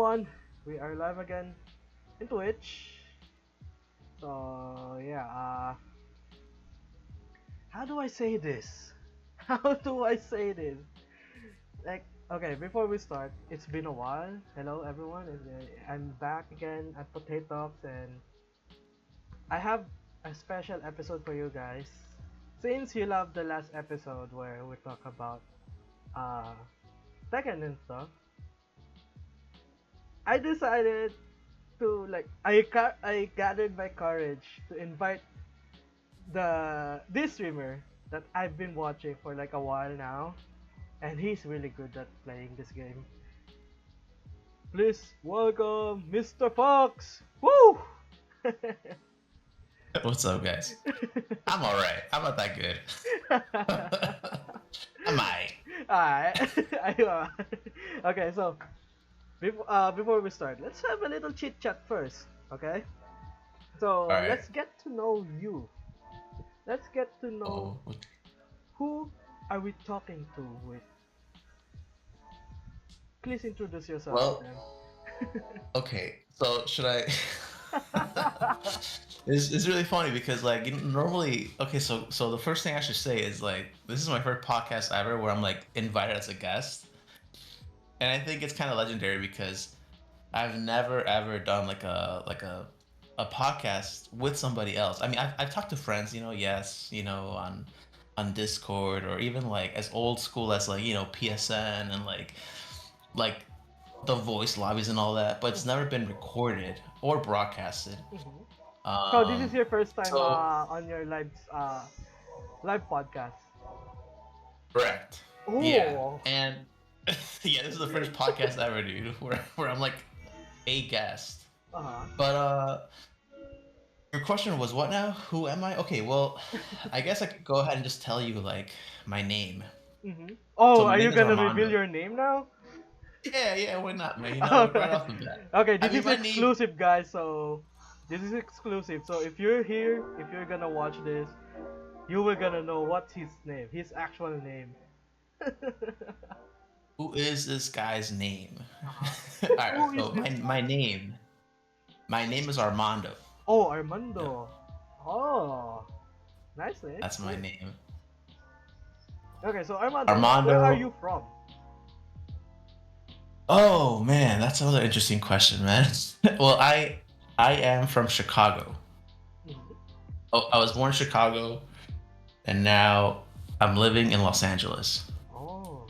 everyone. We are live again in Twitch. So yeah, how do I say this? How do I say this? Like, okay, before we start, it's been a while. Hello everyone, I'm back again at Potatalks, and I have a special episode for you guys. Since you loved the last episode where we talk about uh Tekken and stuff, I decided to I gathered my courage to invite this streamer that I've been watching for like a while now, and he's really good at playing this game. Please welcome Mr. Fox. Woo! What's up, guys? I'm all right. I'm not that good. Am I? Alright. Okay, so before we start, let's have a little chit chat first. Okay. All So right. let's get to know you. Let's get to know Oh, who are we talking to with. Please introduce yourself to well, them. okay. So should I? It's really funny because like normally, okay. So the first thing I should say is like this is my first podcast ever where I'm like invited as a guest, and I think it's kind of legendary because I've never ever done like a podcast with somebody else. I mean, I've talked to friends, yes, on Discord or even like as old school as like PSN and like the voice lobbies and all that, but it's never been recorded or broadcasted. Mhm. So this is Um, your first time so on your live podcast. correct, yeah, Oh. and yeah, this is the first podcast ever, dude, where I'm like a guest. Uh-huh. But your question was what now? Who am I? Okay, well, I guess I could go ahead and just tell you like my name. Mhm. Oh, So my are you name is gonna reveal Armando. your name now? Yeah, yeah, why not, man? Right Alright. off the bat. Okay, I this mean, is my name. exclusive, guys. So this is exclusive. So if you're here, if you're gonna watch this, you will gonna know what's his name, his actual name. Who is this guy's name? Uh-huh. All right, Who is so this my guy? name. My name is Armando. Oh, Yep, Armando. Oh, nice name. that's my Nice. name. Okay, so Armando, where are Armando. you from? Oh man, that's another interesting question, man. Well, I am from Chicago. Mhm. Oh, I was born in Chicago, and now I'm living in Los Angeles. Oh,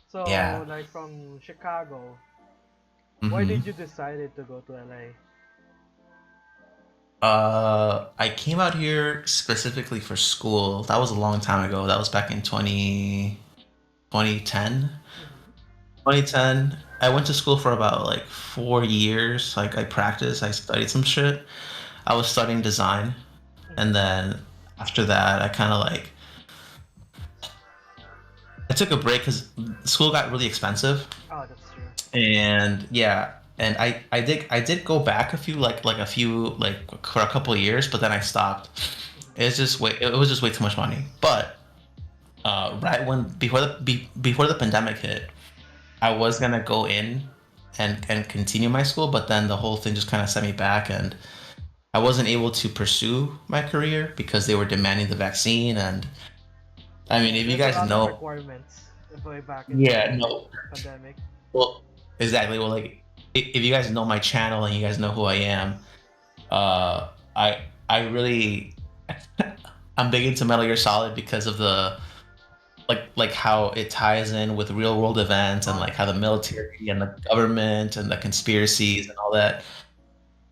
so Yeah. like from Chicago. Why Mm-hmm. did you decided to go to LA? I came out here specifically for school. That was a long time ago. That was back in 2010. Mhm. 2010. I went to school for about like 4 years. Like I practiced, I studied some shit. I was studying design, and Mhm. then after that, I kind of like I took a break because school got really expensive, Oh, that's true. and yeah, and I did go back a few like for a couple of years, but then I stopped. Mhm. It was just way too much money. But right when before the pandemic hit, I was gonna go in and continue my school, but then the whole thing just kind of set me back, and I wasn't able to pursue my career because they were demanding the vaccine. And I mean, Yeah, if you there's a guys lot of know, requirements way back in yeah, the no, pandemic. well, exactly. Well, like if you guys know my channel and you guys know who I am, uh, I really I'm big into Metal Gear Solid because of the like how it ties in with real world events and Oh, like how that's the true. military and the government and the conspiracies and all that.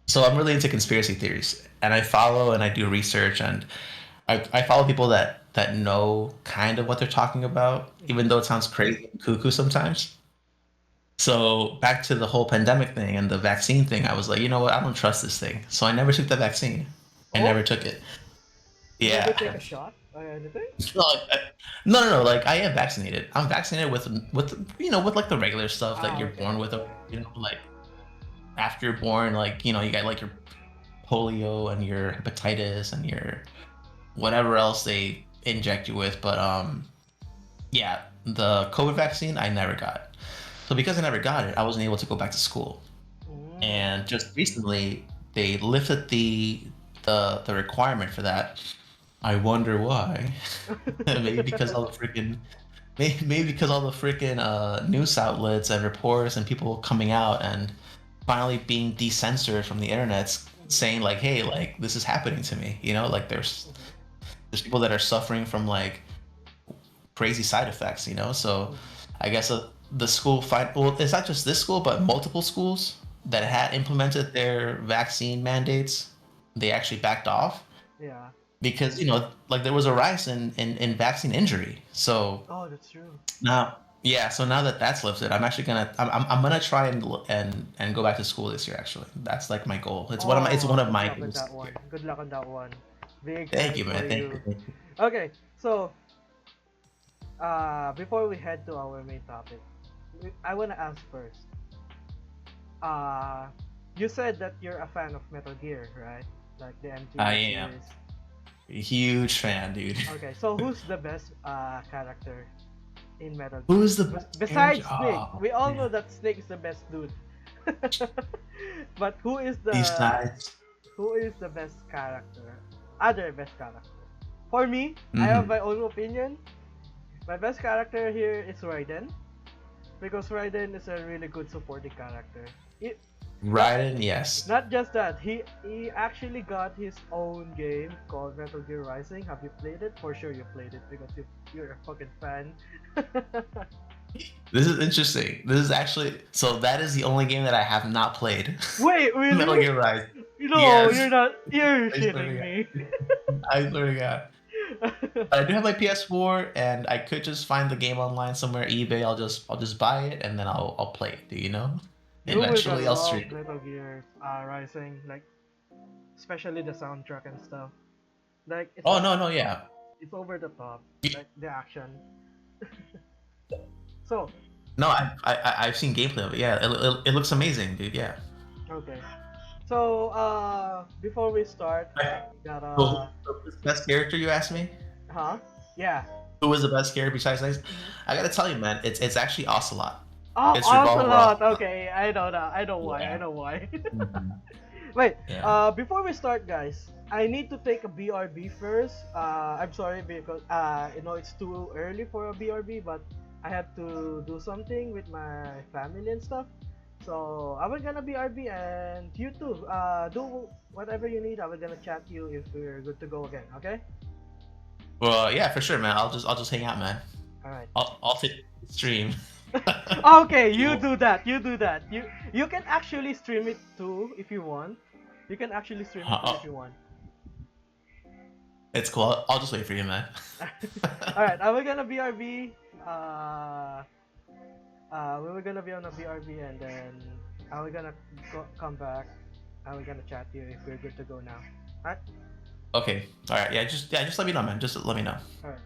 So I'm really into conspiracy theories, and I follow and I do research, and I follow people that know kind of what they're talking about, even Mhm. though it sounds crazy and cuckoo sometimes. So back to the whole pandemic thing and the vaccine thing, I was like, you know what? I don't trust this thing, so I never took the vaccine. I Oh, never took it. you never Yeah. take a shot or anything? No, no. Like I am vaccinated. I'm vaccinated with with like the regular stuff that Ah, you're okay, born with. okay. Like after you're born, like you got like your polio and your hepatitis and your whatever else they inject you with. But yeah, the COVID vaccine I never got. So because I never got it, I wasn't able to go back to school. Mm. And just recently, they lifted the requirement for that. I wonder why. Maybe because all the freaking maybe because all the freaking news outlets and reporters and people coming out and finally being decensored from the internet Mhm, saying like, hey, like this is happening to me. Like mhm, there's people that are suffering from like crazy side effects. So mhm. I guess the school find well, it's not just this school, but multiple schools that Uh-huh. had implemented their vaccine mandates, they actually backed off Yeah. because like there was a rise in vaccine injury. So Oh, that's true. now, yeah, so now that that's lifted, I'm actually gonna I'm gonna try and go back to school this year. Actually, that's like my goal. It's Oh, one of good my luck on goals that this one. year. Good luck on that one. Be Thank excited you, for man. Thank you. you. Thank you. Okay, so before we head to our main topic, I wanna ask first. Uh, you said that you're a fan of Metal Gear, right? Like the I MG am series. a huge fan, dude. Okay, so who's the best character in Metal Gear? Who's the best character? Besides Snake, Oh we all know man. that Snake is the best dude. But Besides, who is the best character? Other best character. For me, I have mm-hmm. my own opinion. My best character here is Raiden because Raiden is a really good supporting character. It, not Raiden, yes. not just that, he actually got his own game called Metal Gear Rising. Have you played it? For sure you played it because you're a fucking fan. This is interesting. This is actually so that is the only game that I have not played. Wait, Metal really? Gear Rise. No, you're Yes. not. You're I swear to shitting me. God. I swear to God. I do have my PS4, and I could just find the game online somewhere, eBay. I'll just buy it, and then I'll play it. Do you know? You will Eventually, gonna I'll love stream it. Metal Gear Rising, like especially the soundtrack and stuff. Like it's Oh over no, the no, top. yeah. It's over the top. Like the action. So No, I've seen gameplay of it. Yeah, it looks amazing, dude. Yeah. okay. So before we start, Right. we So, gotta who's the best character you asked me? huh? Yeah. Who was the best character besides Ice? Mhm. I gotta tell you, man, it's actually Ocelot. Oh, It's Revolver Ocelot. Ocelot. Okay, I know that. I know why. I Yeah. know why. Mhm. Wait. Yeah. Before we start, guys, I need to take a BRB first. I'm sorry because it's too early for a BRB, but I have to do something with my family and stuff. So I will gonna BRB and you too. Do whatever you need. I will gonna chat you if we're good to go again. Okay. Well, yeah, for sure, man. I'll just hang out, man. All right. I'll take the stream. Okay, you You. do that. You do that. You can actually stream it too if you want. You can actually stream it too if Oh, you want. it's cool. I'll just wait for you, man. All right, I will gonna BRB. Uh, we were gonna be on a BRB and then I will gonna come back. I will gonna chat you if we're good to go now. All right. Okay. All right. Yeah. Just let me know, man. Just let me know. All right.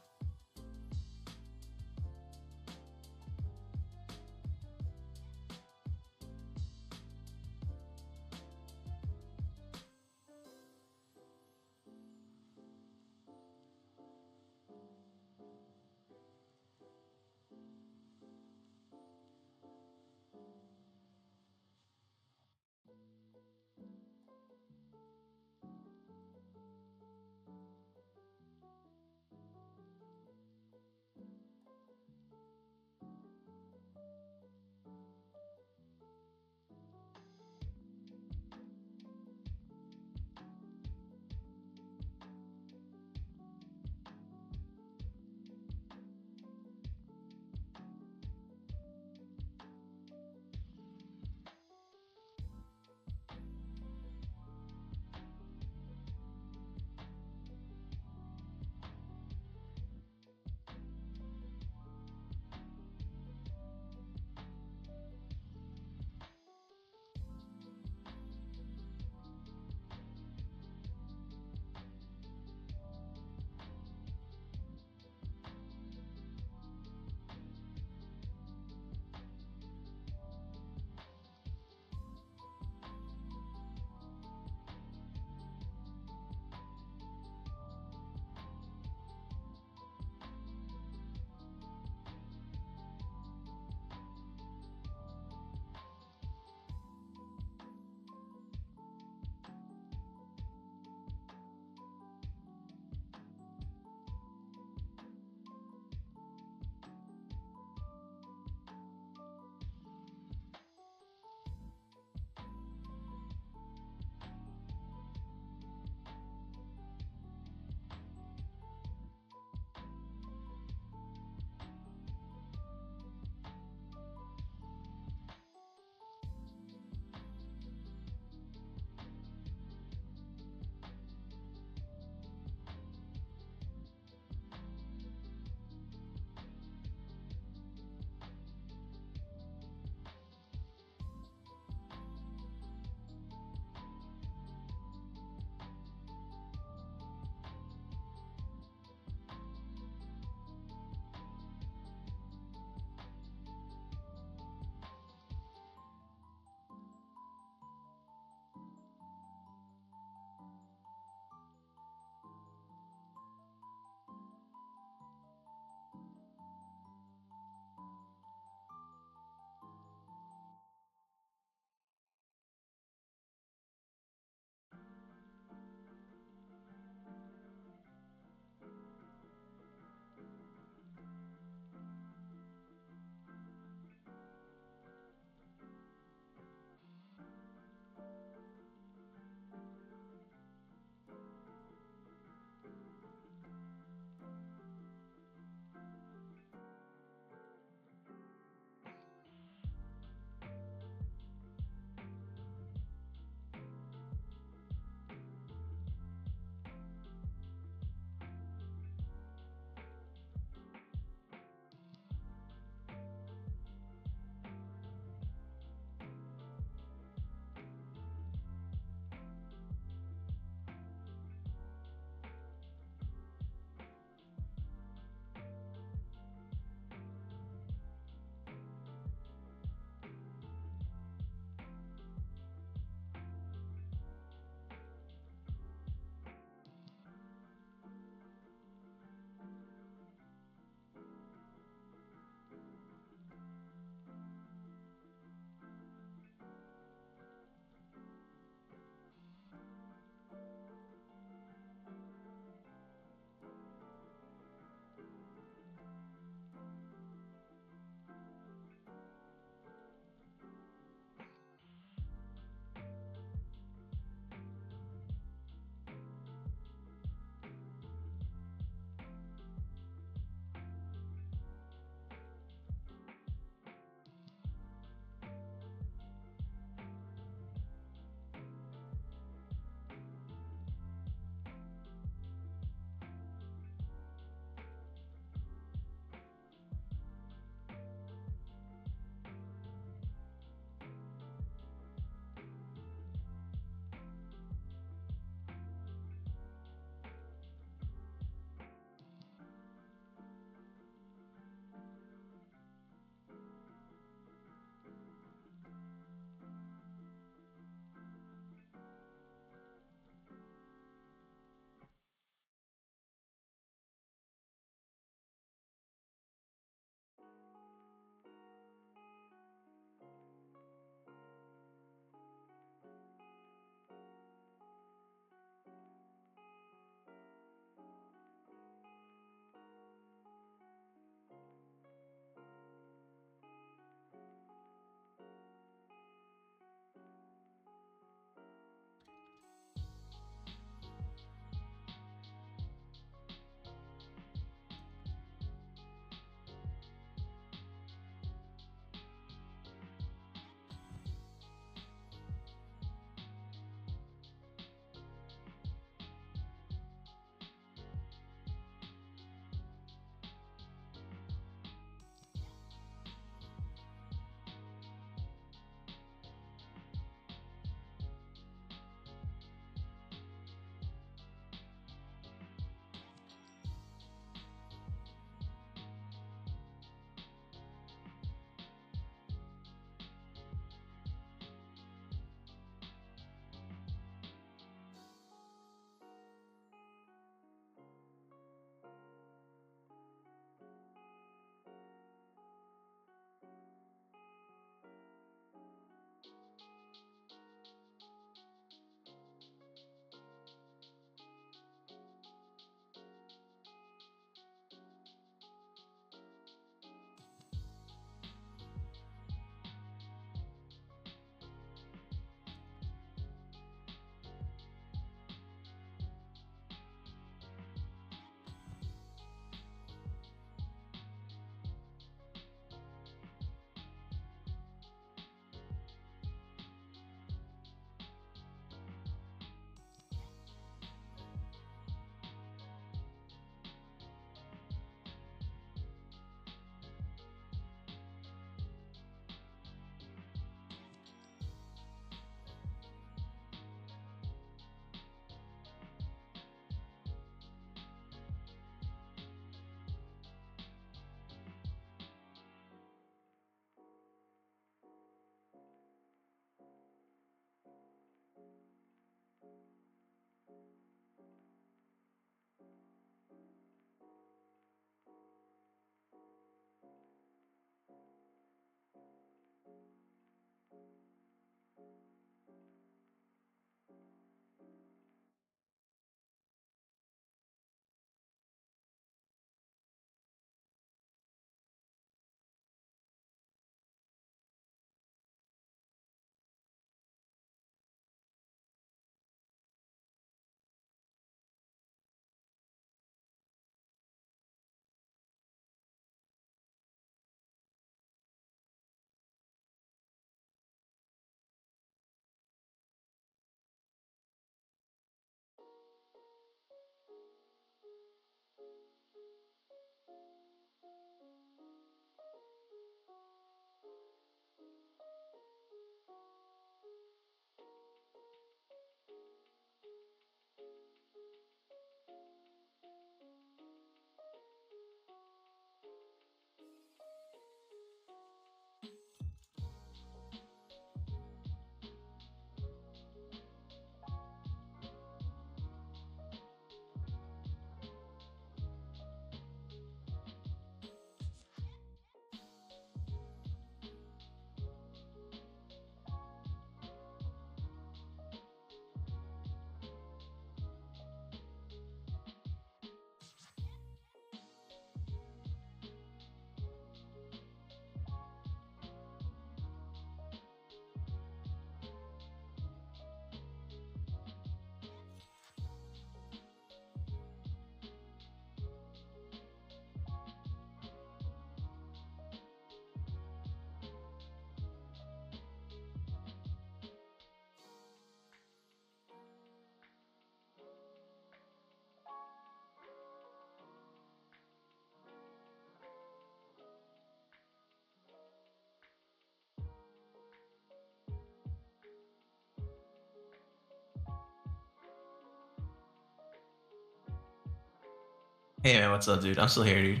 Hey man, what's up, dude? I'm still here, dude.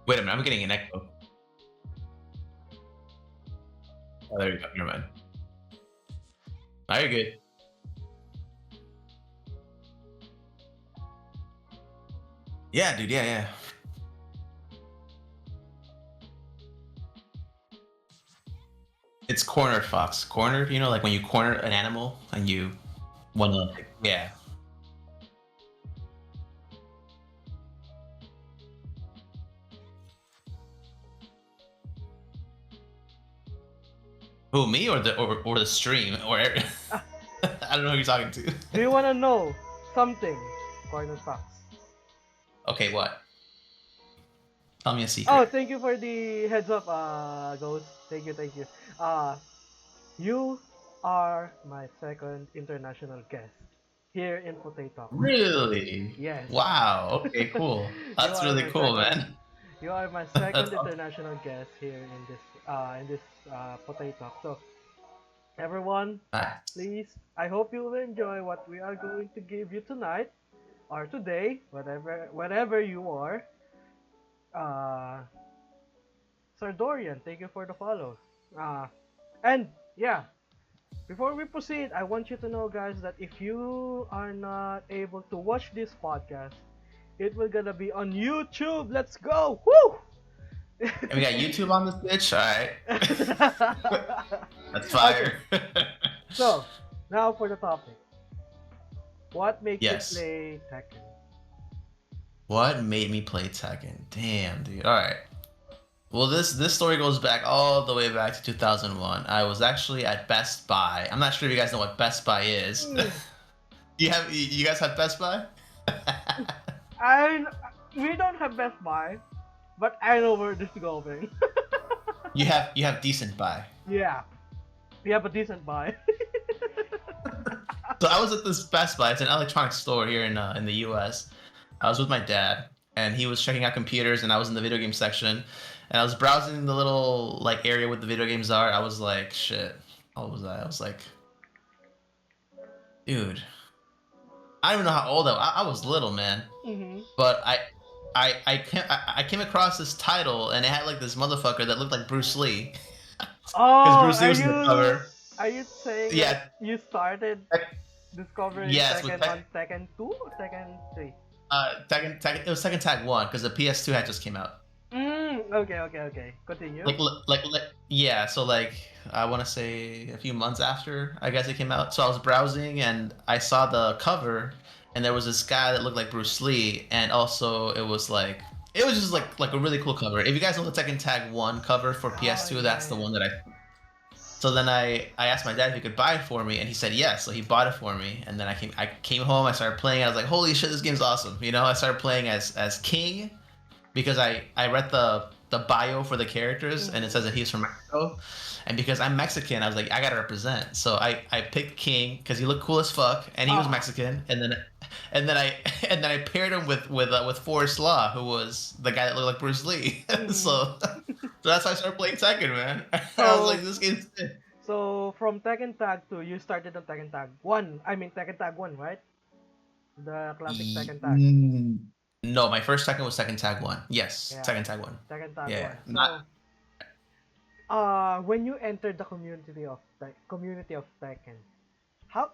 Wait a minute, I'm getting an echo. Oh, there you go. Never mind. Are you good? Yeah, dude. Yeah, yeah. It's cornered fox. Cornered, like when you corner an animal and you want to. Yeah. Who, me or the stream or Ah, I don't know who you're talking to. do you wanna know something, Corner Fox? Okay, what? Tell me a Oh, secret. thank you for the heads up, Ghost. Thank you. Uh, you are my second international guest here in Potatalks. Really? Yes. Wow. Okay, cool. you That's are really my cool, second. man. You are my That's second awesome. international guest here in this Potato. So everyone, Nice. please, I hope you will enjoy what we are going to give you tonight or today, whatever you are. Uh, Sir Dorian, thank you for the follow. Uh, and yeah, before we proceed, I want you to know, guys, that if you are not able to watch this podcast, it will gonna be on YouTube. Let's go! Woo! And we got YouTube on this bitch. All right. That's Okay, fire. so now for the topic. What makes you Yes. play Tekken? What made me play Tekken? Damn, dude. All right. Well, this story goes back all the way back to 2001. I was actually at Best Buy. I'm not sure if you guys know what Best Buy is. Mm, You guys have Best Buy? I we don't have Best Buy, but I know where this is going. You have decent buy. Yeah, we have a decent buy. So I was at this Best Buy. It's an electronics store here in the U.S. I was with my dad, and he was checking out computers, and I was in the video game section, and I was browsing the little like area where the video games are. I was like, shit. How old was I? I was like, dude, I don't even know how old I was little, man. hmm But I came across this title, and it had like this motherfucker that looked like Bruce Lee, because Oh, Bruce Lee was in the cover. are you saying that Yeah, you started discovering yes, with Tekken on Tekken 2 or Tekken 3? Tekken, it was Tekken Tag One because the PS2 had just came out. Okay. Continue. Like yeah, so like I want to say a few months after I guess it came out. So I was browsing and I saw the cover, and there was this guy that looked like Bruce Lee, and also it was just like a really cool cover. If you guys know the Tekken Tag One cover for Oh PS2, that's the yeah. one that I. So then I asked my dad if he could buy it for me, and he said yes. So he bought it for me, and then I came home. I started playing. I was like, holy shit, this game's awesome. I started playing as King because I read the bio for the characters, and it says that he's from Mexico, and because I'm Mexican, I was like, I gotta represent. So I picked King because he looked cool as fuck, and he was Ah. Mexican, and then I and then I paired him with Forrest Law, who was the guy that looked like Bruce Lee. Mhm. So that's how I started playing Tekken, man. I was like, So this game's sick. so from Tekken Tag 2, you started on Tekken Tag 1. I mean Tekken Tag 1, right? The classic Tekken Tag. Mm, no, my first Tekken was Tekken Tag One. Yes, Yeah, Tekken Tag One. Tekken Tag Yeah, 1. not. So, when you entered the community of Tekken,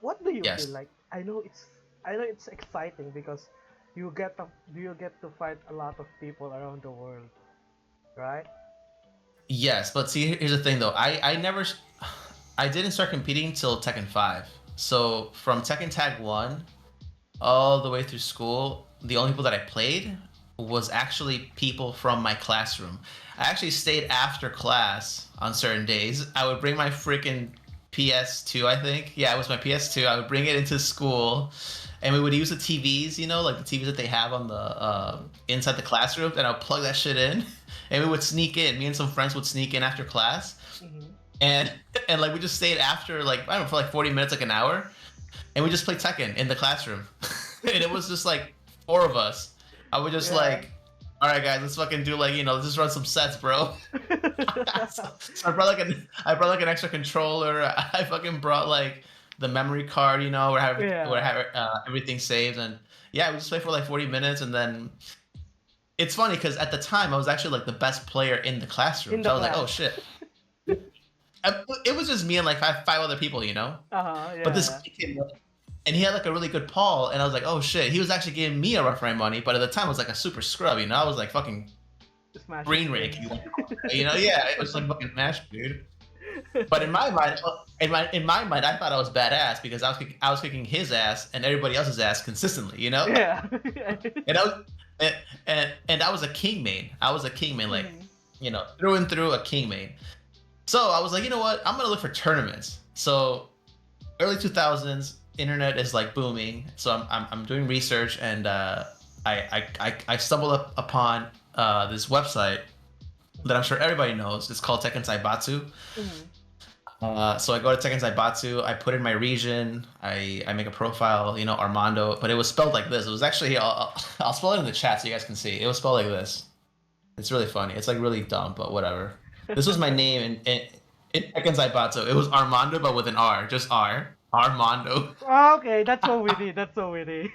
what do you feel Yes. like? I know it's exciting because you get to fight a lot of people around the world, right? Yes, but see, here's the thing though. I didn't start competing till Tekken 5. So from Tekken Tag 1 all the way through school, the only people that I played was actually people from my classroom. I actually stayed after class on certain days. I would bring my freaking PS2, I think. Yeah, it was my PS2. I would bring it into school, and we would use the TVs, like the TVs that they have on the inside the classroom, and I'll plug that shit in, and we would sneak in. Me and some friends would sneak in after class, Mm-hmm. and and like we just stayed after like I don't know for like 40 minutes, like an hour, and we just played Tekken in the classroom, and it was just like four of us. I would just Yeah. like, all right, guys, let's fucking do like let's just run some sets, bro. So I brought like an extra controller. I fucking brought like the memory card, where I Yeah, have everything saved, and yeah, we just played for like 40 minutes, and then it's funny because at the time I was actually like the best player in the classroom, in so the I was like, class. oh shit. It was just me and like five other people, But this Yeah. kid came up, and he had like a really good Paul, and I was like, oh shit, he was actually giving me a rough ride money, but at the time I was like a super scrub, I was like fucking Smashing brain rake, things. yeah, it was like fucking mash, dude. But in my mind, I thought I was badass because I was kicking his ass and everybody else's ass consistently, Yeah. and I was and I was a king main. I was a king main, like Mhm. through and through a king main. So I was like, you know what? I'm gonna look for tournaments. So early 2000s, internet is like booming. So I'm doing research, and I stumbled upon this website that I'm sure everybody knows. It's called Tekken Saibatsu. Mhm. So I go to Tekken Saibatsu. I put in my region. I make a profile, Armando, but it was spelled like this. It was actually I'll spell it in the chat so you guys can see. It was spelled like this. It's really funny. It's like really dumb, but whatever. This was my name in Tekken Saibatsu. It was Armando, but with an R, just R. Armando. Oh, okay, that's so witty. That's so witty.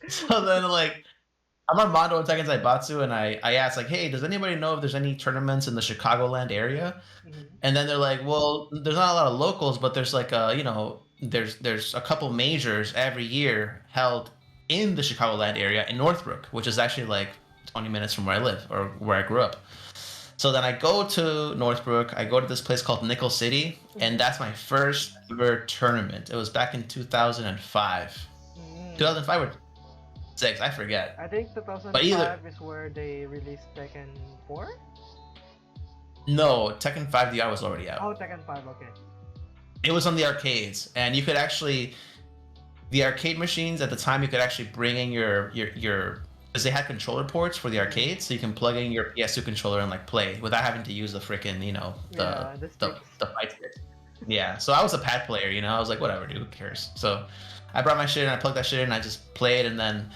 So then, like, I'm Armando in Tekken Saibatsu, and I asked, like, hey, does anybody know if there's any tournaments in the Chicagoland area? Mhm. And then they're like, well, there's not a lot of locals, but there's like there's a couple majors every year held in the Chicagoland area in Northbrook, which is actually like 20 minutes from where I live or where I grew up. So then I go to Northbrook. I go to this place called Nickel City, and Mhm. that's my first ever tournament. It was back in 2005, Mhm. 2005 or six, I forget. I think But either 2005 is where they released Tekken 4? no, Tekken 5 DR was already out. Oh, Tekken 5, okay. It was on the arcades, and you could actually the arcade machines at the time you could actually bring in your because they had controller ports for the Mhm. arcades, so you can plug in your PS2 controller and like play without having to use the freaking the Yeah, the the sticks. the fight stick. Yeah, so I was a pad player, I was like, whatever, dude, who cares? So I brought my shit and I plugged that shit in and I just played, and then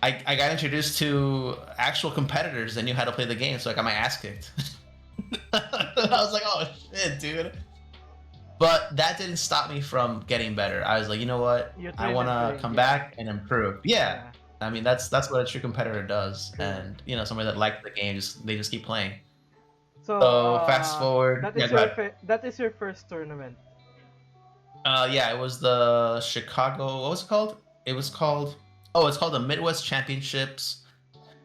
I got introduced to actual competitors that knew how to play the game, so I got my ass kicked. I was like, oh shit, dude. But that didn't stop me from getting better. I was like, you know what? You I train want and to train, come yeah. back and improve. Yeah. Yeah, I mean, that's what a true competitor does. true. And, somebody that likes the game, they just keep playing. So, So fast forward. that Yeah, is go ahead. that is your first tournament. Yeah, it was the Chicago, what was it called? It's called the Midwest Championships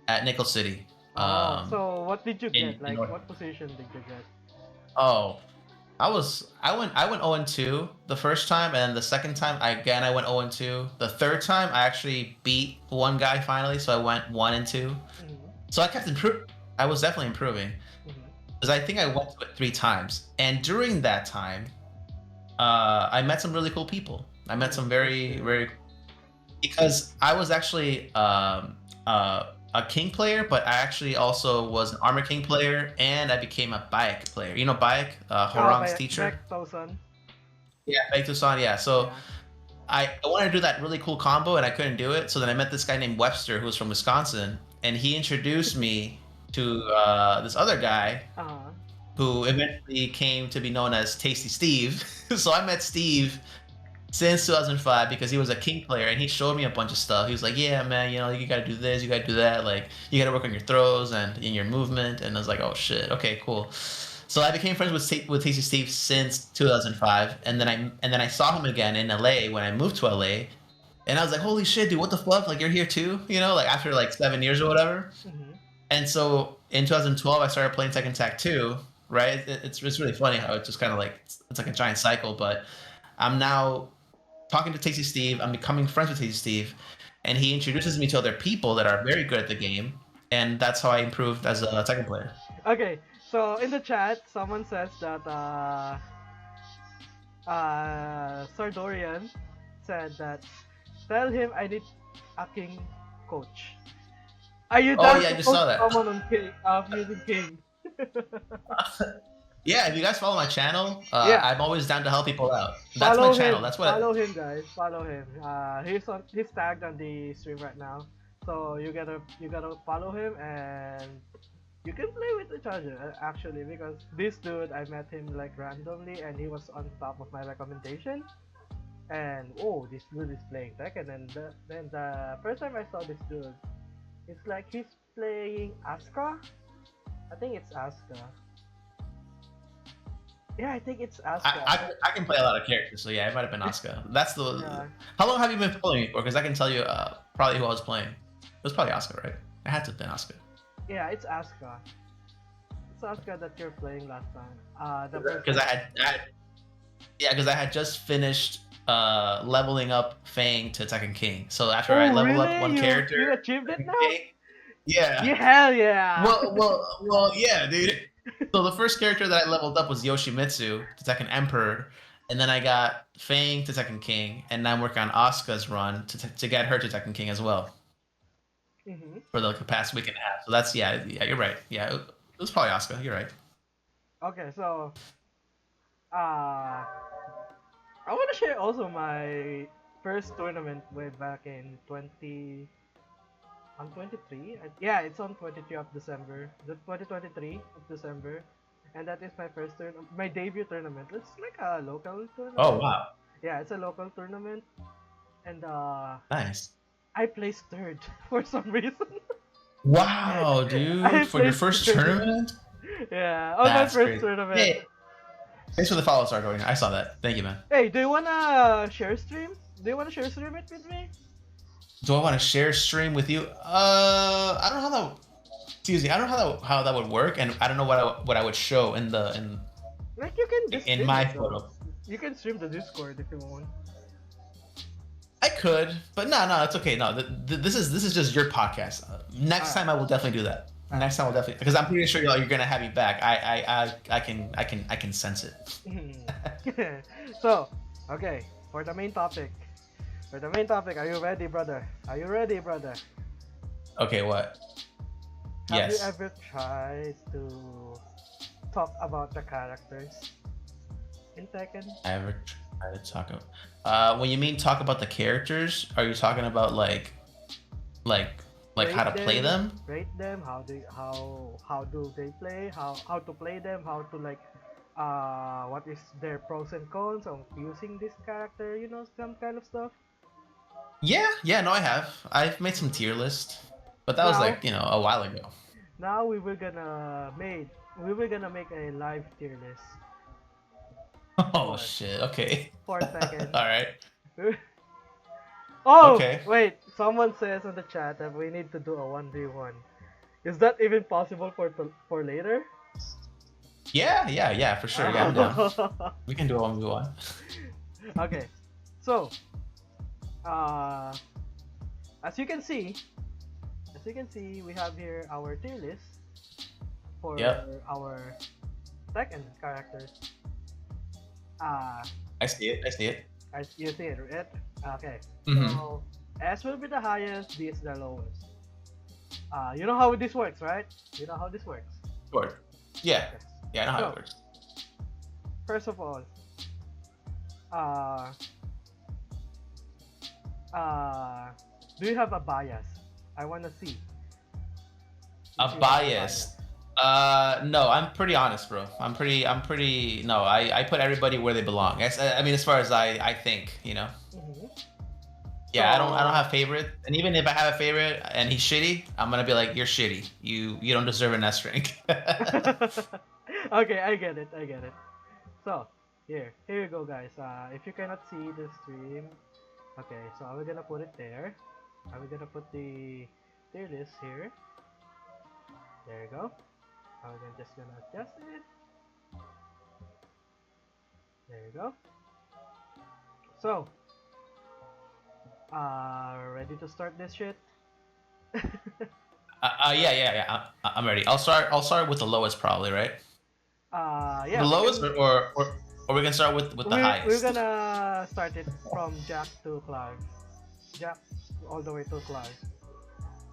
at Nickel City. Oh, so what did you get? In Like, North. what position did you get? Oh, I went 0 and 2 the first time, and the second time I went 0 and 2. The third time I actually beat one guy finally, so I went 1 and 2. Mhm. So I kept improving. I was definitely improving Mhm. because I think I went to it 3 times, and during that time, I met some really cool people. I met some That's very good. very because I was actually a king player, but I actually also was an armor king player, and I became a Bayek player. You know Bayek, Oh, Horong's teacher. back 1000. Yeah, Baek Tucson. Yeah, so Yeah. I wanted to do that really cool combo, and I couldn't do it. So then I met this guy named Webster, who was from Wisconsin, and he introduced me to this other guy Uh-huh. who eventually came to be known as Tasty Steve. So I met Steve since 2005 because he was a king player, and he showed me a bunch of stuff. He was like, yeah, man, you got to do this, you got to do that. Like, you got to work on your throws and in your movement. And I was like, oh, shit. Okay, cool. So I became friends with Tasty Steve since 2005, and then I saw him again in LA when I moved to LA, and I was like, holy shit, dude, what the fuck? Like, you're here too, like after like 7 years or whatever. Mhm. And so in 2012, I started playing Tekken Tag 2. Right? It's really funny how it's just kind of like it's like a giant cycle. But I'm now talking to Tasty Steve. I'm becoming friends with Tasty Steve, and he introduces me to other people that are very good at the game, and that's how I improved as a Tekken player. Okay, so in the chat, someone says that Sardorian said that tell him I need a king coach. Are you Oh down yeah, I to just coach saw that. someone on king using king? Yeah, if you guys follow my channel, Yeah, I'm always down to help people out. That's my follow channel. him. That's what. Follow him, guys. Follow him. He's tagged on the stream right now. So you gotta follow him and you can play with each other actually because this dude I met him like randomly and he was on top of my recommendation and oh this dude is playing Tekken and then the first time I saw this dude it's like he's playing Asuka. I think it's Asuka. Yeah, I think it's Asuka. I can play a lot of characters, so yeah, it might have been Asuka. That's the. Yeah. How long have you been following me for? Because I can tell you probably who I was playing. It was probably Asuka, right? It had to have been Asuka. Yeah, it's Asuka. It's Asuka that you're playing last time. The first Because time. because I had just finished leveling up Fang to Tekken King. So after I level up Really? one character, You achieved it Tekken now? King, yeah. Yeah, hell yeah. Well, yeah, dude. So the first character that I leveled up was Yoshimitsu to Tekken Emperor, and then I got Fang to Tekken King, and now I'm working on Asuka's run to get her to Tekken King as well hmm for the past week and a half. So that's yeah, you're right. Yeah, it was probably Asuka. You're right. Okay, so I want to share also my first tournament way back in 20 on 23. Yeah, it's on 23 of December. The 2023 of December, and that is my first my debut tournament. It's like a local Oh tournament. wow, Yeah, it's a local tournament, and nice. I placed third for some reason. Wow, dude, I for your placed first third. tournament, Yeah, on my that's first crazy. tournament. Hey, thanks for the follow, Sartorian. I saw that. Thank you, man. Hey, do you wanna share stream? Do you wanna share stream it with me? Do I want to share stream with you? I don't know how that. Excuse me. I don't know how that would work, and I don't know what I would show Like you can just in stream my it though. photo. You can stream the Discord if you want. I could, but no, it's okay. No, this is just your podcast. Next time I will definitely do that. Next time I'll definitely because I'm pretty sure you're gonna have me back. I can sense it. So, okay, for the main topic. For the main topic, are you ready, brother? Are you ready, brother? Okay, what? Have you Yes. ever tried to talk about the characters in Tekken? I ever try to talk about. When you mean talk about the characters, are you talking about like how to play them? Rate them. How do they play? How to play them? How to like what is their pros and cons of using this character? You know, some kind of stuff. Yeah, no, I have. I've made some tier list, but that was Now, like a while ago. now we were gonna make a live tier list Oh for shit. Okay. for All Tekken. right. Oh Okay. wait, someone says on the chat that we need to do a 1v1. Is that even possible for later? Yeah, for sure. Yeah, I'm down. We can do a 1v1. Okay, so uh, as you can see, we have here our tier list for Yep. our Tekken characters. Uh, I see it. you see it, right? Okay. Mhm. So S will be the highest, D is the lowest. You know how this works, right? You know how this works. Sure. Yeah. Okay. Yeah, I know how So, it works. first of all, uh, do you have a bias? I wanna see. A if you have bias. No, I'm pretty honest, bro. I'm pretty. No, I put everybody where they belong. I mean, as far as I think, Mhm. Yeah, I don't So- have favorite, and even if I have a favorite and he's shitty, I'm gonna be like, you're shitty. You don't deserve an S rank. Okay, I get it. So, here you go, guys. If you cannot see the stream, okay, so we're gonna put it there. We're gonna put the tier list here. There you go. We're just gonna adjust it. There you go. So, ready to start this shit? Yeah. I'm ready. I'll start with the lowest, probably, right? Yeah. The we lowest, can- or we can start with the we're highest. gonna start it from Jack to Clark. Jack all the way to Clark.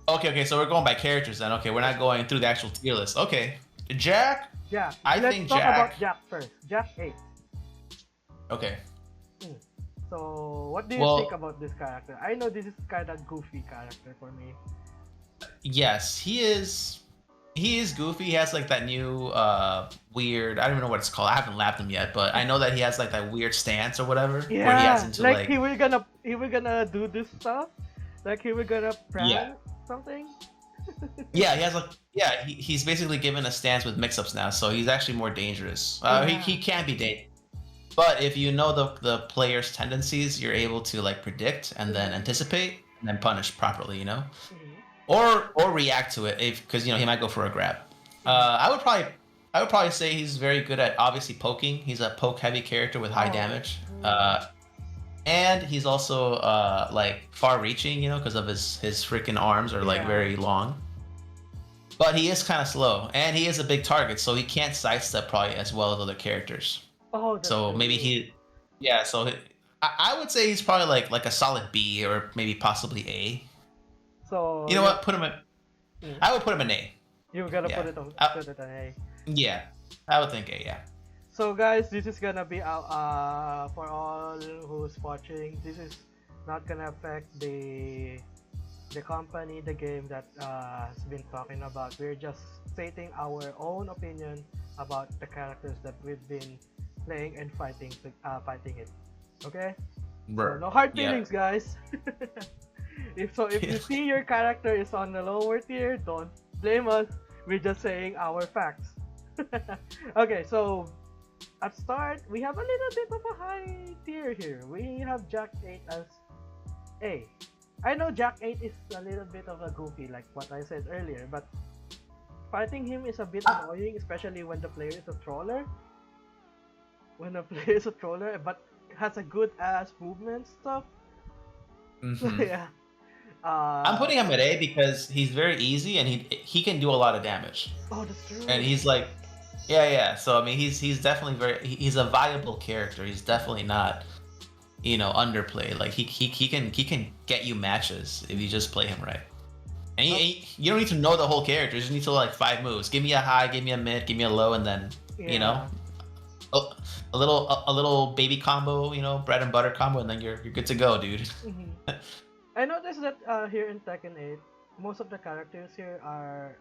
Okay. So we're going by characters then. Okay, we're not going through the actual tier list. Okay, Jack. Let's think talk Jack- about Jack first. Jack 8. Okay. So, what do you think Well, about this character? I know this is kind of goofy character for me. yes, he is. He is goofy. He has like that new weird. I don't even know what it's called. I haven't lapped him yet, but I know that he has like that weird stance or whatever, where he has Yeah, into like like he will gonna do this stuff, like he will gonna yeah, prank something. yeah. He has like yeah. He's basically given a stance with mix-ups now, so he's actually more dangerous. He Yeah. can be dangerous, but if you know the player's tendencies, you're able to like predict and then Mhm. anticipate and then punish properly. Mhm. Or react to it if because he might go for a grab. Mhm. I would probably say he's very good at obviously poking. He's a poke heavy character with high Oh, that's damage. true. And he's also like far reaching, because of his freaking arms are like Yeah. very long. But he is kind of slow, and he is a big target, so he can't sidestep probably as well as other characters. Oh, that's So maybe true. yeah. So I would say he's probably like a solid B or maybe possibly A. So You know you what? Put him in. mm, I would put him in A. you gotta Yeah. put it on A. Yeah, I would think A. Yeah. So guys, this is gonna be for all who's watching. This is not gonna affect the company, the game that has been talking about. We're just stating our own opinion about the characters that we've been playing and fighting it. Okay? So Bro. no hard Yeah. feelings, guys. If you see your character is on the lower tier, don't blame us. We're just saying our facts. Okay, so at start we have a little bit of a high tier here. We have Jack 8 as A. I know Jack 8 is a little bit of a goofy, like what I said earlier, but fighting him is a bit annoying, especially when the player is a troller. When the player is a troller, but has a good ass movement stuff. So hmm yeah. I'm Uh, putting him at A because he's very easy and he can do a lot of damage. oh, that's And true. he's like, yeah. So I mean, he's definitely he's a viable character. He's definitely not underplayed. Like he can get you matches if you just play him right. And Oh, you don't need to know the whole character. You just need to like 5 moves. Give me a high, give me a mid, give me a low, and then you know yeah. a, a little baby combo, bread and butter combo, and then you're good to go, dude. Hmm. I noticed that here in Tekken 8, most of the characters here are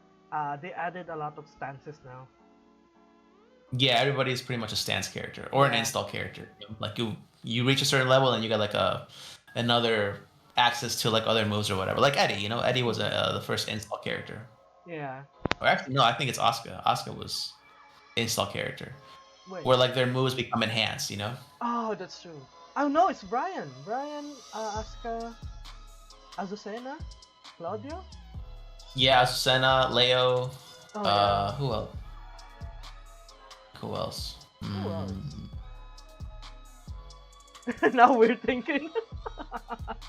they added a lot of stances now. Yeah, everybody is pretty much a stance character or an Yeah. install character. Like you reach a certain level and you got like another access to like other moves or whatever. Like Eddie, Eddie was Mhm. the first install character. Yeah. Or actually, no, I think it's Asuka. Asuka was install character Wait. where like their moves become enhanced. Oh, that's true. Oh no, it's Brian. Brian, Asuka, Azucena, Claudio. Yeah, Senna, Leo. Oh yeah. Who else? Who else? Who else? Mm, Now we're thinking.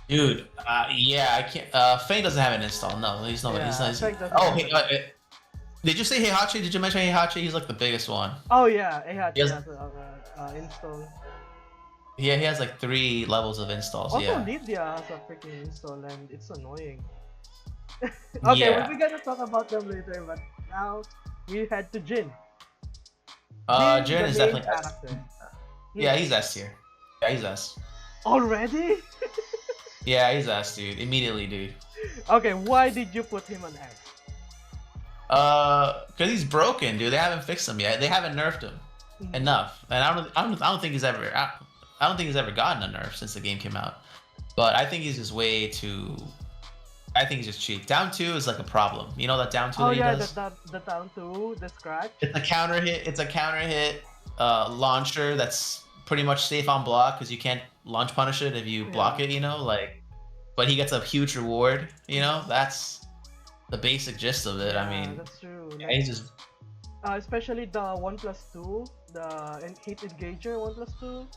dude, yeah, I can't. Fane doesn't have an install. No, he's not. He's not. Yeah, Fake doesn't Oh, have hey, it. did you say Heihachi? Did you mention Heihachi? He's like the biggest one. Oh yeah, He Heihachi has, has a install. yeah, he has like 3 levels of installs. Also, Yeah, Lydia has a freaking install and it's annoying. Okay, yeah. we're gonna talk about them later, but now we head to Jin. Jin, Jiren the is main definitely S. character. Hmm. Yeah, he's S tier. Yeah, he's S. Already? Yeah, he's S, dude. Immediately, dude. Okay, why did you put him on S? Cause he's broken, dude. They haven't fixed him yet. They haven't nerfed him Mhm. enough, and I don't think he's ever. I don't think he's ever gotten a nerf since the game came out. But I think he's just way too. I think he's just cheap. Down two is like a problem. You know that down two Oh that he yeah, does? the down two, the scratch. It's a counter hit. It's a counter hit launcher that's pretty much safe on block because you can't launch punish it if you block Yeah. it. But he gets a huge reward. That's the basic gist of it. I Yeah, mean, that's true. yeah, Like, he's just especially the 1+2, the hit engager 1+2.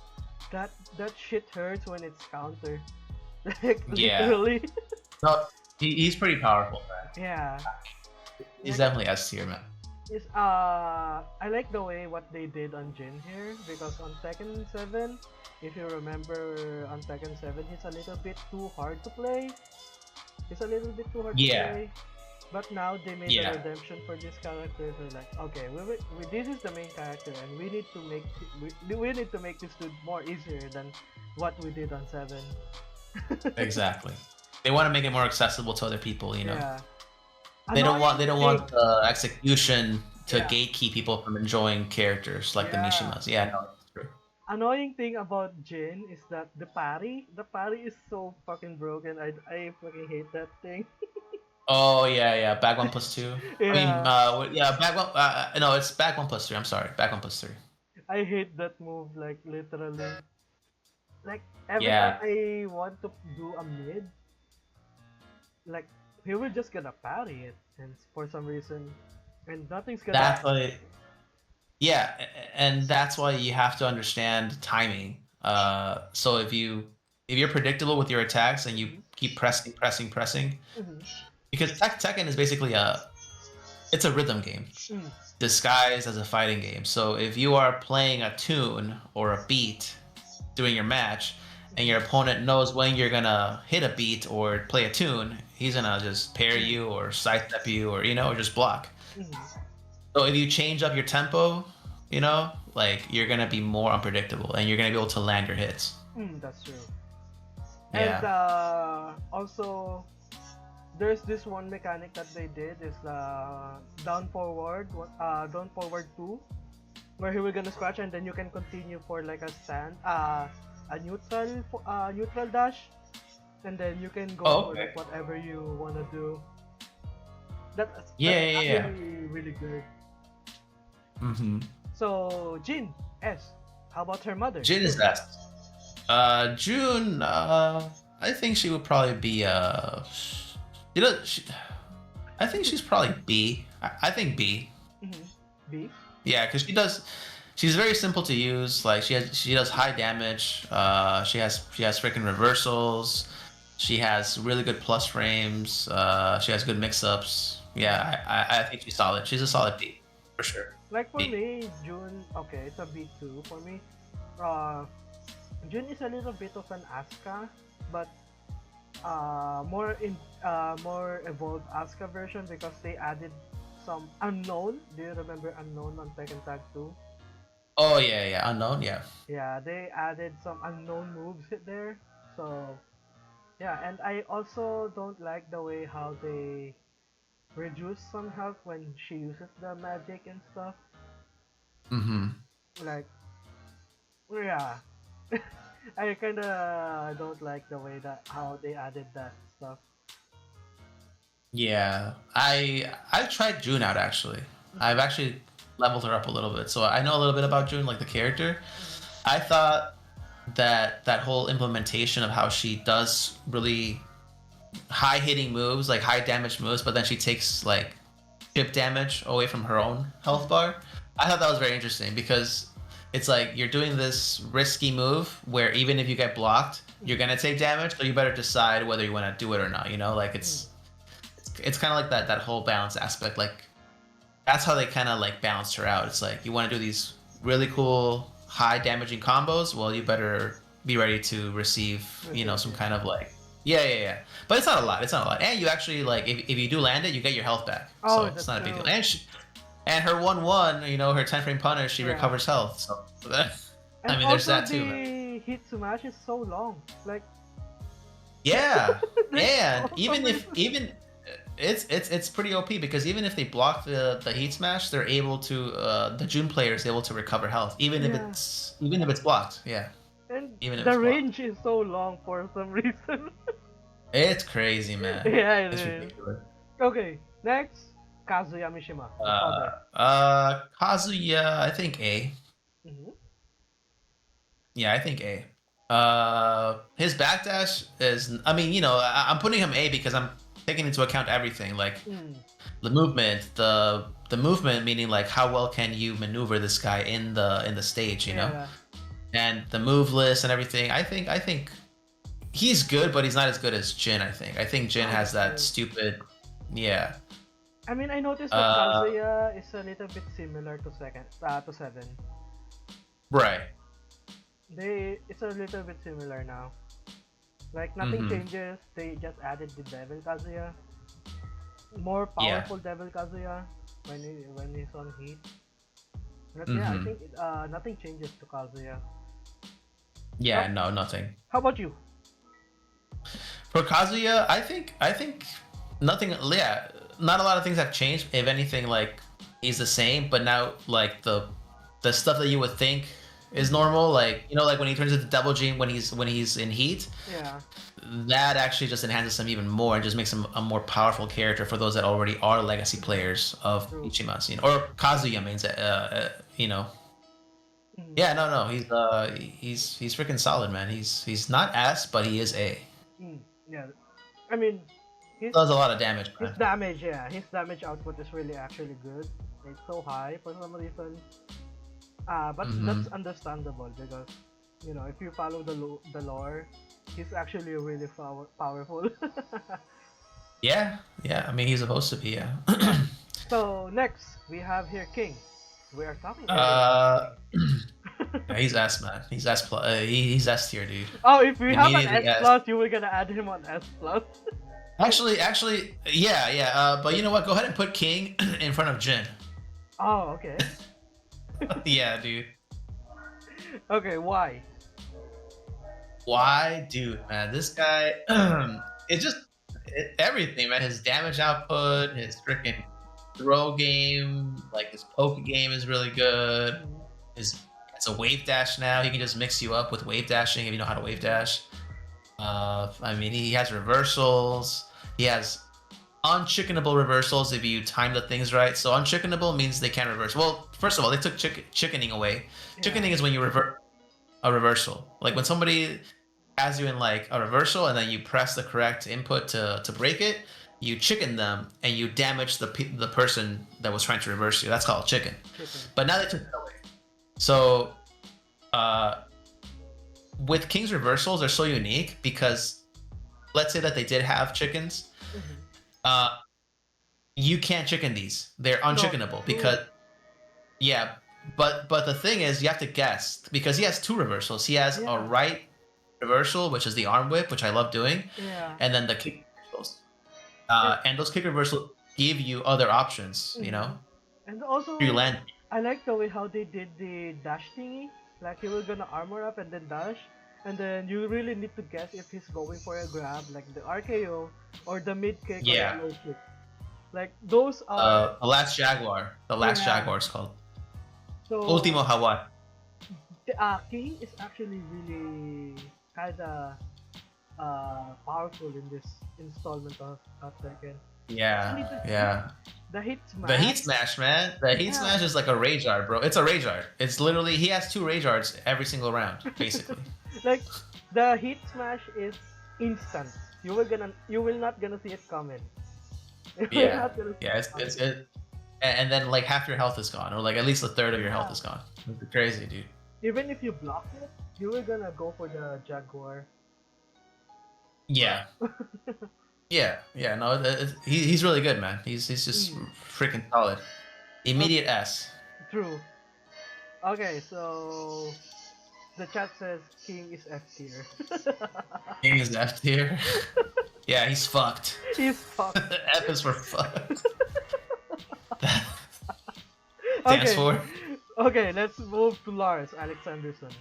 That shit hurts when it's counter. Like yeah. literally. No, he's pretty powerful, man. Yeah. He's Like, definitely S tier, man. I like the way what they did on Jin here because on Tekken 7, if you remember on Tekken 7, he's a little bit too hard to play. He's a little bit too hard to Yeah. play. But now they made a Yeah, redemption for this character. So like, okay, this is the main character, and we need to make this dude more easier than what we did on 7. exactly. They want to make it more accessible to other people, you know. Yeah. They Annoying don't thing. want the execution to Yeah. gatekeep people from enjoying characters like the Yeah. Mishimas. Yeah, no, it's true. Annoying thing about Jin is that the parry is so fucking broken. I fucking hate that thing. Oh yeah, yeah. Back 1+2. I mean, Yeah. yeah, back one. No, it's back 1+3. I'm sorry, back 1+3. I hate that move like literally. Like every time Yeah, I want to do a mid, like he will just gonna parry it, and for some reason, and nothing's gonna. that's why. Yeah, and that's why you have to understand timing. So if you're predictable with your attacks and you Mhm, keep pressing, pressing, pressing, mhm, because Tekken is basically it's a rhythm game mhm, disguised as a fighting game. So if you are playing a tune or a beat during your match, and your opponent knows when you're gonna hit a beat or play a tune, he's gonna just parry mhm, you or sidestep you or or just block. mhm. So if you change up your tempo, like you're gonna be more unpredictable and you're gonna be able to land your hits. That's true. And Yeah. also, there's this one mechanic that they did is down forward two, where he will gonna scratch and then you can continue for like a neutral dash, and then you can go Oh, for okay. like whatever you wanna do. That's Yeah, yeah, yeah. actually really good. Mm-hmm. So Jin S, how about her mother Jin is June? best. June. I think she would probably be. You know, she, I think she's probably B. I think B. Mm-hmm. B. Yeah, because she does. She's very simple to use. Like she does high damage. She has freaking reversals. She has really good plus frames. She has good mix-ups. Mm-hmm. Yeah, I think she's solid. She's a solid B for sure. Like for B. me, June, okay, it's a B2 for me. Uh, June is a little bit of an Asuka, but more evolved Asuka version because they added some unknown. Do you remember unknown on Tekken Tag 2? Oh yeah, yeah. Unknown. Yeah. Yeah, they added some unknown moves there. So yeah, and I also don't like the way how they reduce some health when she uses the magic and stuff. Mm-hmm. Like yeah, I kinda don't like the way that how they added that stuff. Yeah. I've tried June out actually. I've Mhm, actually leveled her up a little bit, so I know a little bit about June, like the character. mhm, I thought that whole implementation of how she does really high hitting moves, like high damage moves, but then she takes like chip damage away from her own health mhm, bar. I thought that was very interesting because it's like you're doing this risky move where even if you get blocked, you're mhm, gonna take damage, so you better decide whether you want to do it or not. Like mhm. it's kind of like that whole balance aspect. Like that's how they kind of like balanced her out. It's like you want to do these really cool high damaging combos. Well, you better be ready to receive, Receive, some yeah. kind of like yeah, yeah, yeah. But it's not a lot. It's not a lot. And you actually like if you do land it, you get your health back. Oh, So it's that's not a big deal. true. And her 1-1, her 10 frame punish, she Yeah. recovers health. So And I mean, there's also that too, man. the hit smash is so long. Like Yeah, like and for some even if reason. even it's pretty OP because even if they block the heat smash, they're able to the June player is able to recover health Yeah. even if it's blocked. Yeah, And even if the it's blocked. range is so long for some reason. It's crazy, man. Yeah, it It's is. ridiculous. Okay, next Kazuya Mishima, the father. Kazuya, I think A. Mm-hmm. Yeah, I think A. His backdash is. I mean, I'm putting him A because I'm taking into account everything, like Mm. the movement, meaning like how well can you maneuver this guy in the stage, Yeah. and the move list and everything. I think he's good, but he's not as good as Jin. I think Jin Oh, has that's that true. stupid. Yeah. I mean, I noticed that Uh. Kazuya is a little bit similar to seven. Right. It's a little bit similar now. Like nothing Mm-hmm. changes. They just added the Devil Kazuya. more Yeah. powerful Devil Kazuya when he's on heat. But yeah, I Mm-hmm. think nothing changes to Kazuya. Yeah. How, No, nothing. how about you? For Kazuya, I think nothing. Yeah, not a lot of things have changed. If anything, like he's the same, but now like the stuff that you would think is Mhm. normal, like like when he turns into Double Gene when he's in heat, Yeah. that actually just enhances him even more and just makes him a more powerful character for those that already are legacy Mhm. players of True. Ichimas, or Kazuya means you know. Mhm. Yeah, no, no, he's freaking solid, man. He's not S, but he is A. Mm. Yeah. I mean, his Does a lot of damage, his man. damage, yeah, his damage output is really actually good. It's so high for some reason. But that's Hmm. understandable because if you follow the lore, he's actually really powerful. Yeah, yeah. I mean, he's supposed to be. Yeah. Yeah. So next we have here King. We are talking earlier about uh, King. yeah, he's S, man. He's S plus. He's S tier, dude. Oh, if we have an Immediately S S. plus, you were gonna add him on S plus. Actually, yeah, yeah. But you know what? Go ahead and put King in front of Jin. Oh, okay. Yeah, dude. Okay, why? Why, dude, man? This guy, it just everything, man. His damage output, his freaking throw game, like his poke game is really good. Mhm. His It's a wave dash now. He can just mix you up with wave dashing if you know how to wave dash. I mean, he has reversals. He has unchickenable reversals if you time the things right. So unchickenable means they can't reverse. Well, first of all, they took chickening away. Yeah. Chickening is when you revert a reversal. Like when somebody has you in like a reversal and then you press the correct input to break it, you chicken them and you damage the person that was trying to reverse you. That's called chicken. Chicken. But now they took that away. So uh, with King's reversals, they're so unique because let's say that they did have chickens. Mhm. Uh, you can't chicken these. They're No, unchickenable because true. yeah. But the thing is, you have to guess because he has two reversals. He has a Yeah. right reversal, which is the arm whip, which I love doing, Yeah. and then the kick reversals. And And those kick reversals give you other options. mhm. And You also, land. I like the way how they did the dash thingy. Like he was gonna armor up and then dash, and then you really need to guess if he's going for a grab, like the RKO or the mid kick or the Yeah. low kick. Like those are The last Jaguar. The last yeah. Jaguar is called So Ultimo Hawaii. the King is actually really kinda powerful in this installment of Tekken. Yeah, Especially yeah. the hit The smash. Heat Smash, man. The Heat Yeah. Smash is like a Rage Art, bro. It's a Rage Art. It's literally he has two Rage Arts every single round, basically. Like the hit smash is instant. You will not gonna see it coming. You will Yeah, not gonna see yeah. it It's coming. it, and then like half your health is gone, or like at least a third of your health Yeah. is gone. It's crazy, dude. Even if you block it, you will gonna go for the Jaguar. Bruh. Yeah, yeah, yeah. No, he's really good, man. He's just Mm, freaking solid. okay, Immediate S. true. Okay, so the chat says King is F tier. King is F tier. Yeah, he's fucked. He's fucked. F is for fucked. Stands Okay, for. okay, let's move to Lars Alexanderson.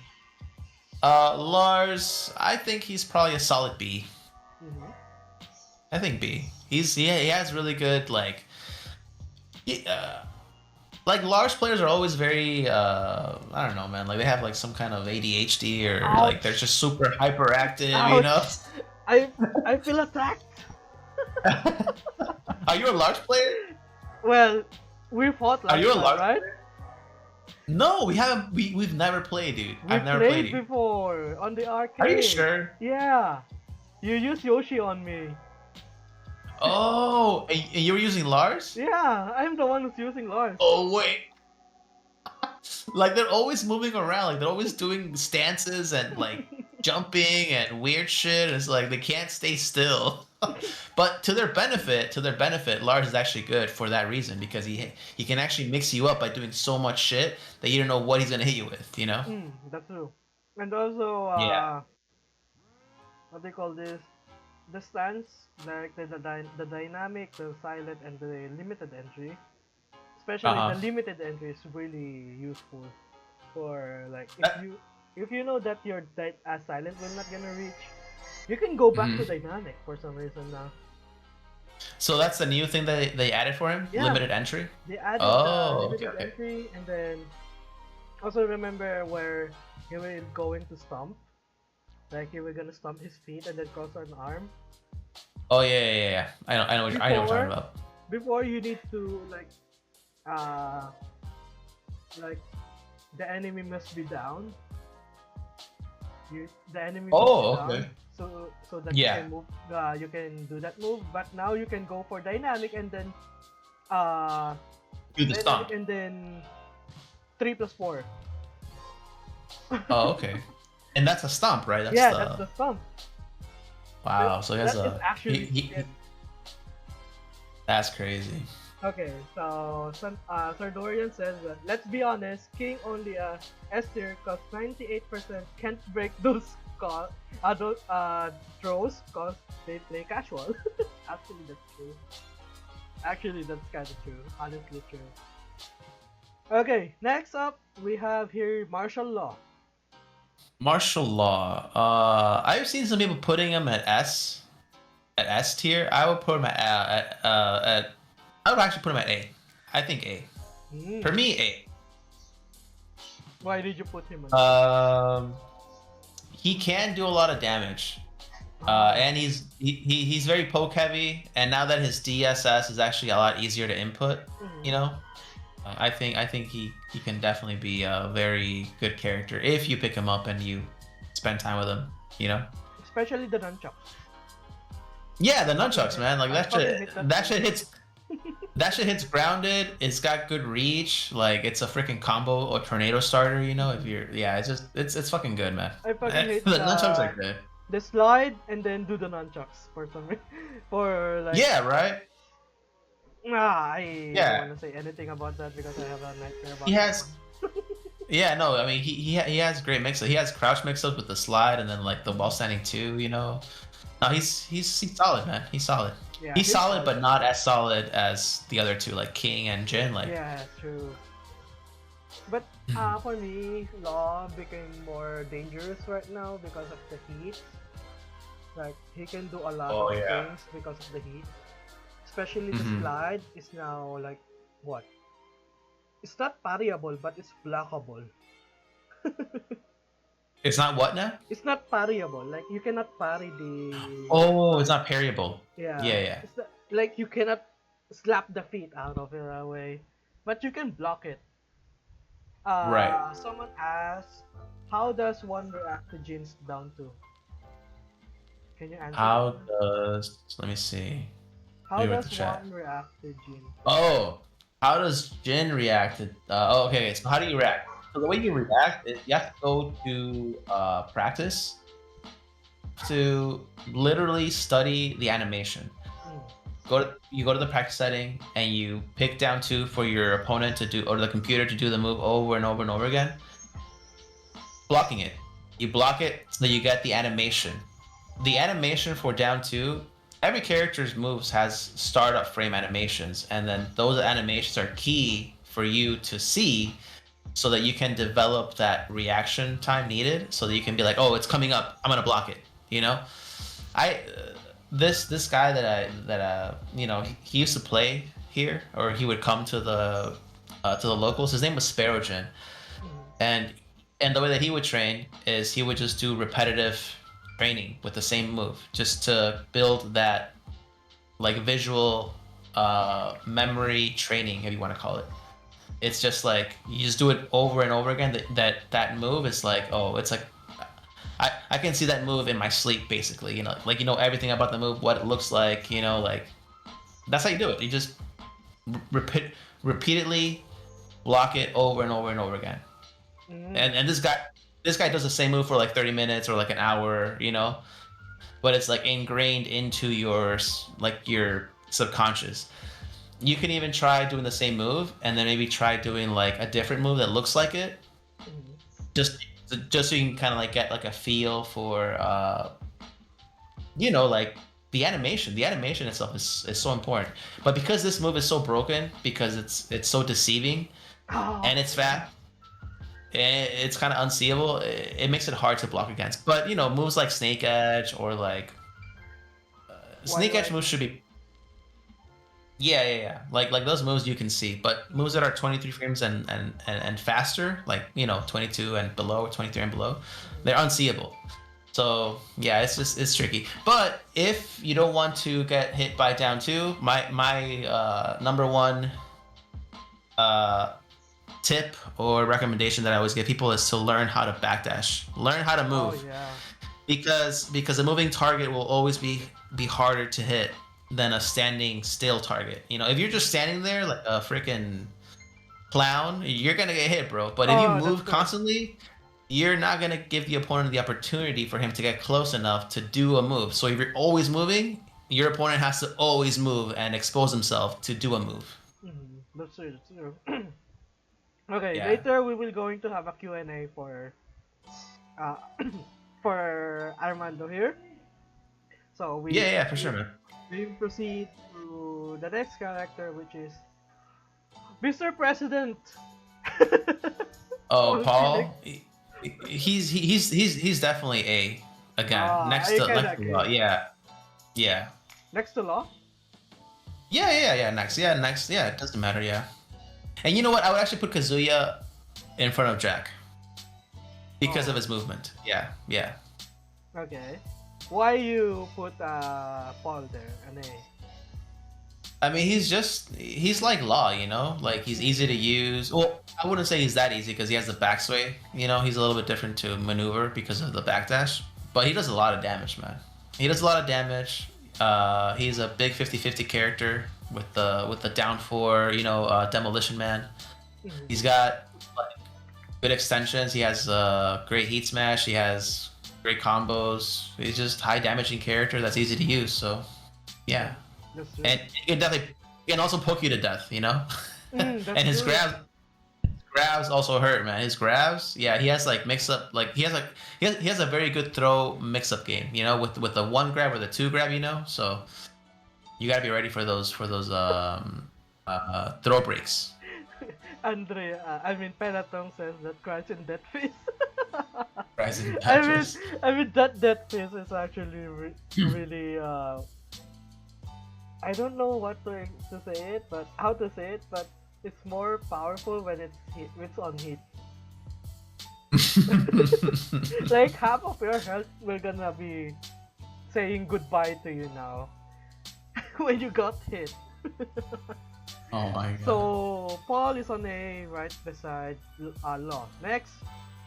Lars, I think he's probably a solid B. Hmm. I think B. He has really good he, uh, like Lars players are always very I don't know, man, like they have like some kind of ADHD or like they're Ouch! just super hyperactive, you know. Ouch! I I feel attacked. Are you a Lars player? Well, we fought Are last you a time, Lars right? player? No, we haven't. We've never played, dude. We I've never played played you. before on the Are you arcade. sure? Yeah, you used Yoshi on me. Oh, and you were using Lars? Yeah, I'm the one who's using Lars. Oh wait, like they're always moving around, like they're always doing stances and like jumping and weird shit. It's like they can't stay still. But to their benefit, Lars is actually good for that reason because he can actually mix you up by doing so much shit that you don't know what he's gonna hit you with. You know? That's true. And also, Yeah. what they call this? the stance, like the dynamic, the silent, and the limited entry. Especially the Uh-huh. limited entry is really useful for like That- if you know that your silent will not gonna reach, you can go back to mhm. dynamic for some reason now. So that's the new thing that they added for him? Yeah, Limited entry? they added the Oh, okay, limited okay. entry, and then also remember where he will go into stomp, like he will gonna stomp his feet and then cross an arm. Oh yeah, yeah, yeah, yeah. I know what you're talking Before about. before you need to uh like the enemy must be down. The enemy must be Oh, down okay. so that you Yeah. can move. You can do that move, but now you can go for dynamic and then uh Do the dynamic stomp. and then 3 plus 4. Oh, okay. And that's a stomp, right? That's Yeah, that's the the stump. That wow. So he has that is a actually it. that's crazy. Okay, so Sir Dorian says, let's be honest, King only S tier cause 98% can't break those throws cause they play casual. Actually, that's true. Actually, that's kind of true. Honestly, true. Okay, next up we have here martial law. Martial law. I've seen some people putting him at S tier. I would put him at I would actually put him at A. I think A. For Hmm. me, A. Why did you put him on A? Um, he can do a lot of damage. Ah. And he's very poke heavy. And now that his DSS is actually a lot easier to input, you Mhm. know, I think he can definitely be a very good character if you pick him up and you spend time with him. You know. Especially the nunchucks. Yeah, the Fucking nunchucks, hit. man. Like I fucking hit that that move. shit hits. That shit hits grounded. It's got good reach. Like it's a freaking combo or tornado starter. You know, if Mhm. you're yeah, it's just it's fucking good, man. I fucking hate The nunchucks are good. the slide and then do the nunchucks for some reason. For like Yeah, right. I don't Yeah, want to say anything about that because I have a nightmare he about that has. one. Yeah, no, I mean he has great mix-up. He has crouch mix-ups with the slide and then like the wall standing too. You know, no, he's solid, man. He's solid. Yeah, He's he's solid, solid. but not as solid as the other two, like King and Jin. Like, Yeah, true. But for me, Law became more dangerous right now because of the heat. Like he can do a lot of oh yeah. things because of the heat. Especially the Hmm. slide is now like what? It's not parryable, but it's blockable. It's not what now? It's not parryable. Like you cannot parry the Oh, it's slide. not parryable. Yeah, Yeah, yeah. it's not, like you cannot slap the feet out of it away, but you can block it. Right. Someone asked, how does one react to Jin's down to? Can you answer that How one? does let me see. How Let me read does the chat. one react to Jin? Oh, how does Jin react to oh okay, so how do you react? So the way you react is you have to go to practice to literally study the animation. Mm, You go to the practice setting and you pick down two for your opponent to do or the computer to do the move over and over and over again, blocking it. You block it so you get the animation. The animation for down two, every character's moves has startup frame animations, and then those animations are key for you to see so that you can develop that reaction time needed so that you can be like, oh, it's coming up, I'm gonna block it. You know, I this guy that you know he used to play here or he would come to the locals. His name was Sparrowgen, mm, and the way that he would train is he would just do repetitive training with the same move just to build that like visual memory training if you want to call it. It's just like you just do it over and over again. That move is like, oh, it's like I can see that move in my sleep basically. You know, like you know everything about the move, what it looks like. You know, like that's how you do it. You just repeatedly block it over and over and over again. mm, And this guy does the same move for like 30 minutes or like an hour. You know, but it's like ingrained into your subconscious. You can even try doing the same move and then maybe try doing like a different move that looks like it, mm. just just so you can kind of like get like a feel for you know like the animation itself is so important. But because this move is so broken, because it's so deceiving Oh, and it's fast, it's kind of unseeable. It makes it hard to block against. But moves like Snake Edge or like while Snake Edge moves riding. should be. Yeah. Like those moves you can see, but moves that are 23 frames and faster, like 22 and below, 23 and below, Mhm. they're unseeable. So yeah, it's tricky. But if you don't want to get hit by down two, my number one uh tip or recommendation that I always give people is to learn how to backdash, learn how to Oh move, yeah. because a moving target will always be harder to hit than a standing still target. If you're just standing there like a freaking clown, you're gonna get hit, bro. But if you Oh, that's move correct. constantly, you're not gonna give the opponent the opportunity for him to get close enough to do a move. So if you're always moving, your opponent has to always move and expose himself to do a move. That's true. That's true. Okay, Yeah. later we will going to have a Q&A for uh for Armando here. So Yeah, for sure, man. we proceed to the next character, which is Mr. President. Oh, Paul Felix. Paul, he's definitely A again. Next I to can next to agree. yeah, yeah. Next to Law. Yeah. Next. Yeah, it doesn't matter. Yeah. And you know what? I would actually put Kazuya in front of Jack because of Oh, his movement. Yeah. okay. Why you put Paul there? An A. I mean, he's like Law, like he's easy to use. Well, I wouldn't say he's that easy because he has the backsway. He's a little bit different to maneuver because of the backdash, but he does a lot of damage, man. He does a lot of damage. He's a big 50-50 character with the down four, demolition man. Mhm. He's got like good extensions. He has great heat smash. He has great combos. He's just high damaging character that's easy to use. So Yeah, yeah, that's true. and he can also poke you to death. That's And his true. grabs also hurt, man. His grabs, yeah, he has like mix up, like he has a very good throw mix up game. With the one grab or the two grab. So you gotta be ready for those throw breaks. Andre, I mean, Penatong says that cries in death face. Rising I mean, patches. that death face is actually really I don't know what to say it, but how to say it, but it's more powerful when it's on hit. Like half of your health will gonna be saying goodbye to you now when you got hit. Oh my god. So Paul is on A right beside Law. Next,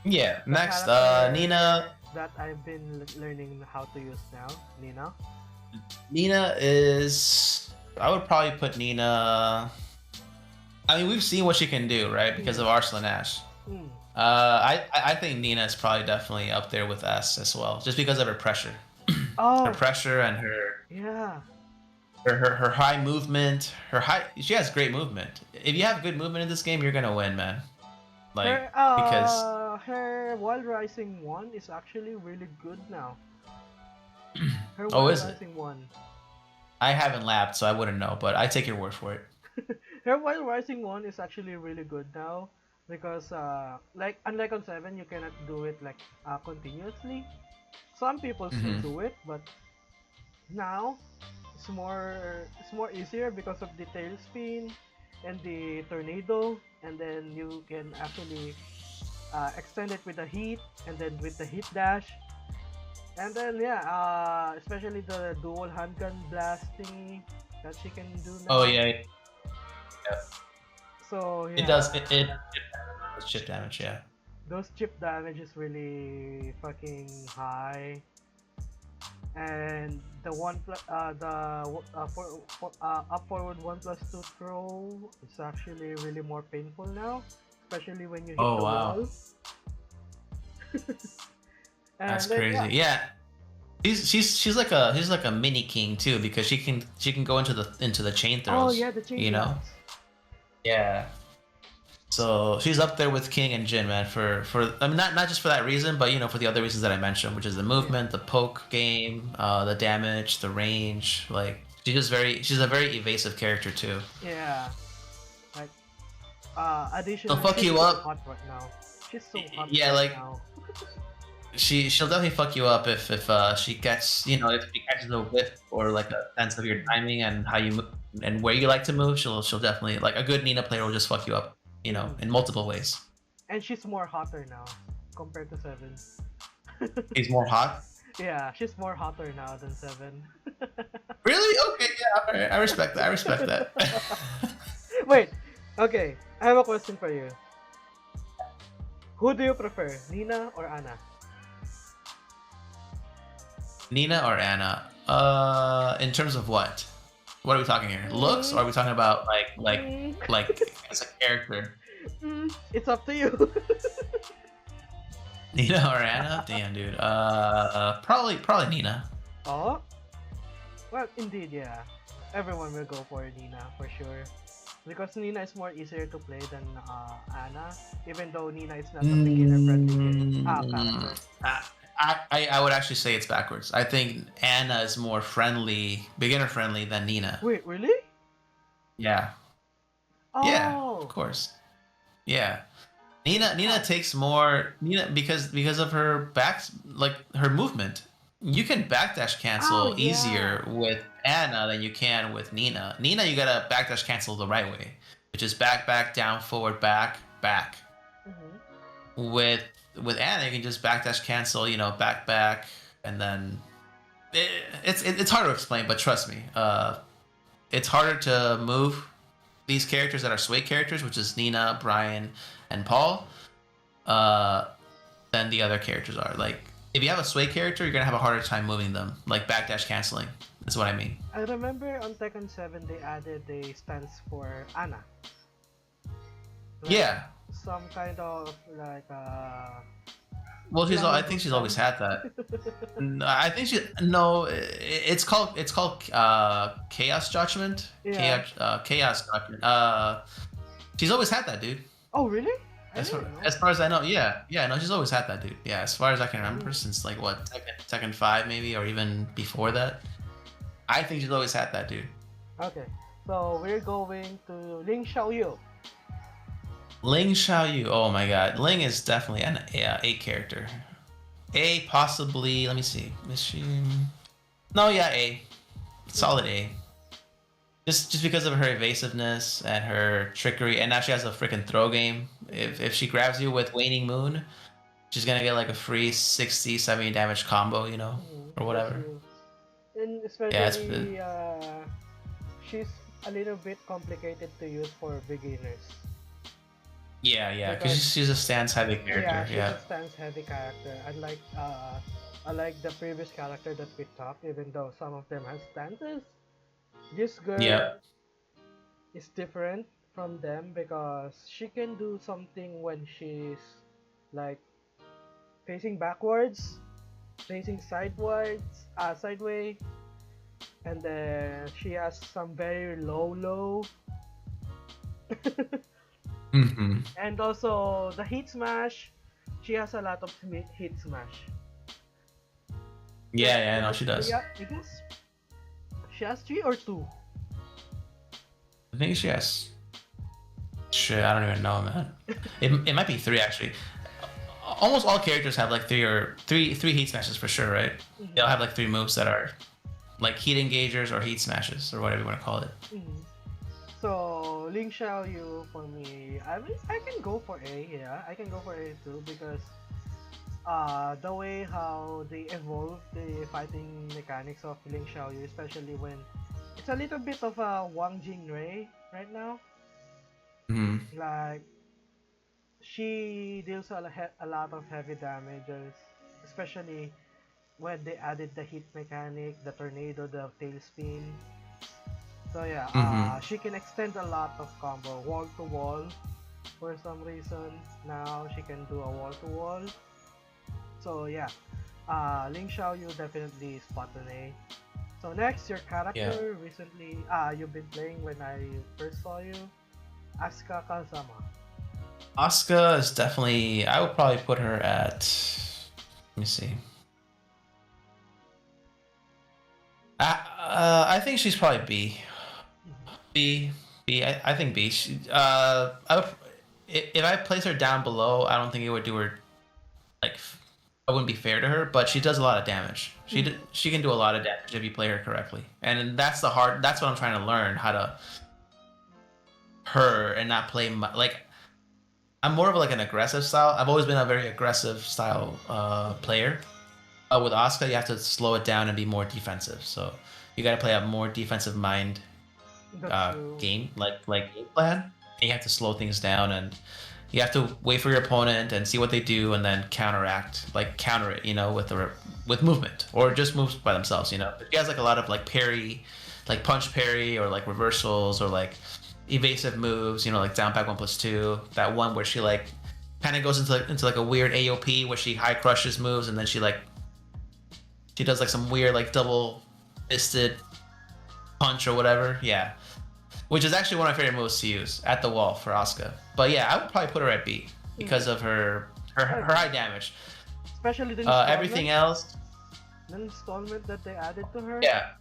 Yeah. the Next, character Nina. that I've been learning how to use now, Nina. Nina is. I would probably put Nina. I mean, we've seen what she can do, right? Because Mm, of Arslan Ash. mm. I think Nina is probably definitely up there with S as well, just because of her pressure, her Oh, pressure and her yeah. her high movement. She has great movement. If you have good movement in this game, you're gonna win, man. Like because Her Wild Rising one is actually really good now. Her oh, Wild is it? Rising one. I haven't labbed, so I wouldn't know, but I take your word for it. Her Wild Rising one is actually really good now because like unlike on 7 you cannot do it like continuously. Some people still Hmm. do it, but now it's more easier because of the tail spin and the tornado, and then you can actually extend it with the heat and then with the heat dash, and then yeah, especially the dual handgun blast thingy that she can do Oh now. yeah, So it yeah, does. It does chip damage. Yeah. those chip damage is really fucking high, and the up forward 1+2 throw is actually really more painful now, especially when you hit Oh the wow, wall. that's And then yeah, crazy. Yeah, she's like a mini king too because she can go into the chain oh throws. yeah, the chain You know. blast. Yeah. So she's up there with King and Jin, man. For I mean, not just for that reason, but for the other reasons that I mentioned, which is the Yeah, movement, the poke game, the damage, the range. Like she's a very evasive character too. yeah. Like, She'll additionally, fuck she's you so up. hot right now. She's so hot Yeah, right like now. she'll definitely fuck you up if she gets if she catches a whiff or like a sense of your timing and how you move and where you like to move. She'll definitely like a good Nina player will just fuck you up. Mm. In multiple ways. And she's more hotter now compared to Seven. He's more hot. Yeah, she's more hotter now than Seven. Really? Okay, yeah, all right. I respect that. I respect that. Wait, okay. I have a question for you. Who do you prefer, Nina or Anna? Nina or Anna? In terms of what? What are we talking here? Looks, or Mm, are we talking about mm, like as a character? it's up to you. Nina or Anna? Damn, dude. Probably Nina. Oh, well, indeed, yeah. Everyone will go for Nina for sure. Because Nina is more easier to play than Anna, even though Nina is not a beginner-friendly Mm, character. I would actually say it's backwards. I think Anna is more friendly, beginner friendly than Nina. Wait, really? Yeah. Yeah, of Oh, course. Yeah. Nina how? takes more Nina because of her like her movement. You can backdash Oh, cancel yeah. easier with Anna than you can with Nina. Nina, you gotta backdash cancel the right way, which is back down forward back. Mm-hmm. With Anna, you can just backdash cancel, back and then it's hard to explain, but trust me, it's harder to move these characters that are sway characters, which is Nina, Brian, and Paul, uh, than the other characters are. Like, if you have a sway character, you're gonna have a harder time moving them, like backdash canceling. That's what I mean. I remember on Tekken 7 they added a stance for Anna. Like Yeah. some kind of like Well, I flamingo think she's always stance. had that. I think she no. It's called chaos judgment. Yeah. Chaos judgment. She's always had that, dude. Oh, really? I As far didn't know. as far as I know, yeah, no, she's always had that, dude. Yeah, as far as I can remember, Mm. since like what Tekken 5 maybe, or even before that. I think she's always had that, dude. Okay. So we're going to Ling Xiaoyu. Ling Xiaoyu. Oh my god, Ling is definitely an A character. A possibly. Let me see. Is she? No, yeah, A. Solid Mm-hmm. A. Just because of her evasiveness and her trickery, and now she has a freaking throw game. If she grabs you with Waning Moon, she's gonna get like a free 60, 70 damage combo, Mm-hmm. or That's whatever. true. And Yeah, especially, she's a little bit complicated to use for beginners. yeah, because Because she's a stance heavy yeah, character. she's Yeah, a stance heavy character. Unlike the previous character that we talked, even though some of them have stances, this girl yeah. is different from them because she can do something when she's like facing backwards, facing sideways, and then she has some very low. Mm-hmm. And also the heat smash, she has a lot of heat smash. Yeah, yeah, no, she does. Yeah, I guess she has three or two. I think she has. Shit, I don't even know, man. It might be three actually. Almost all characters have like three heat smashes for sure, right? They'll Mm-hmm. have like three moves that are like heat engagers or heat smashes or whatever you want to call it. Mm-hmm. So Ling Xiaoyu for me, I can go for A. Yeah, I can go for A too because the way how they evolve the fighting mechanics of Ling Xiaoyu, especially when it's a little bit of a Wang Jingwei right now. Mm-hmm. Like she deals a lot of heavy damages, especially when they added the hit mechanic, the tornado, the tailspin. So yeah, Mm-hmm. she can extend a lot of combo wall to wall. For some reason, now she can do a wall to wall. So yeah, Ling Xiaoyu definitely spot on A. So next, your Yeah. character recently, you've been playing when I first saw you, Asuka Kazama. Asuka is definitely. I would probably put her at. Let me see. I think she's probably B. B. B. I think B. If I place her down below, I don't think it would do her like. I wouldn't be fair to her, but she does a lot of damage. She can do a lot of damage if you play her correctly, and that's the hard. That's what I'm trying to learn how to her and not play like. I'm more of like an aggressive style. I've always been a very aggressive style player. With Asuka, you have to slow it down and be more defensive. So you got to play a more defensive mind game, like game plan. And you have to slow things down, and you have to wait for your opponent and see what they do, and then counter it, with movement or just moves by themselves. But she has like a lot of like parry, like punch parry or like reversals or like evasive moves. Like down back 1+2. That one where she like kind of goes into like a weird AOP where she high crushes moves, and then she does like some weird like double fisted punch or whatever. Yeah. Which is actually one of my favorite moves to use at the wall for Asuka. But yeah, I would probably put her at B because of her high damage. Especially everything else. The installment that they added to her. Yeah.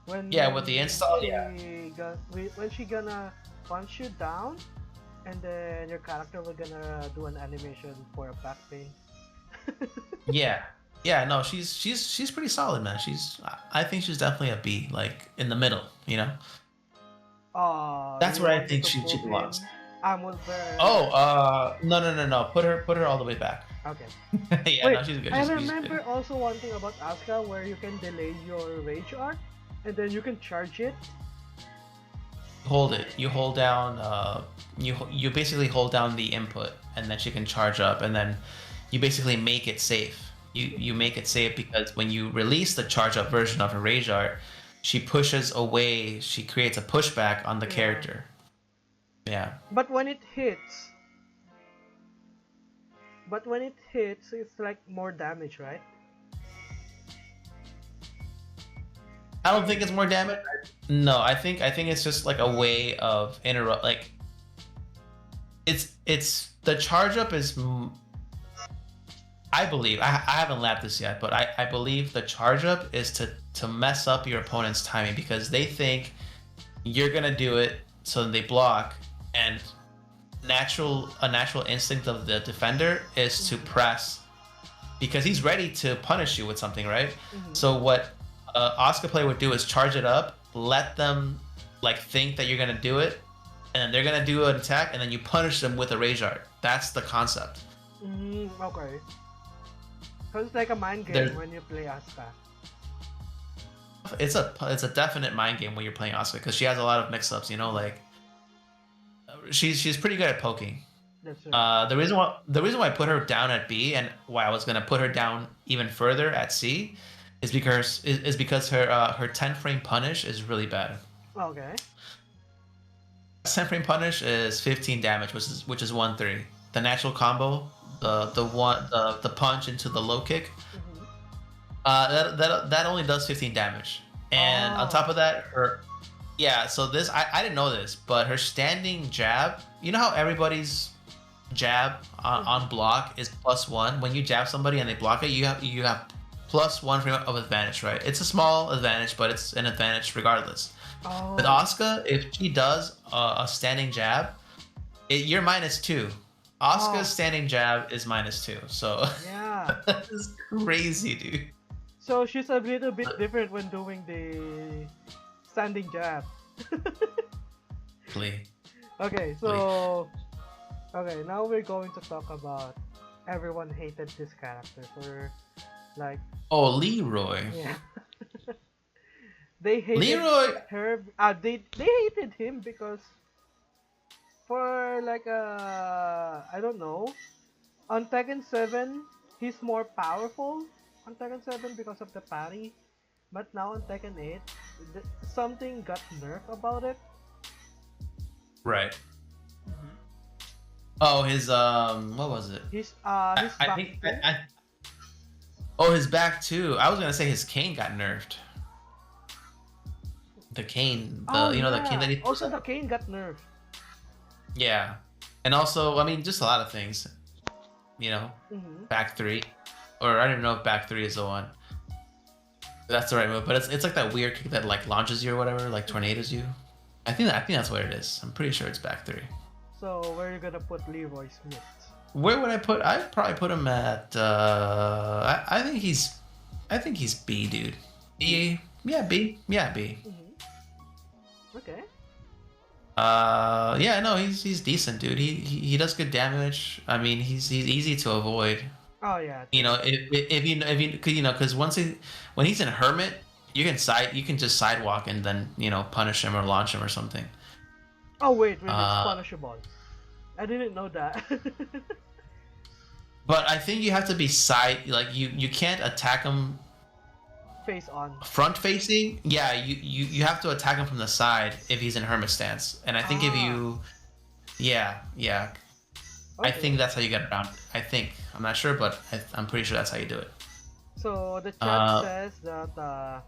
When with the install, when she gonna punch you down, and then your character will gonna do an animation for a back pain. Yeah, no, she's pretty solid, man. I think she's definitely a B, like in the middle, That's where I think she belongs. Oh, no. Put her all the way back. Okay. Yeah, wait, no, she's good. I remember also one thing about Asuka where you can delay your rage art, and then you can charge it. Hold it. You hold down. You basically hold down the input, and then she can charge up, and then you basically make it safe. You make it safe because when you release the charge up version of her rage art, she pushes away. She creates a pushback on the character. Yeah. But when it hits, it's like more damage, right? I don't think it's more damage. No, I think it's just like a way of interrupt. Like, it's the charge up is. I believe I haven't lapped this yet, but I believe the charge up is to mess up your opponent's timing because they think you're gonna do it, so they block, and a natural instinct of the defender is to press because he's ready to punish you with something, right? Mm-hmm. So what Asuka player would do is charge it up, let them like think that you're gonna do it, and then they're gonna do an attack, and then you punish them with a rage art. That's the concept. Okay. So it's like a mind game when you play Asuka. It's a definite mind game when you're playing Asuka because she has a lot of mix-ups. Like she's pretty good at poking. That's right. The reason why I put her down at B and why I was gonna put her down even further at C is because her 10 frame punish is really bad. Okay. 10 frame punish is 15 damage, which is 1-3. The natural combo, the punch into the low kick, that only does 15 damage. And on top of that, so this I didn't know this, but her standing jab, you know how everybody's jab on block is +1. When you jab somebody and they block it, you have +1 frame of advantage, right? It's a small advantage, but it's an advantage regardless. With Asuka, if she does a standing jab, you're -2. Asuka's standing jab is -2, so yeah, that is crazy, dude. So she's a little bit different when doing the standing jab. Please. Okay, so now we're going to talk about everyone hated this character for like. Oh, Leroy. Yeah. They hated Leroy. her. They hated him because for like I don't know, on Tekken 7 he's more powerful on Tekken 7 because of the parry, but now on Tekken 8 something got nerfed about it. Right. Oh, his what was it? His I think his back too. I was gonna say his cane got nerfed. The cane, the cane that he. Also, the cane got nerfed. Yeah. And also, I mean, just a lot of things. You know, Mm-hmm. back three, or I don't even know if back three is the one. That's the right move, but it's like that weird kick that like launches you or whatever, like tornadoes you. I think that's what it is. I'm pretty sure it's back three. So where are you gonna put Leroy Smith? Where would I put? I'd probably put him at. I think he's B, dude. B, yeah, B, yeah, B. Mm-hmm. Okay. Yeah, no, he's decent, dude. He does good damage. I mean, he's easy to avoid. Oh yeah. You know, because when he's in hermit, you can just sidewalk and then punish him or launch him or something. Oh wait, it's Uh, punishable. I didn't know that. but I think you have to be like you can't attack him Face on. front facing. Yeah, you have to attack him from the side if he's in hermit stance. And I think if Ah. you, yeah, I Okay. think that's how you get around. I think I'm not sure, but I'm pretty sure that's how you do it. So the chat Uh, says that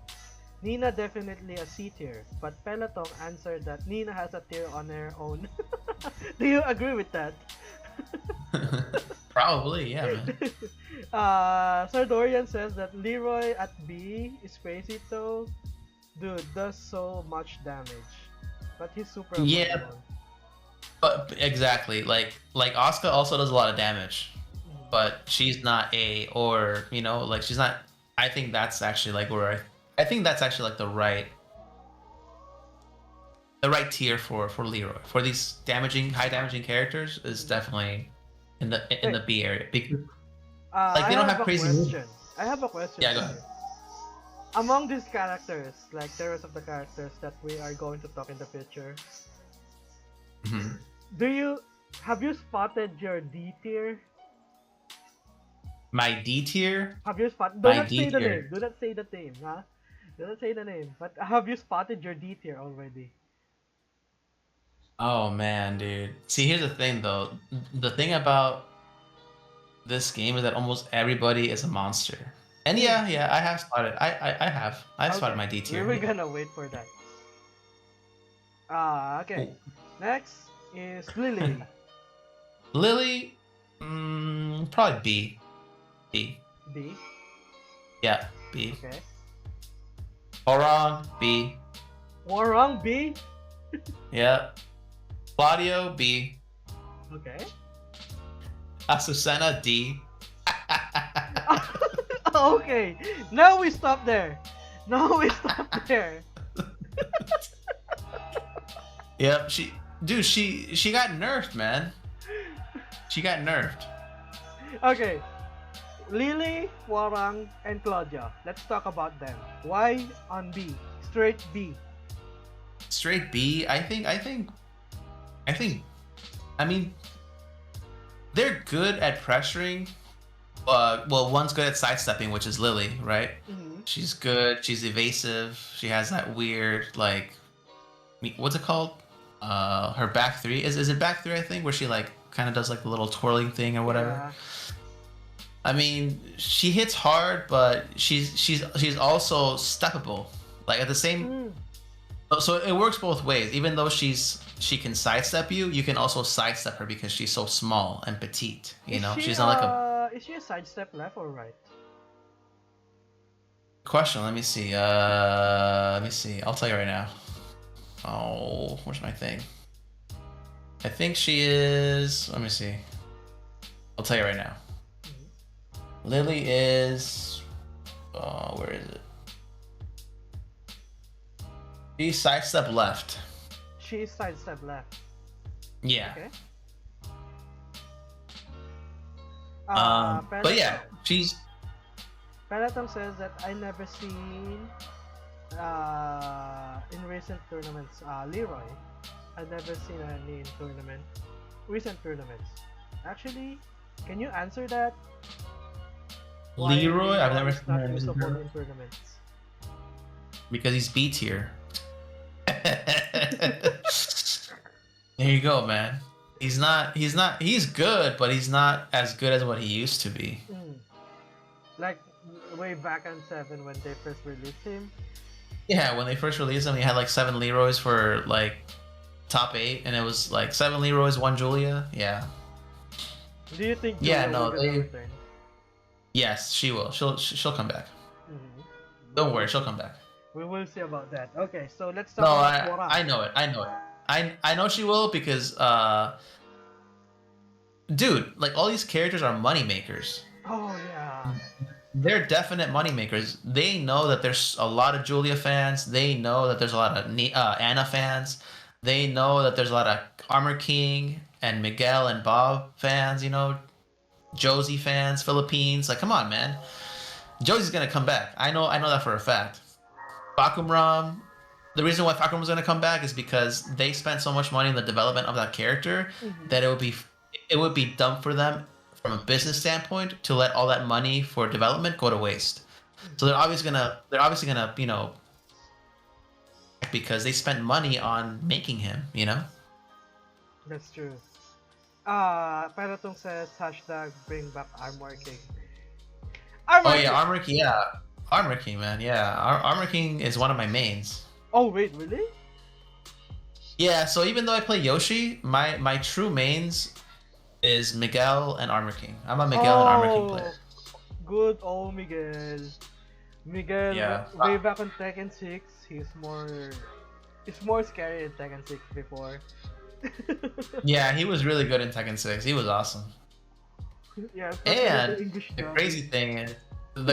Nina definitely a C tier, but Peloton answered that Nina has a tier on her own. Do you agree with that? Probably, yeah, man. Sir Dorian says that Leroy at B is crazy though. Dude does so much damage, but he's super Yeah, avoidable. but exactly. Like Asuka also does a lot of damage, Mhm. but she's not A, or like she's not. I think that's actually like where I think that's actually like the right tier for Leroy for these high damaging characters is definitely in Wait, the B area because like I they don't have have a crazy moves. question. I have a question Yeah, for go ahead. you. Among these characters, like the rest of the characters that we are going to talk in the future, Mhm. do you have you spotted your D tier? My D tier, Have you spot? Do my not say D the name. tier. Do not say the name, huh? Do not say the name. But have you spotted your D tier already? Oh man, dude. See, here's the thing though. The thing about this game is that almost everybody is a monster. And Hmm. yeah, I have spotted. I've spotted Okay, my D we tier. were Yeah. gonna wait for that. Okay. Cool. Next is Lily. Lily, probably B. B. B. Yeah, B. Okay. Oron, B. Warong B. Yeah. Claudio, B. Okay. Azucena, D. Okay. Now we stop there. Now we stop there. Yep. She got nerfed, man. She got nerfed. Okay. Lily, Warang, and Claudia. Let's talk about them. Why on B? Straight B. Straight B. I think. I mean, they're good at pressuring. Well, one's good at sidestepping, which is Lily, right? Mm-hmm. She's good. She's evasive. She has that weird like, what's it called? Her back three is it back three? I think where she like kind of does like the little twirling thing or whatever. Yeah. I mean, she hits hard, but she's also steppable. Like at the same, Mm. so it works both ways. Even though she can sidestep you, you can also sidestep her because she's so small and petite. She's not like a Is she a sidestep left or right? question. Let me see. Let me see. I'll tell you right now. Oh, where's my thing? I think she is. Let me see. I'll tell you right now. Mm-hmm. Lily is. Oh, where is it? She's sidestep left. She's sidestep left. Yeah. Okay. But yeah, Peloton. she's. Peloton says that I never seen in recent tournaments Leroy. I never seen any in recent tournaments. Actually, can you answer that? Why Leroy, I've Leroy never is seen not her usable in tournaments? because he's B tier. There you go, man. He's not. He's not. He's good, but he's not as good as what he used to be. Mm. Like way back on 7 when they first released him. Yeah, when they first released him, he had like 7 Leroys for like top 8, and it was like 7 Leroy's, 1 Julia. Yeah. Do you think Yeah, Julia will no, gonna they. return? Yes, she will. She'll come back. Hmm. We Don't will worry, she'll see. come back. We will see about that. Okay, so let's No, talk about Bora. I know it. I know it. I know she will because dude, like all these characters are money makers. Oh yeah. They're definite money makers. They know that there's a lot of Julia fans. They know that there's a lot of Anna fans. They know that there's a lot of Armor King and Miguel and Bob fans. You know, Josie fans, Philippines. Like, come on, man. Josie's gonna come back. I know that for a fact. Bakumram. The reason why Bakumram's gonna come back is because they spent so much money in the development of that character Hmm. that it would be dumb for them from a business standpoint to let all that money for development go to waste. So they're obviously gonna because they spent money on making him. You know. That's true. Peloton says hashtag bring back Armor King. Oh Armor yeah, King! Armor King. Yeah, Armor King, man. Yeah, Armor King is one of my mains. Oh wait, really? Yeah, so even though I play Yoshi, my true mains is Miguel and Armor King. I'm a Miguel and Armor King player. Oh, good old Miguel. Miguel, Yeah. way back on Tekken 6, he's more scary in Tekken 6 before. Yeah, he was really good in Tekken 6. He was awesome. Yeah, especially with the And English the dubbing.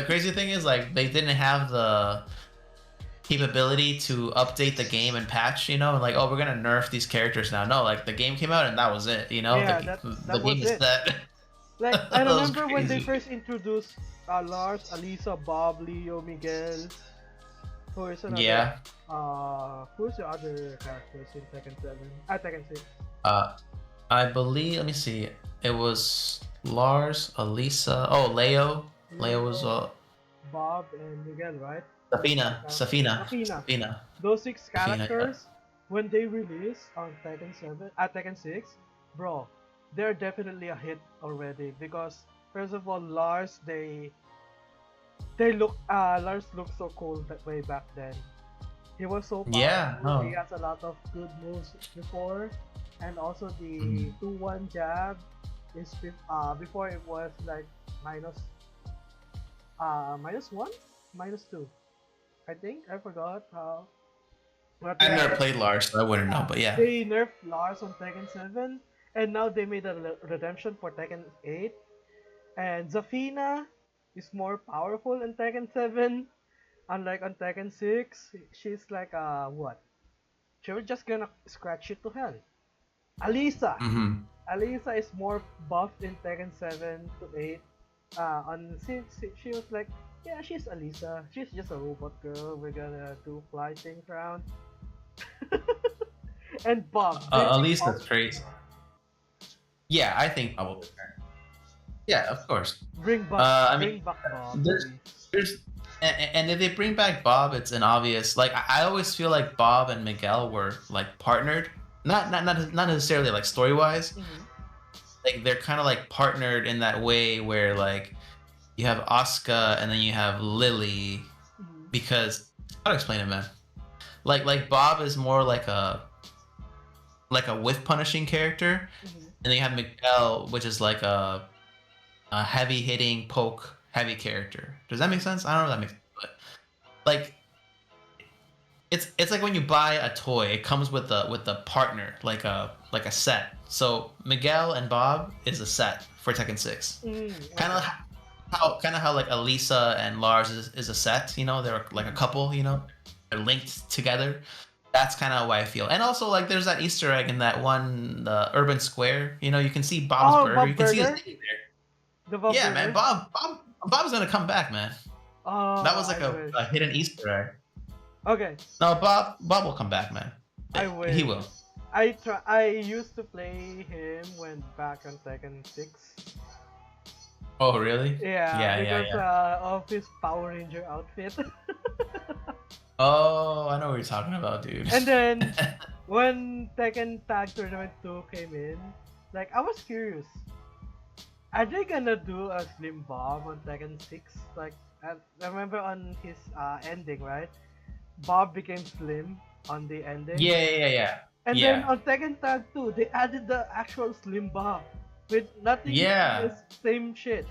crazy thing is like they didn't have the capability to update the game and patch, and like, oh, we're gonna nerf these characters now. No, like the game came out and that was it, Yeah, the that game was is it. set. Like I That was remember when they crazy. first introduced Lars, Alisa, Bob, Leo, Miguel. Who is another? Yeah. Who's the other characters in Tekken 7? Tekken 6. Uh I believe, let me see. It was Lars, Elisa. Oh, Leo. Leo was Leo, Bob, and Miguel, right? Those six Safina. characters. Safina. Safina. Safina. Those six Safina, yeah. characters, when they release on Tekken 7, Tekken 6, bro, they're definitely a hit already because first of all, Lars looked so cool that way back then. He was so Yeah, powerful. He no. has a lot of good moves before, and also the Mhm. 2-1 jab before it was like minus minus one, minus two. I think I forgot how. But I've yeah, never played Lars, so I wouldn't know, yeah, but yeah. they nerfed Lars on Tekken 7, and now they made a redemption for Tekken 8. And Zafina is more powerful in Tekken 7, unlike on Tekken 6. She's like what? She was just gonna scratch you to hell. Alisa. Hmm. Alisa is more buffed in Tekken 7 to 8. On 6, she was like, yeah, she's Alisa. She's just a robot girl. We're gonna do fly things around. And Bob. Do you At think least Bob that's crazy. Yeah, I think I will return. Yeah, of course. I mean, bring back Bob, there's, please? there's, and if they bring back Bob, it's an obvious. Like I always feel like Bob and Miguel were like partnered, not necessarily like story wise. Mm-hmm. Like they're kind of like partnered in that way where like you have Asuka and then you have Lily, Mm-hmm. because how to explain it, man? Like Bob is more like a whiff punishing character, Mm-hmm. and then you have Miguel, which is like a heavy hitting poke heavy character. Does that make sense? I don't know if that makes sense, but like it's like when you buy a toy, it comes with a partner, like a set. So Miguel and Bob is a set for Tekken 6. Mm, Kind of okay. how like Elisa and Lars is a set, they're like a Mm-hmm. couple, they're linked together. That's kind of why I feel. And also like there's that Easter egg in that one, the urban square. You can see Bob's Oh, burger. You Bob can see his Burger? name there. The Bob Yeah, man. Burger? Bob's gonna come back, man. That Oh, was like I a wish. hidden Easter egg. Okay, No, Bob will come back, man. I He wish. will. I used to play him when back on Tekken 6. Oh, really? Yeah, Yeah, yeah, because yeah. of his Power Ranger outfit. Oh, I know what you're talking about, dude. And then when Tekken Tag Tournament 2 came in, like I was curious. Are they gonna do a Slim Bob on Tekken 6? Like I remember on his ending, right? Bob became slim on the ending. Yeah, yeah, yeah, yeah. And then Yeah. on Tekken Tag 2, they added the actual Slim Bob with nothing Yeah. previous, same shit.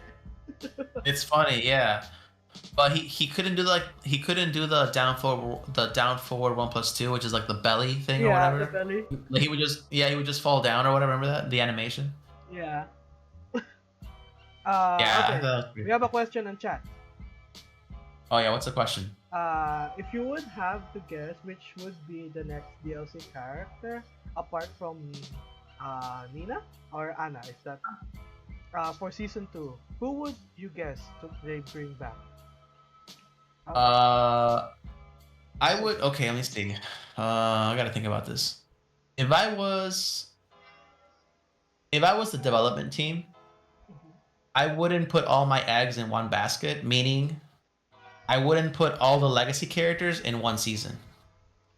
It's funny, yeah. But he couldn't do he couldn't do the down forward 1+2, which is like the belly thing or Yeah, the whatever. belly. Like he would just fall down or whatever. Remember that the animation? Yeah. Yeah, I thought Okay. that was We weird. have a question in chat. Oh yeah, what's the question? If you would have to guess which would be the next DLC character apart from Nina or Anna, is that for season 2, who would you guess they bring back? Okay. Uh, I Go. would. Okay, let me see. I gotta think about this. If I was if I was the development team, Mhm. I wouldn't put all my eggs in one basket. Meaning, I wouldn't put all the legacy characters in one season.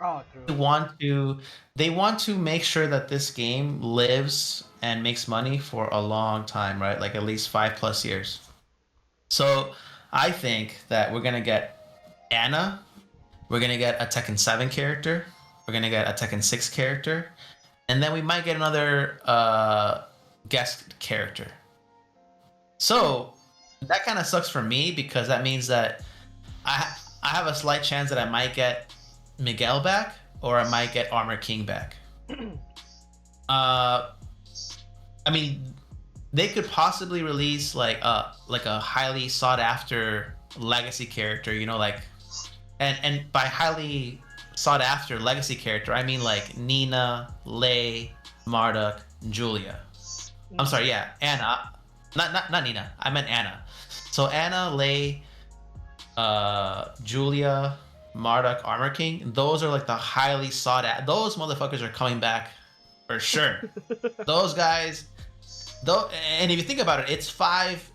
Oh, true. They want to they want to make sure that this game lives and makes money for a long time, right? Like at least 5+ years. So I think that we're gonna get Anna, we're gonna get a Tekken 7 character, we're gonna get a Tekken 6 character, and then we might get another guest character. Hmm. So that kind of sucks for me because that means that I have a slight chance that I might get Miguel back or I might get Armor King back. Uh, I mean, they could possibly release like a highly sought after legacy character, like and by highly sought after legacy character, I mean like Nina, Lei, Marduk, Julia. I'm Mhm. sorry, yeah, Anna, not Nina. I meant Anna. So Anna, Lei, Julia, Marduk, Armor King. Those are like the highly sought at. Those motherfuckers are coming back for sure. Those guys, though, and if you think about it, it's five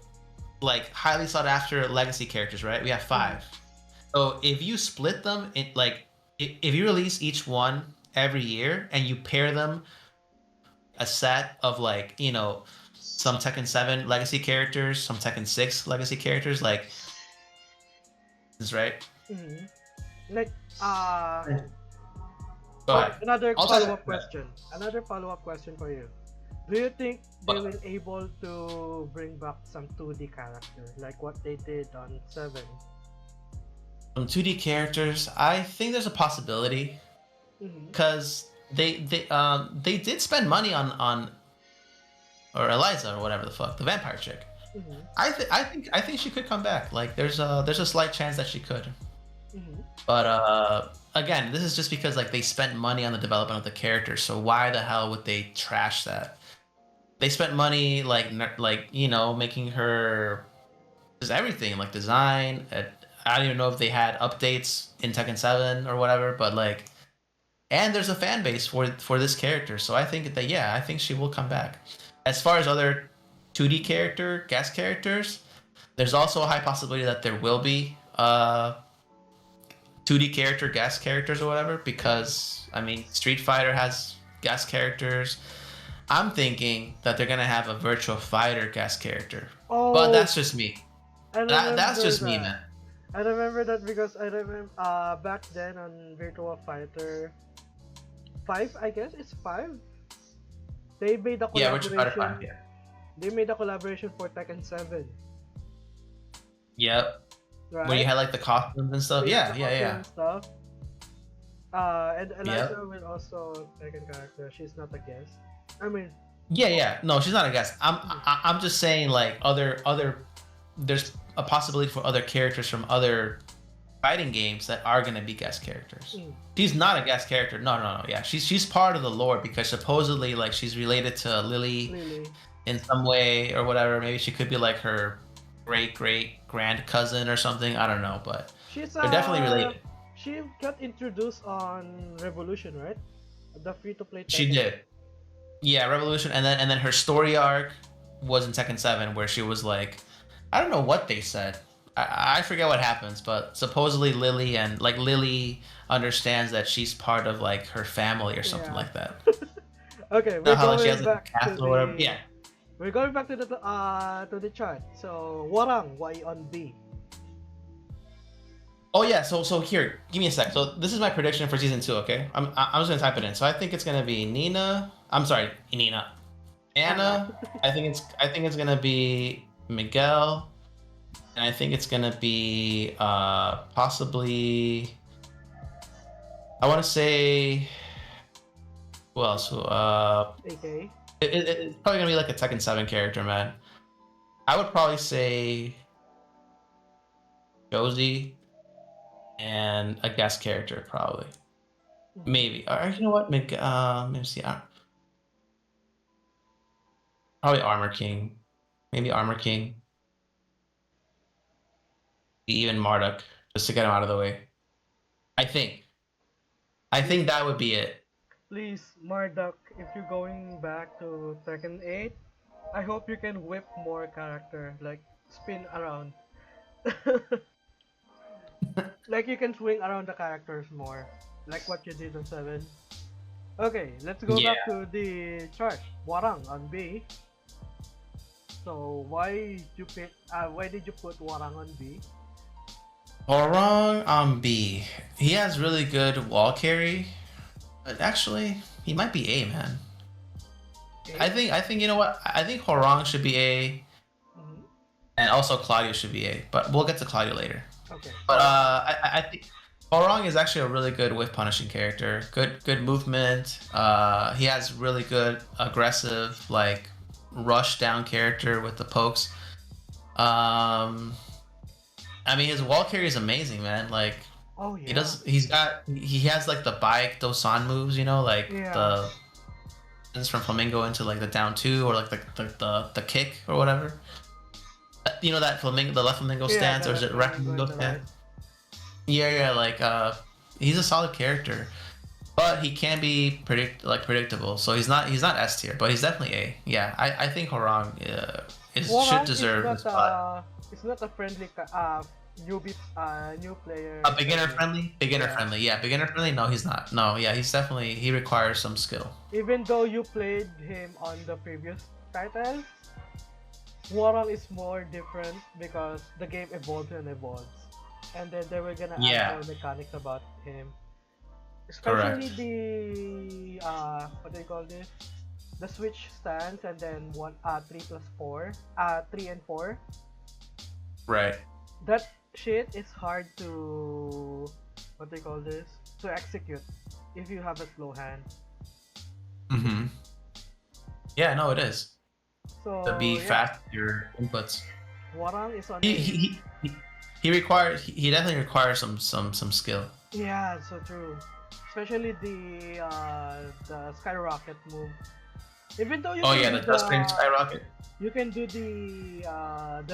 like highly sought after legacy characters, right? We have Mhm. five. So if you split them, if you release each one every year and you pair them a set of some Tekken 7 legacy characters, some Tekken 6 legacy characters, like this, right? Mhm. Like, uh, Go okay, ahead. another I'll try follow-up to. question. Another follow-up question for you. Do you think they But will able to bring back some 2D character like what they did on 7? from 2D characters, I think there's a possibility Mm-hmm. because they did spend money on or Eliza or whatever the fuck, the vampire chick. Mm-hmm. I think she could come back. Like there's a slight chance that she could. Mm-hmm. But again, this is just because like they spent money on the development of the character. So why the hell would they trash that? They spent money making her just everything like design. I don't even know if they had updates in Tekken 7 or whatever, but like, and there's a fan base for this character. So I think that yeah, I think she will come back. As far as other 2D character guest characters, there's also a high possibility that there will be 2D character guest characters or whatever because I mean Street Fighter has guest characters. I'm thinking that they're gonna have a Virtual Fighter guest character, but Oh, that's just me. I That's remember just me, that. man. I remember that because I remember back then on Virtual Fighter 5, I guess it's 5. They made a Yeah, Virtual Fighter 5. collaboration. Yeah. They made a collaboration for Tekken 7, Yep. Where you right? had like the costumes and stuff. Yeah, Yeah, the yeah, costume yeah. and stuff. And Eliza Yep. will also Tekken character. She's not a guest. I mean, Yeah, yeah. No, she's not a guest. mhm. I'm just saying like other. There's a possibility for other characters from other fighting games that are gonna be guest characters. Mm, She's not a guest character. No, no, no. Yeah, she's part of the lore because supposedly like she's related to Lily Lily. in some way or whatever. Maybe she could be like her great grand cousin or something. I don't know, but She's they're definitely related. she got introduced on Revolution, right? The free to play She Tekken. did. Yeah, Revolution, and then her story arc was in Tekken 7 where she was like, I don't know what they said. I forget what happens, but supposedly Lily understands that she's part of like her family or something Yeah. like that. Okay, You know how like she has like a castle or whatever. Yeah. we're going back to the chart. So Warang, Y on B. Oh yeah, so here, give me a sec. So this is my prediction for season 2. Okay, I'm just gonna type it in. So I think it's gonna be Nina. I'm sorry, Nina. Anna. Anna. I think it's gonna be Miguel, and I think it's gonna be possibly. I want to say who else? AK. It's probably gonna be like a Tekken 7 character, man. I would probably say Josie and a guest character, probably. Mhm. Maybe. Or you know what? Let me see. Probably Armor King. Maybe Armor King. Even Marduk, just to get him out of the way. I think. I think Please, that would be it. please, Marduk, if you're going back to Tekken 8, I hope you can whip more character, like spin around. Like you can swing around the characters more, like what you did on 7. Okay, let's go Yeah. back to the chart. Warang on B. So why did you put Warang on B? Horong on B. He has really good wall carry. But actually, he might be A, man. I A? think I think you know what? I think Horong should be A, Hmm. and also Claudio should be A. But we'll get to Claudio later. Okay, But so I think Horong is actually a really good whiff punishing character. Good movement. He has really good aggressive like rush down character with the pokes. Um, I mean his wall carry is amazing, man. Like oh he yeah, does. He has like the bike Dosan moves. You know, like yeah, the from flamingo into like the down two or like the kick or whatever. You know that flamingo, the left flamingo yeah. stance, The or is left it right flamingo flamingo and the right. stance? Yeah, like he's a solid character, but he can be predictable. So he's not S tier, but he's definitely A. Yeah, I think Horang should Warang deserve the spot. is not a friendly new player A beginner friendly. friendly, beginner Yeah, friendly. Yeah, beginner friendly. No, he's not. No, yeah, he's definitely he requires some skill. even though you played him on the previous titles, Warang is more different because the game evolves and evolves. And then they were gonna add Yeah, more mechanics about him. Especially correct. the what do you call this? The switch stance and then 3 plus 4, 3 and 4. Right. That shit is hard to what do you call this? To execute if you have a slow hand. Mm-hmm. Yeah, no, it is to So be yeah, fast with your inputs. Warang is on He A. he he, he he requires he definitely requires some skill. Yeah, so true. Especially the skyrocket move. Even though Oh yeah, the dust stream skyrocket. you can do the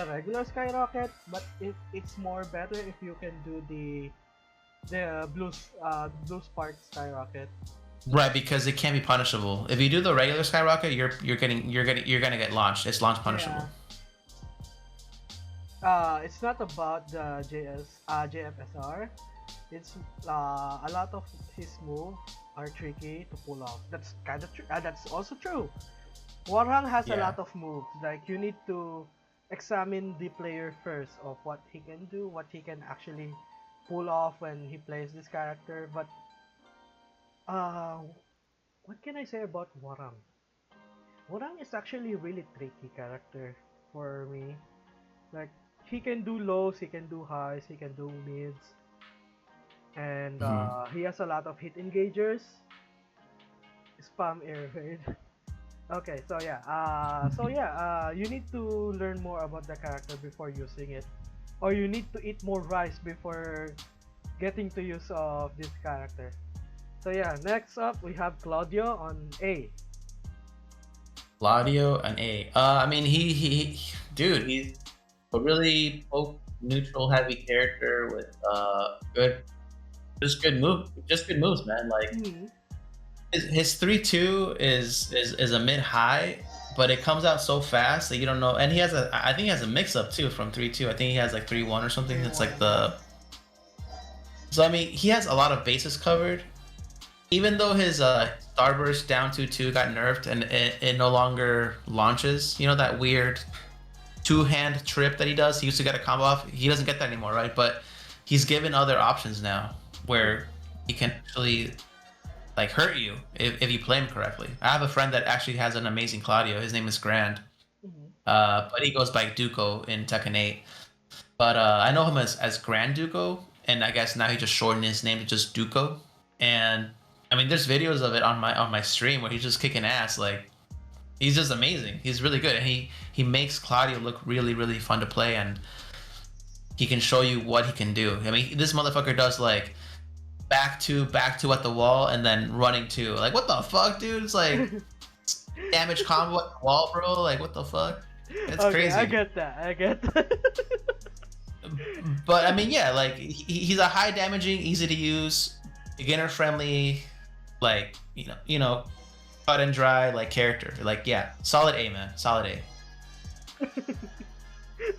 regular skyrocket, but it's more better if you can do the blue spark skyrocket. Right, because it can't be punishable. If you do the regular skyrocket, you're gonna get launched. It's launch Yeah. punishable. It's not about the JFSR. It's a lot of his moves are tricky to pull off. That's kind of that's also true. Warhang has a Yeah. lot of moves. Like you need to examine the player first of what he can do, what he can actually pull off when he plays this character. But uh, what can I say about Warang? Warang is actually a really tricky character for me. Like he can do lows, he can do highs, he can do mids, and Hmm. he has a lot of hit engagers. Spam air raid. Okay, you need to learn more about the character before using it, or you need to eat more rice before getting to use of this character. So yeah, next up we have Claudio on A. Gladio and A. I mean dude, he's a really poke neutral heavy character with just good moves, man. Like Hmm. his 3-2 is a mid high, but it comes out so fast that you don't know. And I think he has a mix up too from 3-2. I think he has like 3-1 or something. It's 3-1, like yeah. the so I mean he has a lot of bases covered. Even though his Starburst down 2-2 got nerfed and it no longer launches, you know that weird two-hand trip that he does. He used to get a combo off. He doesn't get that anymore, right? But he's given other options now where he can actually like hurt you if you play him correctly. I have a friend that actually has an amazing Claudio. His name is Grand, Mhm. but he goes by Duco in Tekken 8. But I know him as Grand Duco, and I guess now he just shortened his name to just Duco. And I mean, there's videos of it on my stream where he's just kicking ass. Like he's just amazing. He's really good, and he makes Claudio look really fun to play, and he can show you what he can do. I mean, this motherfucker does like back to at the wall and then running to. Like what the fuck, dude? It's like damage combo at the wall, bro. Like what the fuck? It's Okay, crazy. I get that. I get that. But I mean, yeah, like he's a high damaging, easy to use, beginner friendly, like cut and dry like character. Like yeah, solid A, man, solid A.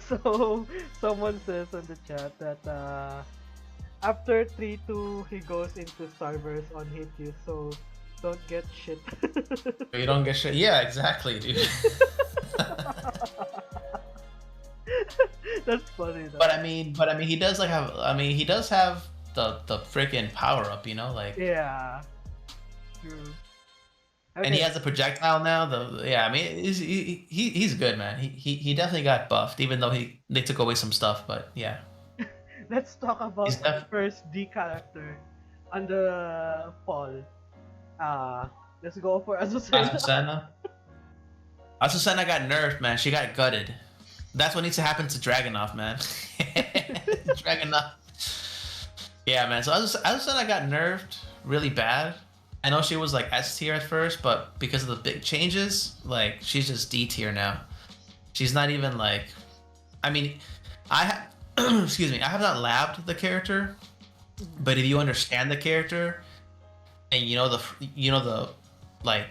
So someone says on the chat that after 3-2 he goes into Starburst on hit you, so don't get shit. You don't get shit. Yeah, exactly, dude. That's funny though. But I mean, he does like have. I mean, he does have the freaking power up, like. Yeah. True. And he has a projectile now. I mean, he's good, man. He definitely got buffed, even though they took away some stuff. But yeah. Let's talk about the first D character on the fall. Let's go for Azucena. Azucena got nerfed, man. She got gutted. That's what needs to happen to Dragunov, man. Dragunov. Yeah, man. So Azucena got nerfed really bad. I know she was like S tier at first, but because of the big changes, like she's just D tier now. She's not even like. I mean, excuse me. I have not labbed the character, but if you understand the character, and the like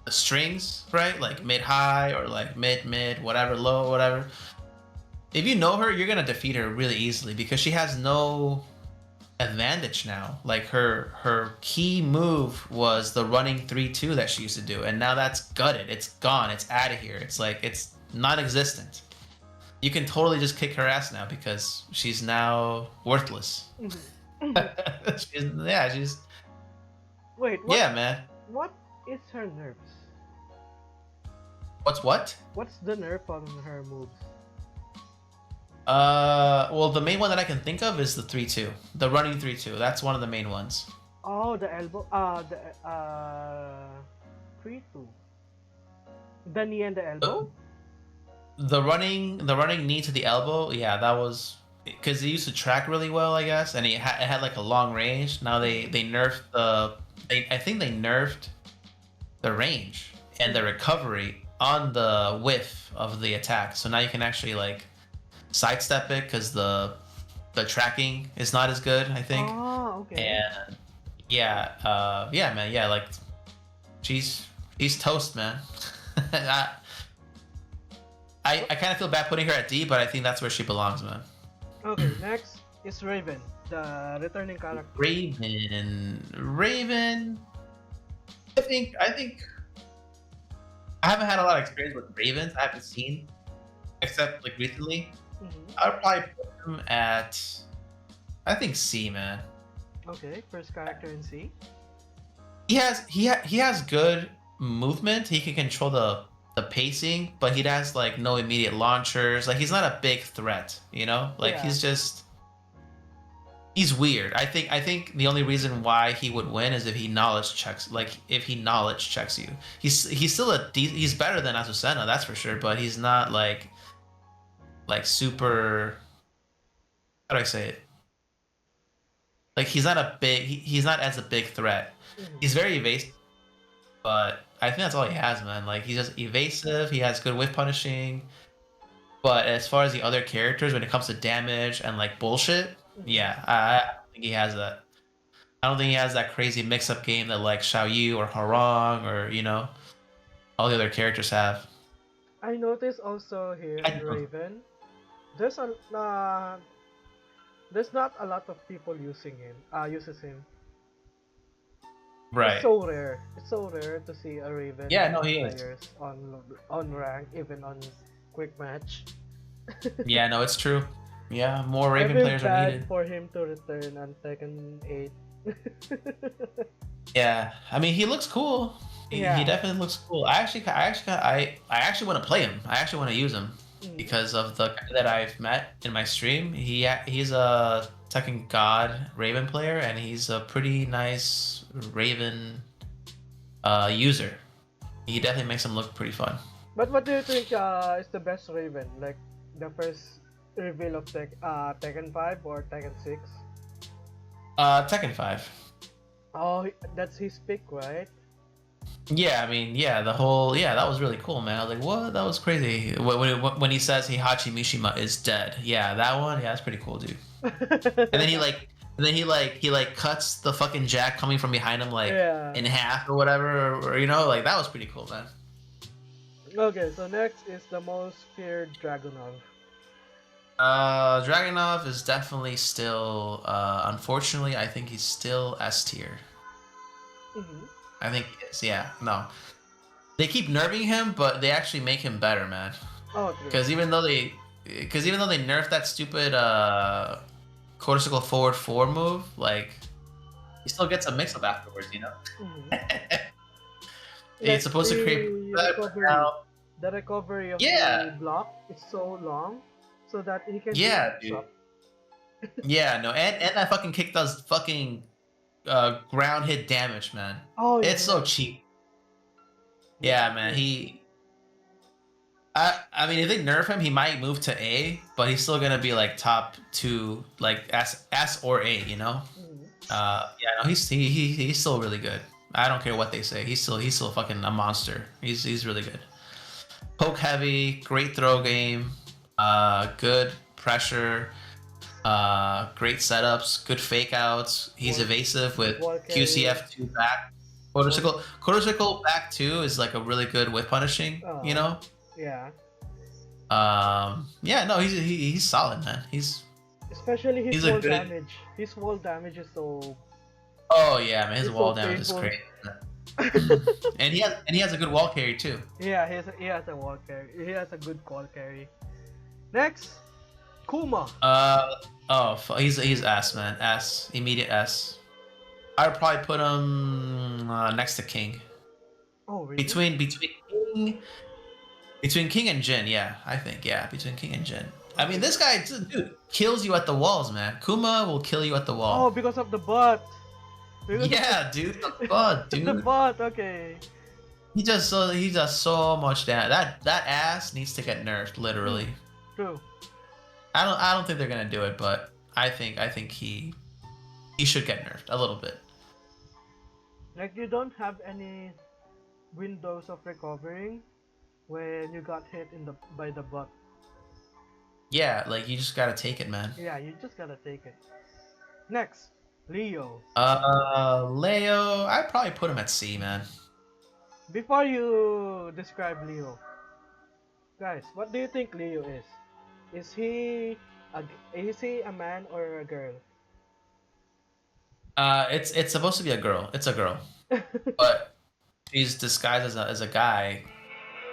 the strings, right? Like mid high or like mid whatever, low whatever. If you know her, you're gonna defeat her really easily because she has no advantage now. Like her key move was the running 3-2 that she used to do, and now that's gutted. It's gone. It's out of here. It's like it's non-existent. You can totally just kick her ass now because she's now worthless. she's Wait, yeah, man. What is her nerfs? What? What's the nerf on her moves? Well, the main one that I can think of is the 3-2, the running 3-2. That's one of the main ones. Oh, the elbow. The 3-2. The knee and the elbow. The running knee to the elbow. Yeah, that was because it used to track really well, I guess, and it had like a long range. Now they nerfed I think they nerfed the range and the recovery on the whiff of the attack. So now you can actually like sidestep it because the tracking is not as good, I think. Oh, okay. And yeah, man, yeah, like she's toast, man. I kind of feel bad putting her at D, but I think that's where she belongs, man. Okay, next is Raven, the returning character. Raven. I think I haven't had a lot of experience with Ravens. I haven't seen, except like recently. Mm-hmm. I would probably put him at, I think C, man. Okay, first character in C. He has good movement. He can control the pacing, but he has like no immediate launchers. Like he's not a big threat, Like Yeah. he's weird. I think the only reason why he would win is if he knowledge checks. Like if he knowledge checks you, he's still he's better than Azucena, that's for sure. But he's not like super. How do I say it? Like he's not he's not as a big threat. Mm-hmm. He's very evasive, but I think that's all he has, man. Like he's just evasive. He has good whiff punishing. But as far as the other characters, when it comes to damage and like bullshit, yeah, I don't think he has that. I don't think he has that crazy mix-up game that like Xiaoyu or Harong or all the other characters have. I noticed also here in Raven, there's not a lot of people uses him. Right. It's so rare. It's so rare to see a Raven. Yeah, no, he is. Players on rank, even on quick match. Yeah, no, it's true. Yeah, more I Raven feel players are bad needed. for him to return on Tekken 8. Yeah, I mean he looks cool. He Yeah. definitely looks cool. I actually want to play him. I actually want to use him Mm. because of the guy that I've met in my stream. He's a Tekken God Raven player, and he's a pretty nice Raven user. He definitely makes him look pretty fun. But what do you think is the best Raven? Like the first reveal of Tekken 5 or Tekken 6? Tekken 5. Oh, that's his pick, right? Yeah, I mean, yeah, that was really cool, man. I was like, what? That was crazy. When he says Heihachi Mishima is dead, yeah, that one, yeah, that's pretty cool, dude. And then he cuts the fucking Jack coming from behind him like Yeah. in half or whatever, or you know, like that was pretty cool, man. Okay, so next is the most feared Dragunov. Dragonov is definitely still, unfortunately, I think he's still S tier. Mm-hmm. I think he is. Yeah, no, they keep nerfing him, but they actually make him better, man. Oh, true. Because even though they nerfed that stupid cortical forward 4 move, like he still gets a mix up afterwards, you know. Mm-hmm. It's Like supposed to create the but recovery, now, the recovery of yeah, the block is so long, so that he can do yeah, mix dude, up. yeah, no, and that fucking kick does fucking ground hit damage, man. Oh yeah, It's so yeah, cheap. yeah, Yeah, man. true. I mean, if they nerf him, he might move to A, but he's still gonna be like top 2, like S or A, you know. Mm-hmm. Yeah, no, he's still really good. I don't care what they say. He's still fucking a monster. He's really good. Poke heavy, great throw game, good pressure, great setups, good fake outs. He's Wall, evasive with wall carry. QCF2 back. Wall, Quarter circle back 2 is like a really good whip punishing, you uh, know? yeah. Yeah, no, he's solid, man. Especially his He's a wall good. damage. His wall damage Oh yeah, man, his is so wall damage is painful. crazy. And he has a good wall carry too. Yeah, he has a wall carry. He has a good call carry. Next, Kuma. He's S, man. S, immediate S. I would probably put him next to King. Oh really? Between King and Jin, yeah, I think, yeah, between King and Jin. I mean, this guy, dude, kills you at the walls, man. Kuma will kill you at the Oh, wall. because of the butt. Because of Yeah, dude, the butt, the dude. butt. Okay. He does so much damage. That ass needs to get nerfed, literally. True. I don't think they're gonna do it, but I think he should get nerfed a little bit. Like you don't have any windows of recovering when you got hit by the butt. Yeah, like you just gotta take it, man. Yeah, you just gotta take it. Next, Leo. Leo, I'd probably put him at C, man. Before you describe Leo, guys, what do you think Leo is? Is he a man or a girl? It's supposed to be a girl. It's a girl, but she's disguised as a guy,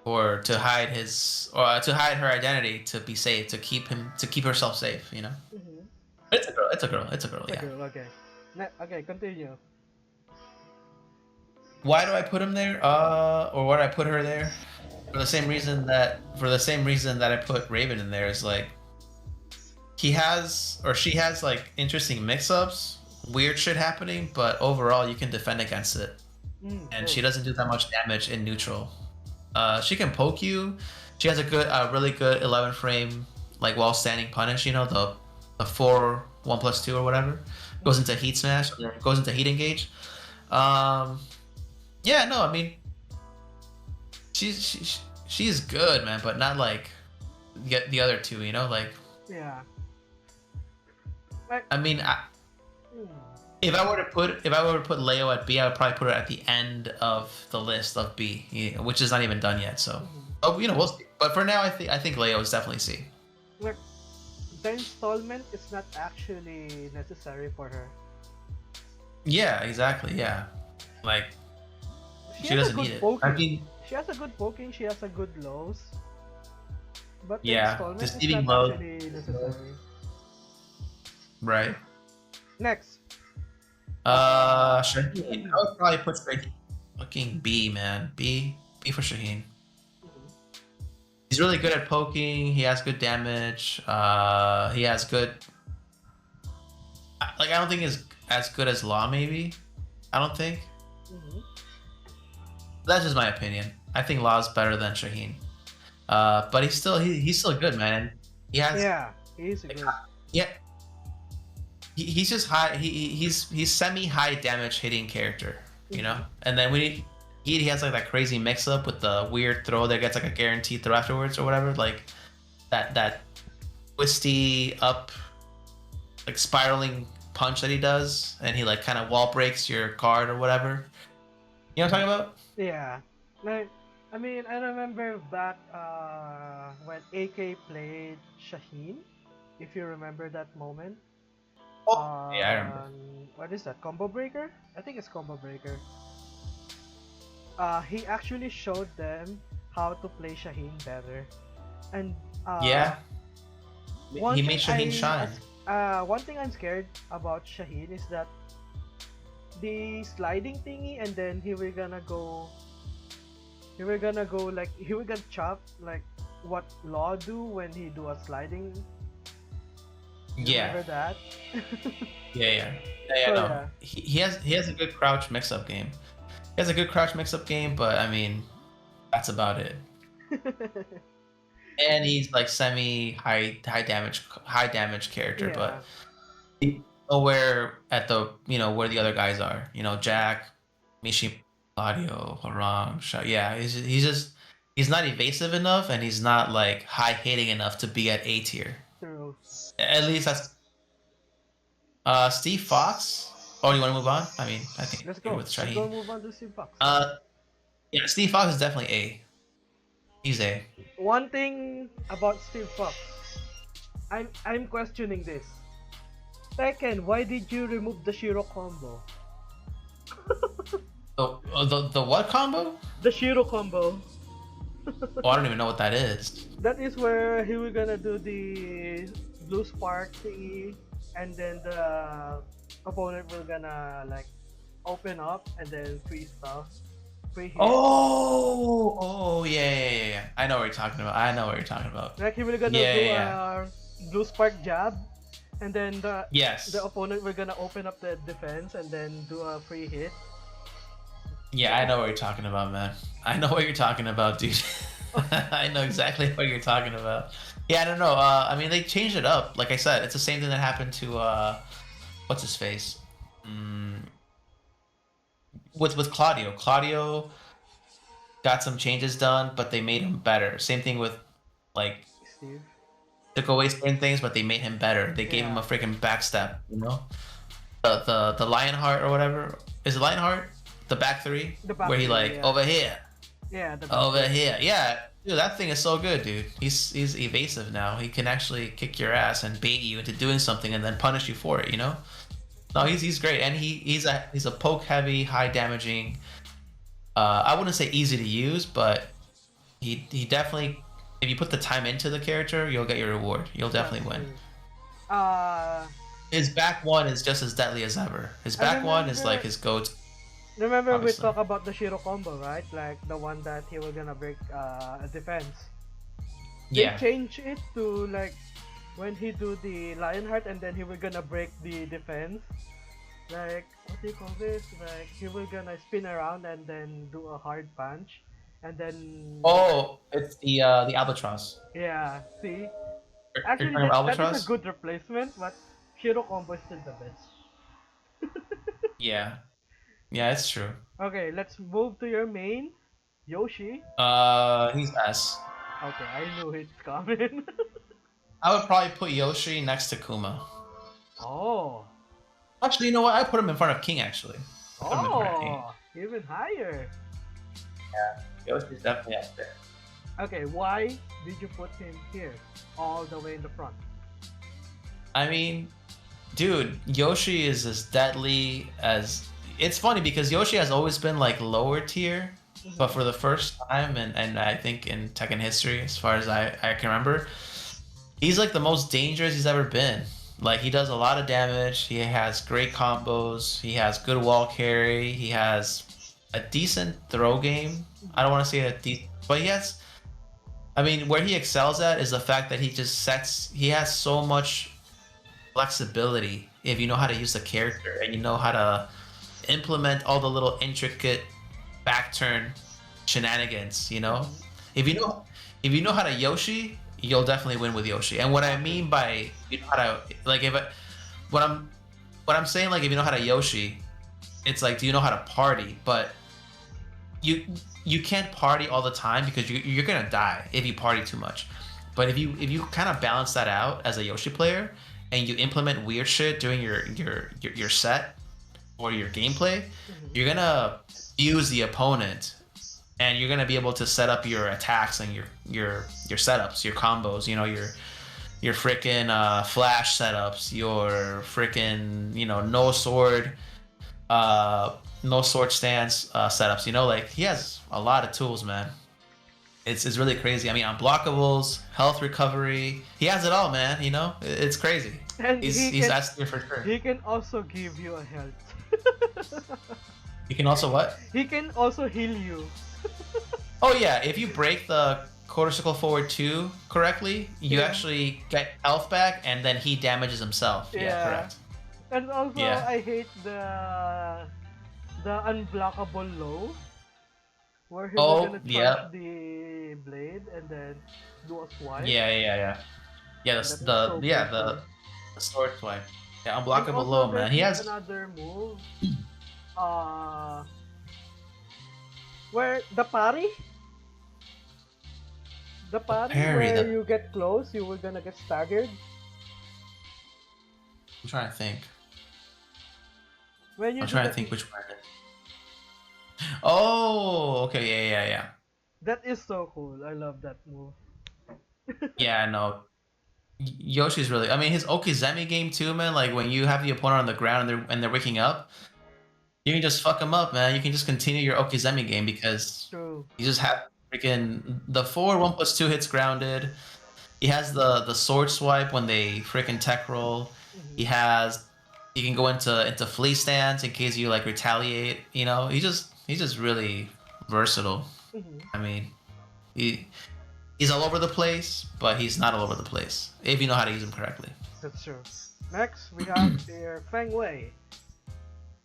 or to hide her identity, to be safe, to keep herself safe. You know. Mhm. It's a girl. It's a girl. It's a girl. It's a Yeah. girl. Okay. Okay, continue. Why do I put him there? Or why do I put her there? For the same reason that I put Raven in there is like he has or she has like interesting mix-ups, weird shit happening, but overall you can defend against it, and she True. doesn't do that much damage in neutral. She can poke you. She has a really good 11 frame like while standing punish. You know the 4 1+2 or whatever goes into heat smash, goes into heat engage. Um, yeah, no, I mean she's good, man, but not like the other two. You know, like Yeah. Like, I mean, mm, if I were to put Leo at B, I would probably put her at the end of the list of B, which is not even done yet. So, mhm. we'll see. But for now, I think Leo is definitely C. Like the installment is not actually necessary for her. Yeah, exactly. Yeah, like She she has a doesn't need good it. I poking. mean, She has a good poking. She has a good lows. But the yeah, installment is deceiving not mode. actually necessary. Right. Next. Uh, Shaheen. I would probably put Shaheen. Fucking B, man. B for Shaheen. He's really good at poking. He has good damage. He has good. Like, I don't think he's as good as Law. Maybe. I don't think. mhm. That's just my opinion. I think Law's better than Shaheen. But he's still good, man. He has Yeah, he's like, good. yeah. He's just high. He's semi high damage hitting character, you know. And then he has like that crazy mix up with the weird throw that gets like a guaranteed throw afterwards or whatever. Like that twisty up like spiraling punch that he does, and he like kind of wall breaks your card or whatever. You know what I'm talking about? Yeah, like I mean, I remember back when AK played Shaheen, if you remember that moment. Oh, yeah, I remember. What is that? Combo breaker? I think it's combo breaker. He actually showed them how to play Shaheen better, and Yeah, one he thing made Shaheen shine. one thing I'm scared about Shaheen is that the sliding thingy, and then he will gonna chop like what Law do when he do a sliding. You Yeah, remember that? yeah. So No, yeah. he has a good crouch mix up game. He has a good crouch mix up game, but I mean, that's about it. And he's like semi high damage character, Yeah. but he's nowhere at the where the other guys are. You know, Jack, Mishi, Claudio, Harang, yeah, he's not evasive enough, and he's not like high hitting enough to be at A tier. True. At least that's Steve Fox. Oh, you want to move on? I mean, I think Let's you're go. with Let's go Shaheen. move on to Steve Fox. Yeah, Steve Fox is definitely A. He's A. One thing about Steve Fox, I'm questioning this. Second, why did you remove the Shiro combo? The what combo? The Shiro combo. Oh, I don't even know what that is. That is where he was gonna do the blue spark thingy, and then the opponent will gonna like open up and then free stuff, free hit. Oh, yeah. I know what you're talking about. Like he will gonna Yeah, do yeah. a blue spark jab, and then Yes. the opponent will gonna open up the defense and then do a free hit. Yeah, I know what you're talking about, man. I know what you're talking about, dude. I know exactly what you're talking about. Yeah, I don't know. I mean, they changed it up. Like I said, it's the same thing that happened to what's his face? With Claudio. Claudio got some changes done, but they made him better. Same thing with like Steve. took away certain things, but they made him better. They gave him a Yeah. freaking backstep, you know? The Lionheart or whatever. Is it Lionheart? The back three? The back where he three, like yeah. over here. Yeah. The Over here. Yeah. Dude, that thing is so good, dude. He's evasive now. He can actually kick your ass and bait you into doing something and then punish you for it, you know? No, he's great. And he's a poke heavy, high damaging. I wouldn't say easy to use, but he definitely, if you put the time into the character, you'll get your reward. You'll definitely win. His back one is just as deadly as ever. His back one is like his go-to. Remember Obviously. we talked about the Shiro combo, right? Like the one that he was gonna break a defense. Yeah. They changed it to like when he do the Lionheart and then he will gonna break the defense. Like what do you call this? Like he will gonna spin around and then do a hard punch, and then Oh, it's the Albatross. yeah. See, You're actually talking about that is a Albatross? good replacement, but Shiro combo is still the best. Yeah. Yeah, it's true. Okay, let's move to your main, Yoshi. He's S. Okay, I knew it's coming. I would probably put Yoshi next to Kuma. Oh. Actually, you know what? I put him in front of King, actually. I put him in front of King. Oh, even higher. Yeah, Yoshi's definitely up there. Okay, why did you put him here, all the way in the front? I mean, dude, Yoshi is as deadly as... It's funny because Yoshi has always been like lower tier, but for the first time, and I think in Tekken history, as far as I can remember, he's like the most dangerous he's ever been. Like he does a lot of damage. He has great combos. He has good wall carry. He has a decent throw game. I don't want to say a decent, but he has. I mean, where he excels at is the fact that he just sets. He has so much flexibility if you know how to use the character and you know how to implement all the little intricate back turn shenanigans. You know, Mm-hmm. if you know if you know how to Yoshi, you'll definitely win with Yoshi. And what I Exactly. mean by you know how to like if I, what I'm what I'm saying like if you know how to Yoshi, it's like do you know how to party? But you you can't party all the time because you're gonna die if you party too much. But if you kind of balance that out as a Yoshi player and you implement weird shit during your set or your gameplay, Mm-hmm. you're gonna use the opponent and you're gonna be able to set up your attacks and your setups, your combos. You know your freaking flash setups, your freaking no sword uh no sword stance setups. You know, like he has a lot of tools, man. It's really crazy. I mean, unblockables, health recovery, he has it all, man. You know, it's crazy. And He's S tier for sure. he can also give you a health. You can also what? He can also heal you. Oh yeah, if you break the quarter circle forward 2 correctly, you Yeah. actually get health back, and then he damages himself. Yeah, Yeah. correct. And also Yeah. I hate the unblockable low where he will Oh gonna charge yeah, the blade and then do a swipe, yeah. Yeah, and that is so painful. the sword swipe. Yeah, And unblockable also low, man. there's He this has another move uh where the the parry parry. where The you get close, you will gonna get staggered. I'm trying to think. When you I'm do trying to that, think which one it is. Oh, okay, yeah. that is so cool. I love that move. Yeah, no. Yoshi's really. I mean, his Okizeme game too, man. Like when you have the opponent on the ground and they're waking up, you can just fuck them up, man. You can just continue your Okizeme game because True. you just have freaking the forward 1+2 hits grounded. He has the sword swipe when they freaking tech roll. He Hmm. has he can go into flea stance in case you like retaliate. You know, he's just really versatile. Hmm. I mean, he he's all over the place, but he's not all over the place if you know how to use him correctly. That's true. Next, we have here Feng Wei.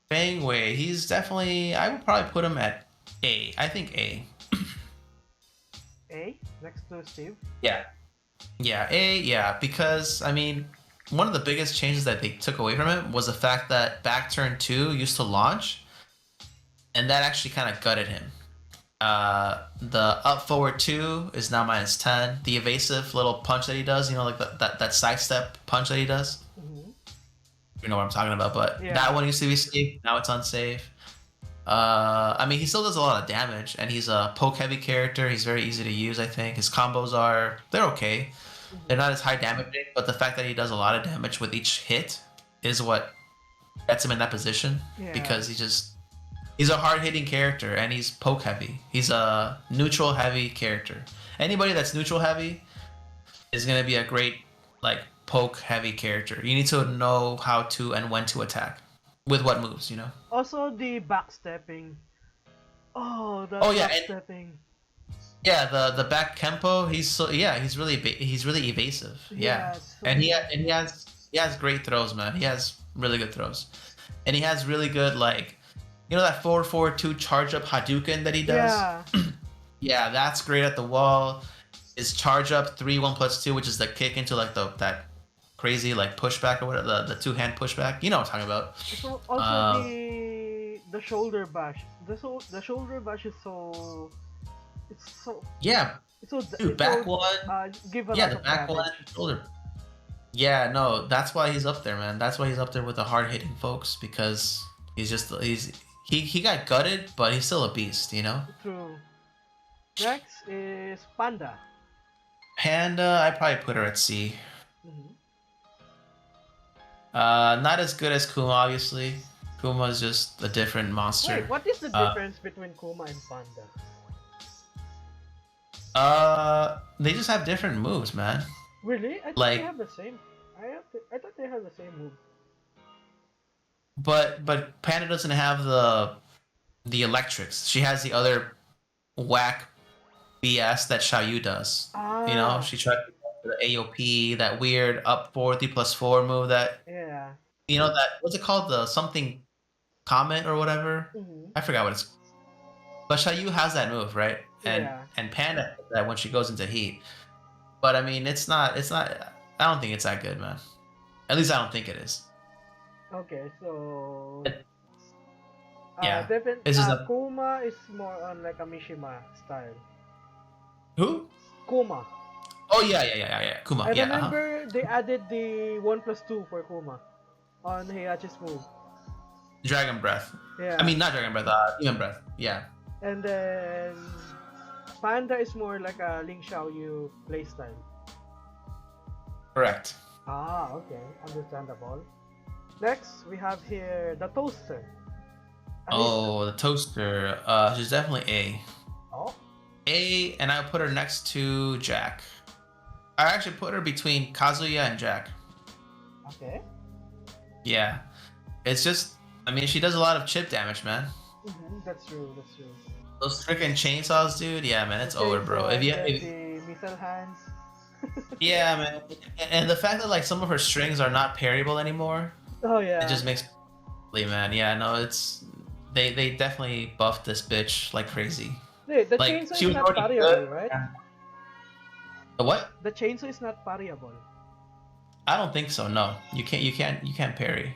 Fang Wei, he's definitely. I would probably put him at A. I think A. A. Next to Steve. Yeah, yeah, A. Yeah, because I mean, one of the biggest changes that they took away from it was the fact that back turn 2 used to launch, and that actually kind of gutted him. The up forward 2 is now -10. The evasive little punch that he does, you know, like that sidestep punch that he does. Hmm. You know what I'm talking about, but that Yeah. one used to be safe. Now it's unsafe. I mean, he still does a lot of damage, and he's a poke heavy character. He's very easy to use. I think his combos they're okay. They're Hmm. not as high damaging, but the fact that he does a lot of damage with each hit is what gets him in that position Yeah. because he's a hard hitting character and he's poke heavy. He's a neutral heavy character. Anybody that's neutral heavy is gonna be a great like poke heavy character. You need to know how to and when to attack with what moves. You know. Also the backstepping. Oh, Oh that yeah, and backstepping. yeah, the back Kempo, he's really evasive. Yeah. Yeah, so And evasive. he has great throws, man. He has really good throws. And he has really good like that 4-4-2 charge up Hadouken that he does? Yeah. Yeah, that's great at the wall. His charge up 3-1+2, which is the kick into like that crazy like pushback or whatever, the two-hand pushback. You know what I'm talking about. So also Uh the shoulder bash. The shoulder bash is so it's so yeah, dude, it's back so one. give a Yeah, lot the of back one damage. shoulder. Yeah, no, that's why he's up there, man. That's why he's up there with the hard hitting folks because he got gutted, but he's still a beast, you know. True. Next is Panda. Panda, I probably put her at C. Hmm. Not as good as Kuma, obviously. Kuma's just a different Wait, monster. what is the Uh, difference between Kuma and Panda? they just have different moves, man. Really? I thought they Like, have the same. I thought they have the same move. But Panda doesn't have the electrics. She has the other whack BS that Xiaoyu does. You know, Ah, she tried to do the AOP, that weird up 40+4 move that, yeah. you know, that, what's it called? The something comment or whatever? Mm-hmm. I forgot what it's. But Xiaoyu has that move, right? Yeah. And Panda has that when she goes into heat. But I mean, it's not I don't think it's that good, man. At least I don't think it is. Okay, so It- yeah. Devin, This is a Kuma is more on like a Mishima style. who? Kuma. Oh yeah. Kuma. I Yeah, uh-huh. remember they added the 1+2 for Kuma on Heihachi's move. Dragon Breath. I Yeah. mean, not Dragon Breath, Demon Breath. Yeah. And then Panda is more like a Ling Xiaoyu playstyle. Correct. Ah, okay. Understandable. Next, we have here the Toaster. Oh, the toaster. She's definitely A. Oh, A, and I put her next to Jack. I actually put her between Kazuya and Jack. okay. Yeah. It's just, I mean, she does a lot of chip damage, man. That's true. That's true. Those freaking chainsaws, dude. Yeah, man, it's over, bro. And then the missile hands. yeah, man. And the fact that like some of her strings are not parryable anymore, Oh yeah. it just makes me, man. Yeah, no, it's they definitely buffed this bitch like crazy. Wait, the Like chainsaw she is was not already parryable, good. right? The what? The chainsaw is not parryable. I don't think so. No, you can't parry.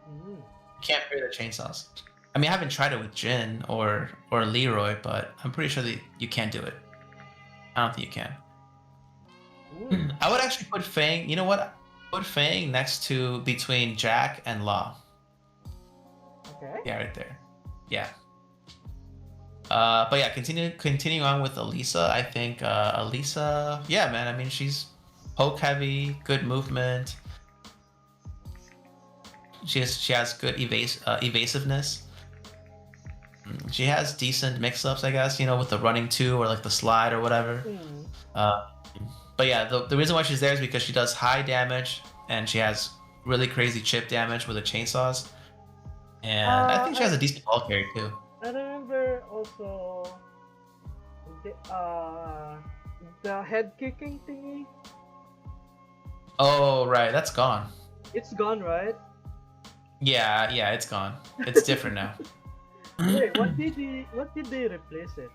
Mm. You can't parry the chainsaws. I mean, I haven't tried it with Jin or Leroy, but I'm pretty sure that you can't do it. I don't think you can. Mm. I would actually put Fang. You know what? Put Fang next to between Jack and Law. Okay. Yeah, right there. Yeah. But yeah, continuing on with Elisa. I think Elisa. Yeah, man. I mean, she's poke heavy, good movement. She has good evasiveness. She has decent mix-ups, I guess. You know, with the running two or like the slide or whatever. Mm. Uh, but yeah, the reason why she's there is because she does high damage and she has really crazy chip damage with the chainsaws. And I think she has a decent ball carry too. I remember also the head kicking thingy. Oh right, that's gone. It's gone, right? Yeah, it's gone. It's different now. Wait, what did they replace it?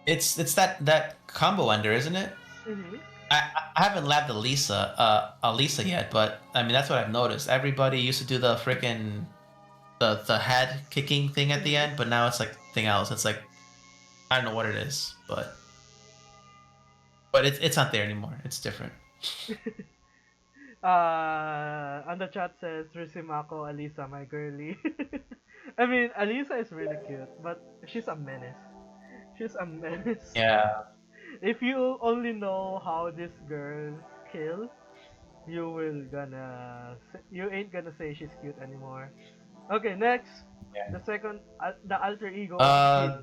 It's that combo ender, isn't it? Mm-hmm. I haven't labbed Elisa yet, but I mean that's what I've noticed. Everybody used to do the freaking the head kicking thing at the end, but now it's like something else. It's like I don't know what it is, but it's not there anymore. It's different. On the chat says Rusimako Alisa, my girly. I mean, Alisa is really cute, but she's a menace. She's a menace. Yeah. If you only know how this girl kills, you ain't gonna say she's cute anymore. Okay, next, Yeah. the second, the alter ego, Uh,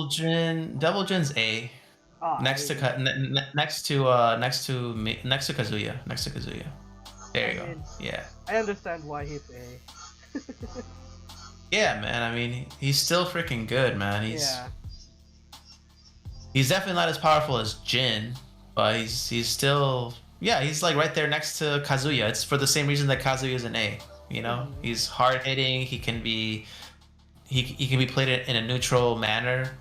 Jin. Devil Jin's A. Ah, Next to next to Kazuya. There you go. Yeah. I understand why he's A. Yeah, man. I mean, he's still freaking good, man. He's definitely not as powerful as Jin, but he's still he's like right there next to Kazuya. It's for the same reason that Kazuya is an A. You know, he's hard hitting. He can be played in a neutral manner.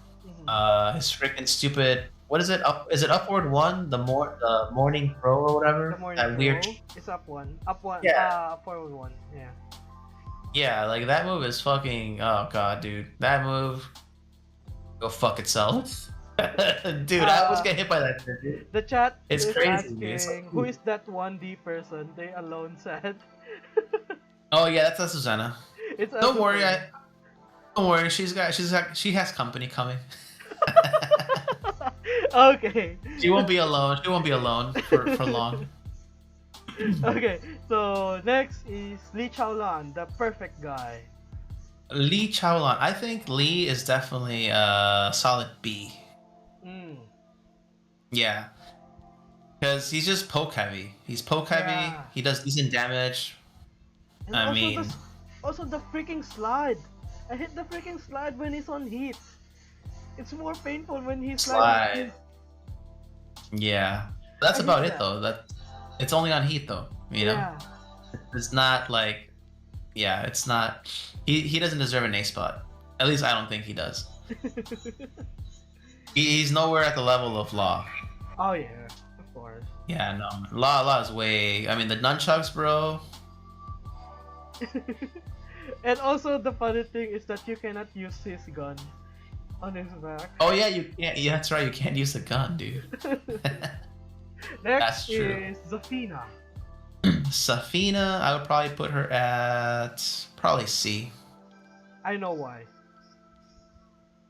His freaking stupid. What is it? Is it upward one? The morning pro or whatever. The morning that pro, weird. It's up one. Yeah. Forward one. Yeah. Yeah, like that move is fucking. Oh god, dude, that move. Go fuck itself. Dude, I almost get hit by that shit, dude. The chat It's is crazy. asking, who is that 1D person they alone said? Oh yeah, that's Susanna. Don't worry, don't worry. She has company coming. Okay. She won't be alone. She won't be alone for long. Okay, so next is Lee Chaolan, the perfect guy. Lee Chaolan. I think Lee is definitely a solid B. Mm. Yeah. Because he's just poke heavy. He's poke heavy. Yeah. He does decent damage. And I also mean, also the freaking slide. I hit the freaking slide when he's on heat. It's more painful when he's sliding on slide. heat. Yeah, that's I hate about it that. though. That it's only on heat though. You know, Yeah. it's not like yeah, it's not. He doesn't deserve an A spot. At least I don't think he does. He's nowhere at the level of Law. Oh yeah, of course. Yeah, no, man. Law is way. I mean, the nunchucks, bro. And also the funny thing is that you cannot use his gun on his back. Oh yeah, you can't. Yeah, that's right. You can't use the gun, dude. Next That's true. is Zafina. Safina, I would probably put her at probably C. I know why.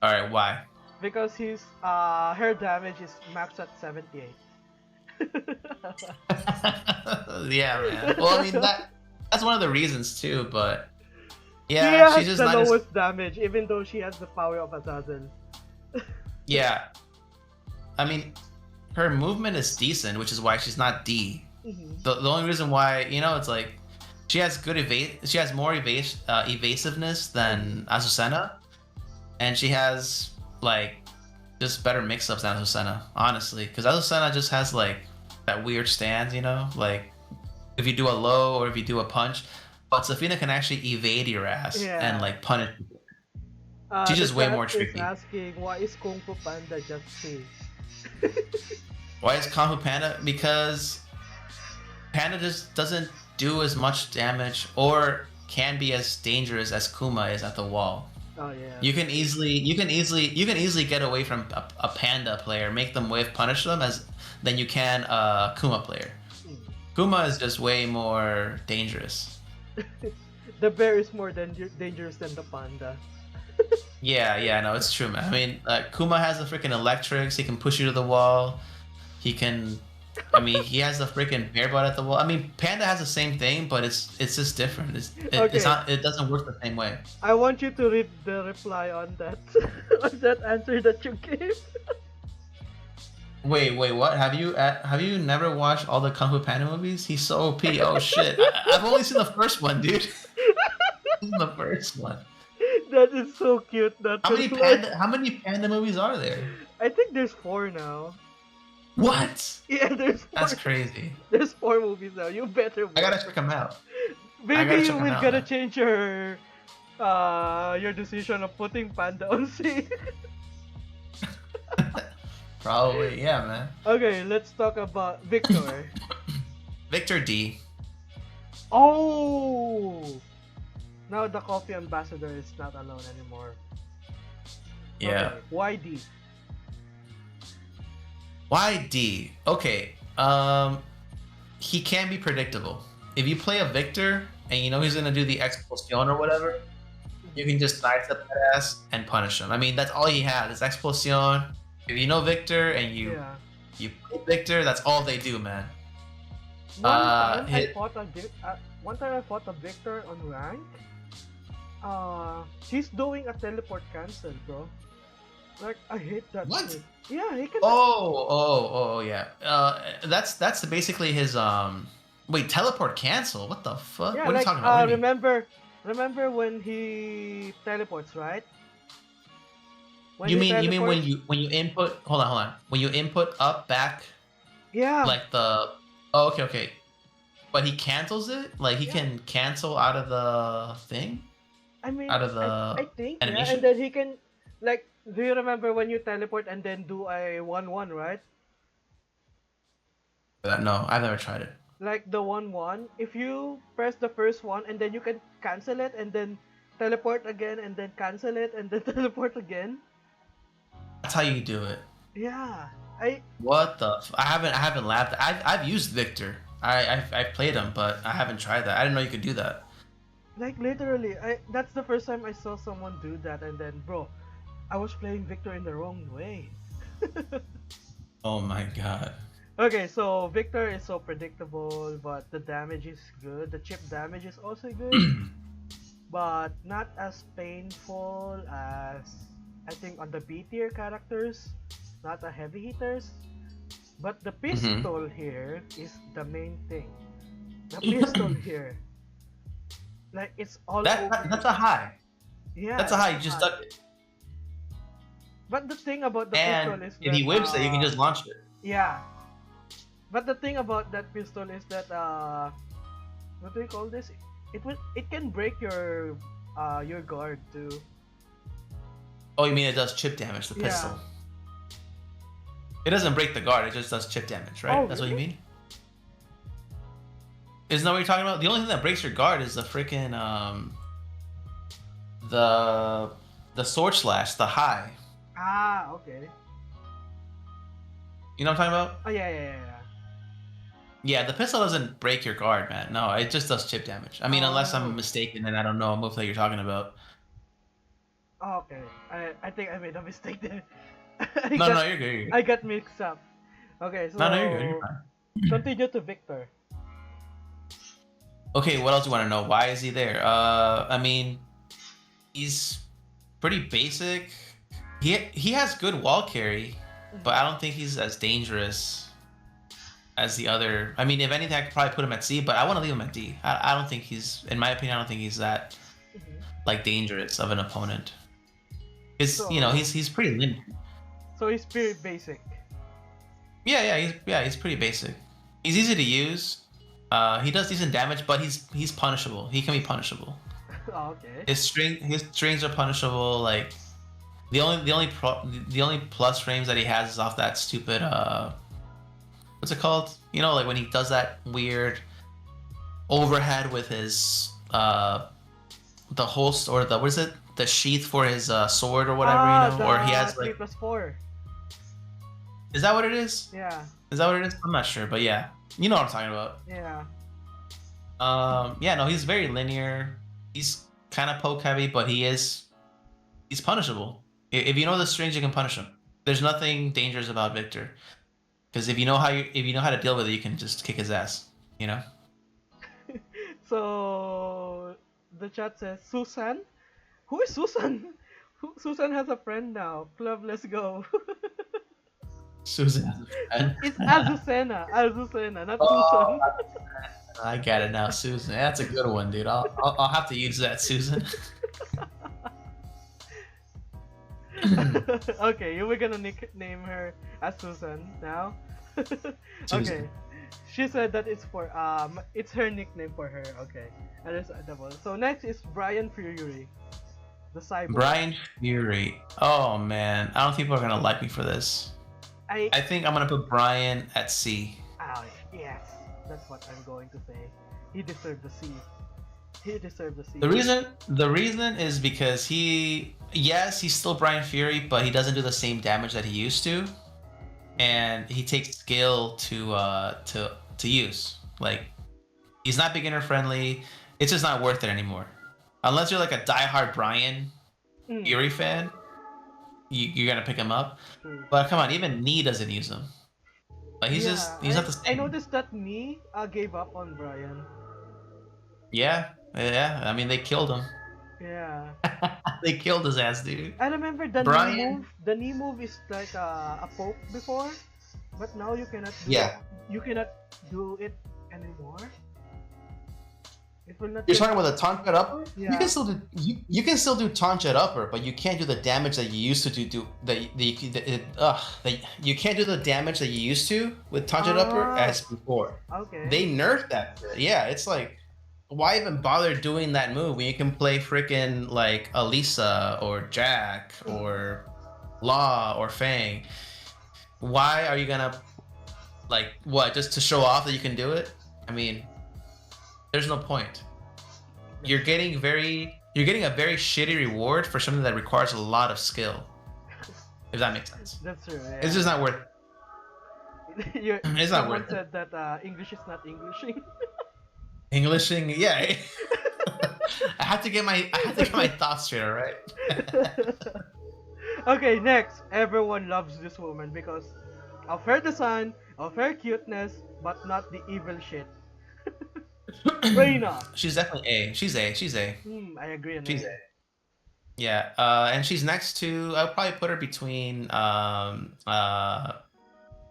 All right, why? Because his her damage is maxed at 78. Yeah, man. Well, I mean that's one of the reasons too, but She yeah, has she's just the not as lowest damage, even though she has the power of assassin. yeah. I mean, her movement is decent, which is why she's not D. Mhm. The only reason why, you know, it's like she has she has more evasiveness than Azucena, and she has like just better mix-ups than Azucena, honestly, because Azucena just has like that weird stance, you know, like if you do a low or if you do a punch, but Safina can actually evade your ass Yeah. and like punish. She's The just way chat more is tricky. asking, why is Kung Fu Panda just C? Why is Kung Fu Panda? Because Panda just doesn't do as much damage or can be as dangerous as Kuma is at the wall. Oh yeah. You can easily get away from a Panda player, make them whiff, punish them as than you can a Kuma player. Mm. Kuma is just way more dangerous. The bear is more dangerous than the panda. Yeah, no, it's true, man. I mean, Kuma has the freaking electrics. He can push you to the wall. He can. I mean, he has the freaking bear butt at the wall. I mean, Panda has the same thing, but it's just different. It's Okay. not. It doesn't work the same way. I want you to read the reply on that on that answer that you gave. Wait, what? Have you never watched all the Kung Fu Panda movies? He's so OP. Oh shit! I've only seen the first one, dude. The first one. That is so cute. How many panda movies are there? I think there's 4 now. What? Yeah, there's 4. That's crazy. There's 4 movies now. You better watch. I gotta check them out. Maybe you check 'em will out, gonna man. change your decision of putting Panda on C. Probably, yeah, man. Okay, let's talk about Victor. Victor D. Oh! Now the coffee ambassador is not alone anymore. Yeah. Okay, YD. Why D? Okay. He can be predictable. If you play a Victor and you know he's gonna do the explosion or whatever, you can just sidestep that ass and punish him. I mean, that's all he has. It's explosion. If you know Victor and you play Victor, that's all they do, man. One time I fought a Victor on rank. He's doing a teleport cancel, bro. Like, I hate that What? shit. Yeah, he can. Oh, yeah. That's basically his Wait, teleport cancel? What the fuck? Yeah, What are like you talking about? What do you mean? remember when he teleports, right? You mean when you input? Hold on. When you input up back, Yeah. like the. Oh, okay. But he cancels it. Like he can cancel out of the thing. I mean, Out of the I think animation? yeah, and then he can like. Do you remember when you teleport and then do a 1-1, right? No, I've never tried it. Like the 1-1, if you press the first one and then you can cancel it and then teleport again and then cancel it and then teleport again. That's how you do it. Yeah, What the? I haven't labbed. I've used Victor. I've played him, but I haven't tried that. I didn't know you could do that. like literally, that's the first time I saw someone do that, and then bro, I was playing Victor in the wrong way. Oh my god. Okay, so Victor is so predictable, but the damage is good. The chip damage is also good, but not as painful as I think on the B tier characters, not the heavy hitters. But the Mm-hmm. pistol here is the main thing. The pistol here, like it's all That's over. a high. Yeah, That's a that's high. a You just high. duck it, But the thing about the and pistol is if that he whips it, you can just launch it. yeah. But the thing about that pistol is that what do you call this? It can break your guard too. Oh, you mean it does chip damage? The Yeah. pistol. It doesn't break the guard. It just does chip damage, Oh right? That's what you really? mean? Isn't that what you're talking about? The only thing that breaks your guard is the freaking the the sword slash, the high. Ah, okay. You know what I'm talking about? Oh yeah, yeah, yeah, yeah. Yeah, the pistol doesn't break your guard, man. No, it just does chip damage. I mean, unless I'm Oh. mistaken and I don't know a move that you're talking about. Oh, okay. I think I made a mistake there. No, no, you're good. You're good. I got mixed up. Okay, No, no, you're good. You're so fine. continue to Victor. Okay, what else do you want to know? Why is he there? I mean, he's pretty basic. He has good wall carry, but I don't think he's as dangerous as the other. I mean, if anything, I could probably put him at C, but I want to leave him at D. I don't think he's, in my opinion, I don't think he's that Mhm. like dangerous of an opponent. Because So he's pretty linear. so he's pretty basic. Yeah, he's pretty basic. He's easy to use. He does decent damage, but he's punishable. He can be punishable. Oh, okay. His strings are punishable. Like the only plus frames that he has is off that stupid what's it called? Like when he does that weird overhead with his the holster, or the what is it? The sheath for his sword or whatever, Ah, or he the has three like, plus four. is that what it is? Yeah, Is that what it is? I'm not sure, but yeah, you know what I'm talking about. yeah. Yeah, no, he's very linear. He's kind of poke heavy, but he's punishable. If you know the strings, you can punish him. There's nothing dangerous about Victor, because if you know how to deal with it, you can just kick his ass. You know. So the chat says Susan. Who is Susan? Susan has a friend now. Club, let's go. Susan has a friend. It's Azucena, not Oh, Susan. I got it now, Susan. That's a good one, dude. I'll have to use that, Susan. Okay, you were gonna nickname her as Susan now. Okay, Susan. she said that it's her nickname for her. Okay, understandable. So next is Brian Fury, the cyborg. Brian Fury. Oh man, I don't think people are gonna like me for this. I I think I'm gonna put Brian at C. oh yes, that's what I'm going to say. He deserved the C. He deserved the C. The reason is because he's still Brian Fury, but he doesn't do the same damage that he used to, and he takes skill to use. Like, he's not beginner friendly. It's just not worth it anymore. Unless you're like a diehard Brian Mm, Fury fan, you're gonna pick him up. true. But come on, even Nee doesn't use him. Like, Yeah, he's not the I same. noticed that me gave up on Brian. Yeah. I mean, they killed him. Yeah. They killed his ass, dude. I remember the knee Brian. move. The knee move is like a poke before, but now Yeah. you cannot do it anymore. It will not You're get talking about the taunt jet upper? yeah. You can still do you can still do taunt jet upper, but you can't do the damage that you used to do. That you can't do the damage that you used to with taunt jet upper Ah, as before. okay. They nerfed that shit. Yeah, it's like, why even bother doing that move when you can play freaking like Elisa or Jack or Law or Fang? Why are you gonna, like, what, just to show off that you can do it? I mean, there's no point. You're getting a very shitty reward for something that requires a lot of skill. If that makes sense. That's true. Yeah. It's just not worth It's not Someone worth it. said that English is not Englishing. Englishing, yeah. I had to get my thoughts straight, alright? Okay, next. Everyone loves this woman because of her design, of her cuteness, but not the evil shit. Reina. She's definitely A. She's A. I agree on She's that. A. Yeah, and she's next to. I'll probably put her between.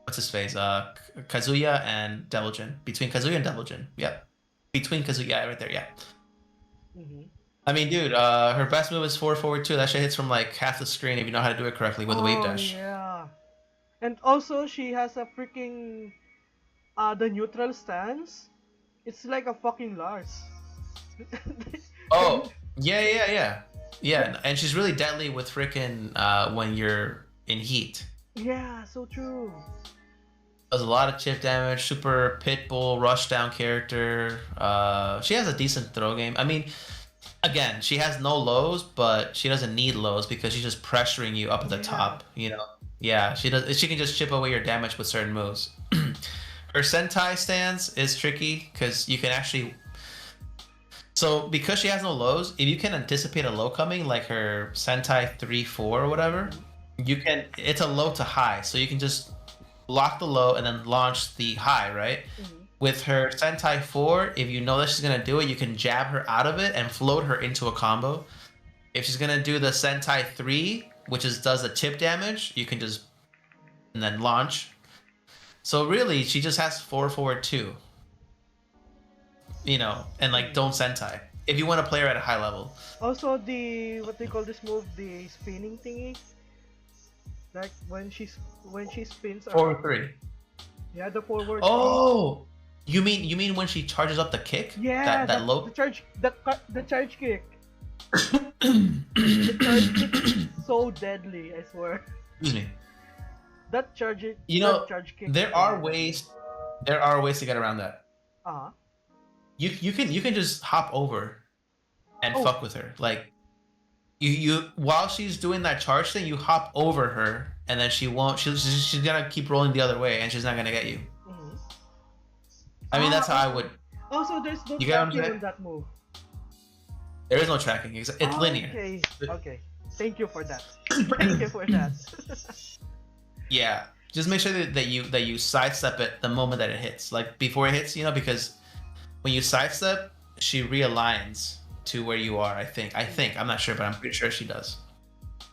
What's what's his face? Kazuya and Devil Jin. Between Kazuya and Devil Jin. Yep. Between Kazuya, yeah, right there. Yeah. Mm-hmm. I mean, dude, her best move is 4-forward-2. That shit hits from like half the screen if you know how to do it correctly with a wave Oh dash. yeah. And also she has a freaking the neutral stance. It's like a fucking Lars. Oh, yeah. And she's really deadly with freaking when you're in heat. Yeah, so true. Does a lot of chip damage. Super pitbull rush down character. She has a decent throw game. I mean, again, she has no lows, but she doesn't need lows because she's just pressuring you up at the Yeah. top. You know. Yeah, she does. She can just chip away your damage with certain moves. Her Sentai stance is tricky because you can actually. So because she has no lows, if you can anticipate a low coming, like her Sentai 3-4 or whatever, you can. It's a low to high, so you can just lock the low and then launch the high, right? Mm-hmm. With her Sentai 4, if you know that she's gonna do it, you can jab her out of it and float her into a combo. If she's gonna do the Sentai 3, which does the chip damage, you can just and then launch. So really, she just has 4-forward-2. You know, and like don't Sentai. If you want to play her at a high level. Also what they call this move, the spinning thingy. Like when she spins around. 4-3. Yeah, the forward. Oh, you mean when she charges up the kick? Yeah, that low. the charge kick. The charge kick is so deadly, I swear. Excuse me. That charge. You know, charge kick. there are ways to get around that. Uh huh. You can just hop over and Oh. fuck with her. Like you while she's doing that charge thing, you hop over her and then she won't. She's gonna keep rolling the other way and she's not gonna get you. Mm-hmm. I mean, that's how I would. Also, there's no You get what I'm tracking saying? on that move. There is no tracking. It's linear. Okay. Okay. Thank you for that. Thank you for that. Yeah, just make sure that you sidestep it the moment that it hits, like before it hits, you know, because when you sidestep, she realigns to where you are. I think I'm not sure, but I'm pretty sure she does.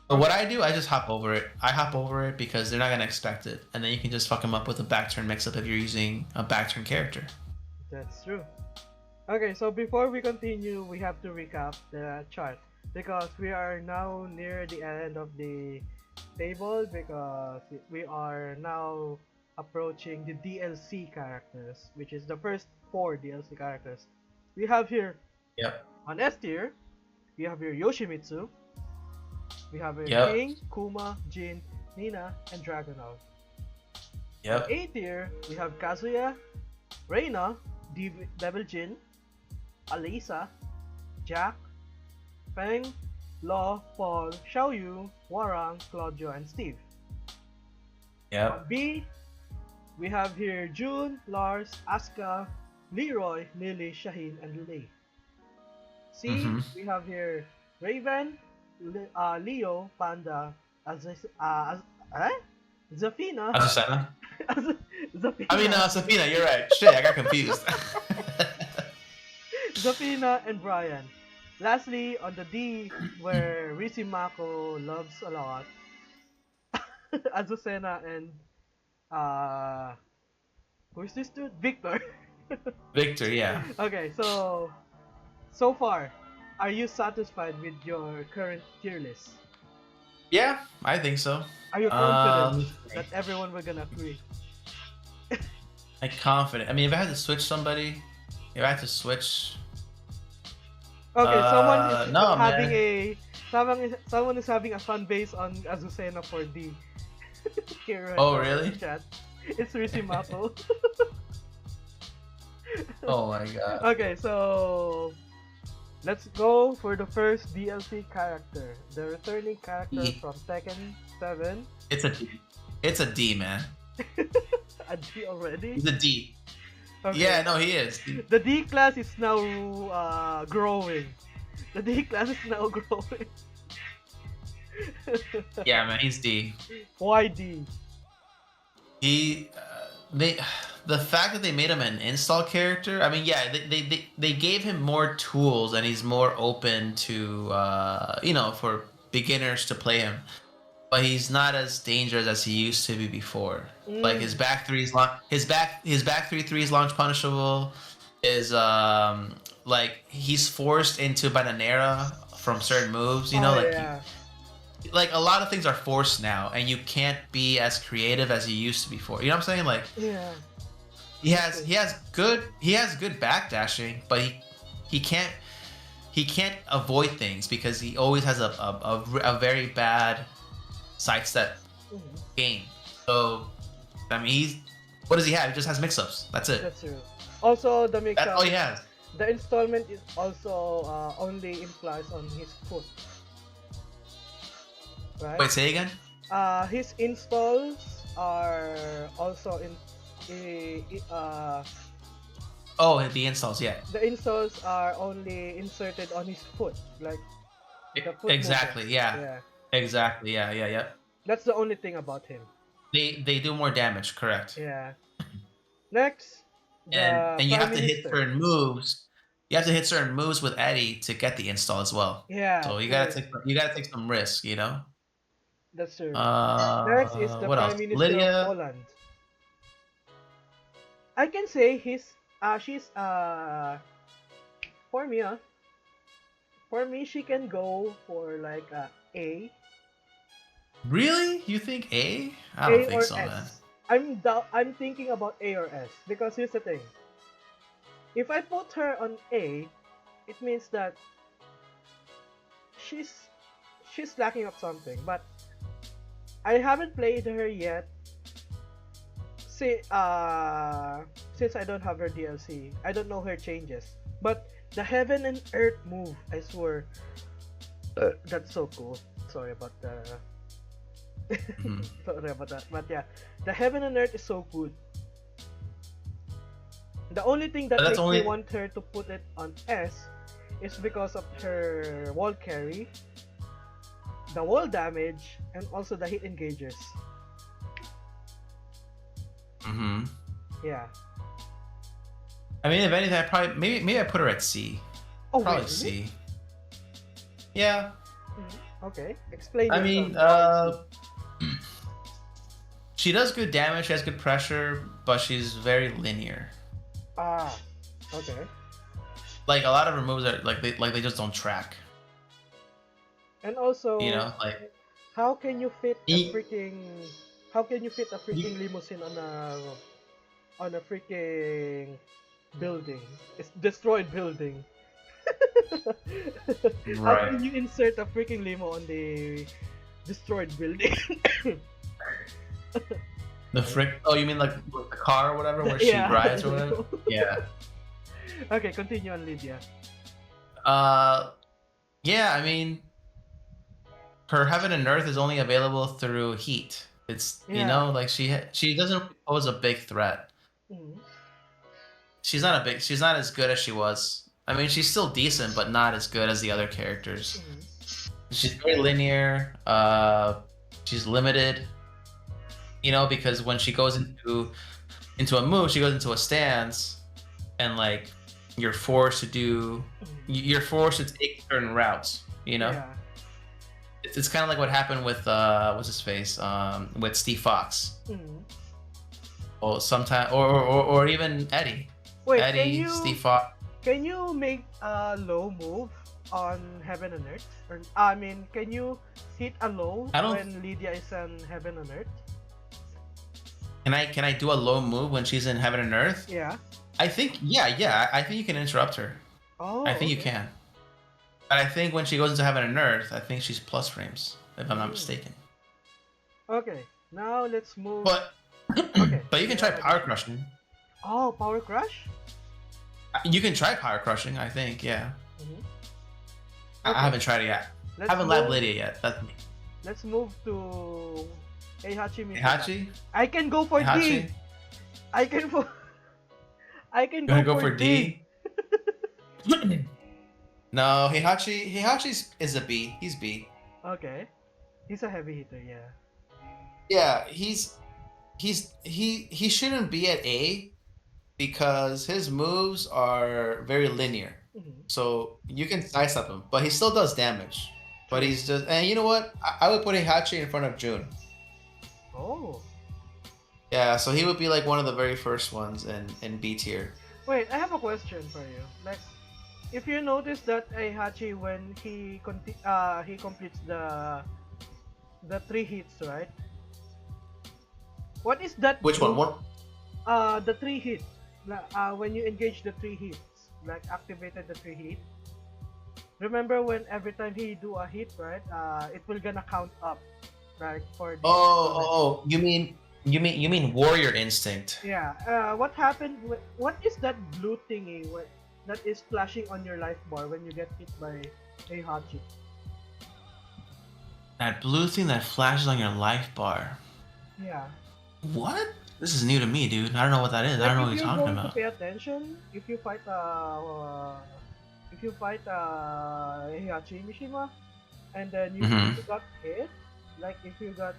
But what I do, I just hop over it. I hop over it because they're not gonna expect it, and then you can just fuck them up with a back turn mix-up if you're using a back turn character. That's true. Okay, so before we continue, we have to recap the chart because we are now near the end of the table because we are now approaching the DLC characters, which is the first 4 DLC characters. We have here Yep. on S tier, we have here Yoshimitsu, we have here Yep. King, Kuma, Jin, Nina, and Dragunov. Yep. A tier, we have Kazuya, Reina, Devil Jin, Alisa, Jack, Feng, Law, Paul, Xiaoyu, Warang, Claudio, and Steve. Yep. On B, we have here June, Lars, Asuka, Leroy, Lily, Shaheen, and Lei. C, we have here Raven, Leo, Panda, Zafina. Azucena. Zafina. I mean, Safina. You're right. Shit, I got confused. Zafina and Brian. Lastly, on the D, where Rizimako loves a lot, Azucena and who's this dude? Victor. Victor, yeah. Okay, so far, are you satisfied with your current tier list? Yeah, I think so. Are you confident that everyone will gonna agree? I'm confident. I mean, if I had to switch somebody, Okay, someone is no, having man. someone is having a fan base on Azucena for D. Here Oh, in the really? Chat. It's Rizimako. Oh my god. Okay, so let's go for the first DLC character, the returning character from Tekken 7. It's a D. It's a D, man. A D already? He's a D. Okay. Yeah, no, he is. The D class is now growing. The D class is now growing. Yeah, man, he's D. Why D? The fact that they made him an install character. I mean, yeah, they gave him more tools and he's more open to for beginners to play him. but he's not as dangerous as he used to be before. Like his Mm. back threes, his back three threes launch punishable. Is like he's forced into bananera from certain moves. You Oh know, yeah. like a lot of things are forced now, and you can't be as creative as you used to before. You know what I'm saying? Like Yeah. he That's has true. he has good backdashing, but he can't avoid things because he always has a very bad sidestep Mhm. game. So I mean, he's what does he have? He just has mix-ups. That's it. That's true. Also, the That's all mix-up, he has. the installment is also only implies on his foot, right? Wait, say again. His installs are also in. Oh, the installs. Yeah, The installs are only inserted on his foot, like the foot movement. exactly. Yeah, Yeah, exactly. Yeah, yeah, yeah. that's the only thing about him. They do more damage. Correct. Yeah. Next, And the you Prime have to hit Minister. certain moves. You have to hit certain moves with Eddie to get the install as well. Yeah, So true. you gotta take some risk. You know. That's true. Next is the What else? Prime Minister of Lydia. Poland. I can say she's for me for me she can go for like A, Really? You think A? I don't A think or so, man. S. I'm thinking about A or S because here's the thing. If I put her on A, it means that she's she's lacking of something. But I haven't played her yet. See, since I don't have her DLC, I don't know her changes. But the Heaven and Earth move, I swear, that's so cool. Sorry about the Mhm. sorry about that. But yeah, the Heaven and Earth is so good. The only thing But that that's makes me only. want her to put it on S is because of her wall carry, the wall damage, and also the hit engagers. Hmm. Yeah. I mean, if anything, I probably maybe I put her at C. Oh wait, Probably really? C. Yeah. Okay. Explain I yourself. mean, Why C? she does good damage. She has good pressure, but she's very linear. Ah. Okay. Like a lot of her moves are like they just don't track. And You also, know, like how can you fit a he, freaking how can you fit a he freaking limousine on a freaking building? It's destroyed building. How right. can you insert a freaking limo on the destroyed building? The frick. Oh, you mean like the car or whatever, where she Yeah. rides or whatever? Yeah. Okay, continue on Lydia. Uh, yeah. I mean, her heaven and earth is only available through heat. It's Yeah. like she doesn't pose a big threat. Mhm. She's not as good as she was. I mean, she's still decent, but not as good as the other characters. Mhm. She's very linear. She's limited. Because when she goes into a move, she goes into a stance, and like you're forced to do, Mhm. you're forced to take certain routes. Yeah. It's kind of like what happened with what's his face with Steve Fox, Mhm. or sometime or even Wait, Eddie, Steve Fox. can you make a low move on Heaven and Earth? Or I mean, can you hit a low I don't. when Lydia is on Heaven and Earth? Can I do a low move when she's in heaven and earth? Yeah. I think yeah. I think you can interrupt her. I Oh, think you okay. can. But I think when she goes into heaven and earth, I think she's plus frames, if I'm not Mm. mistaken. Okay. Now let's move. But Okay. but you Do can you try have power addition? crushing. Oh, Power Crush. You can try power crushing. I think yeah. Mhm. I Okay. haven't tried it yet. I Let's haven't lab move. Lydia yet. That's me. Let's move to Heihachi Mifuna. Heihachi. I can go for D. Heihachi. I can for I can You wanna go go for for D. D? No, Heihachi is a B. He's B. Okay. He's a heavy hitter, yeah. Yeah, he shouldn't be at A because his moves are very linear. Mhm. So you can sidestep him, but he still does damage. But True. he's just, and you know what? I would put Heihachi in front of Jun. Oh. Yeah, so he would be like one of the very first ones in B tier. Wait, I have a question for you. Like, if you notice that Heihachi when he completes the three hits, right? What is that Which one? blue? One. The three hits. When you engage the three hits, like activated the three hits. Remember when every time he do a hit, right? It will gonna count up, right? For the exponent. You mean Warrior Instinct? Yeah. What happened? What is that blue thingy? That is flashing on your life bar when you get hit by a Hachi? That blue thing that flashes on your life bar. Yeah. What? This is new to me, dude. I don't know what that is. I Like don't know if what you're you're talking going to about. pay attention, Heihachi Mishima, and then Mm-hmm. you got hit, like if you got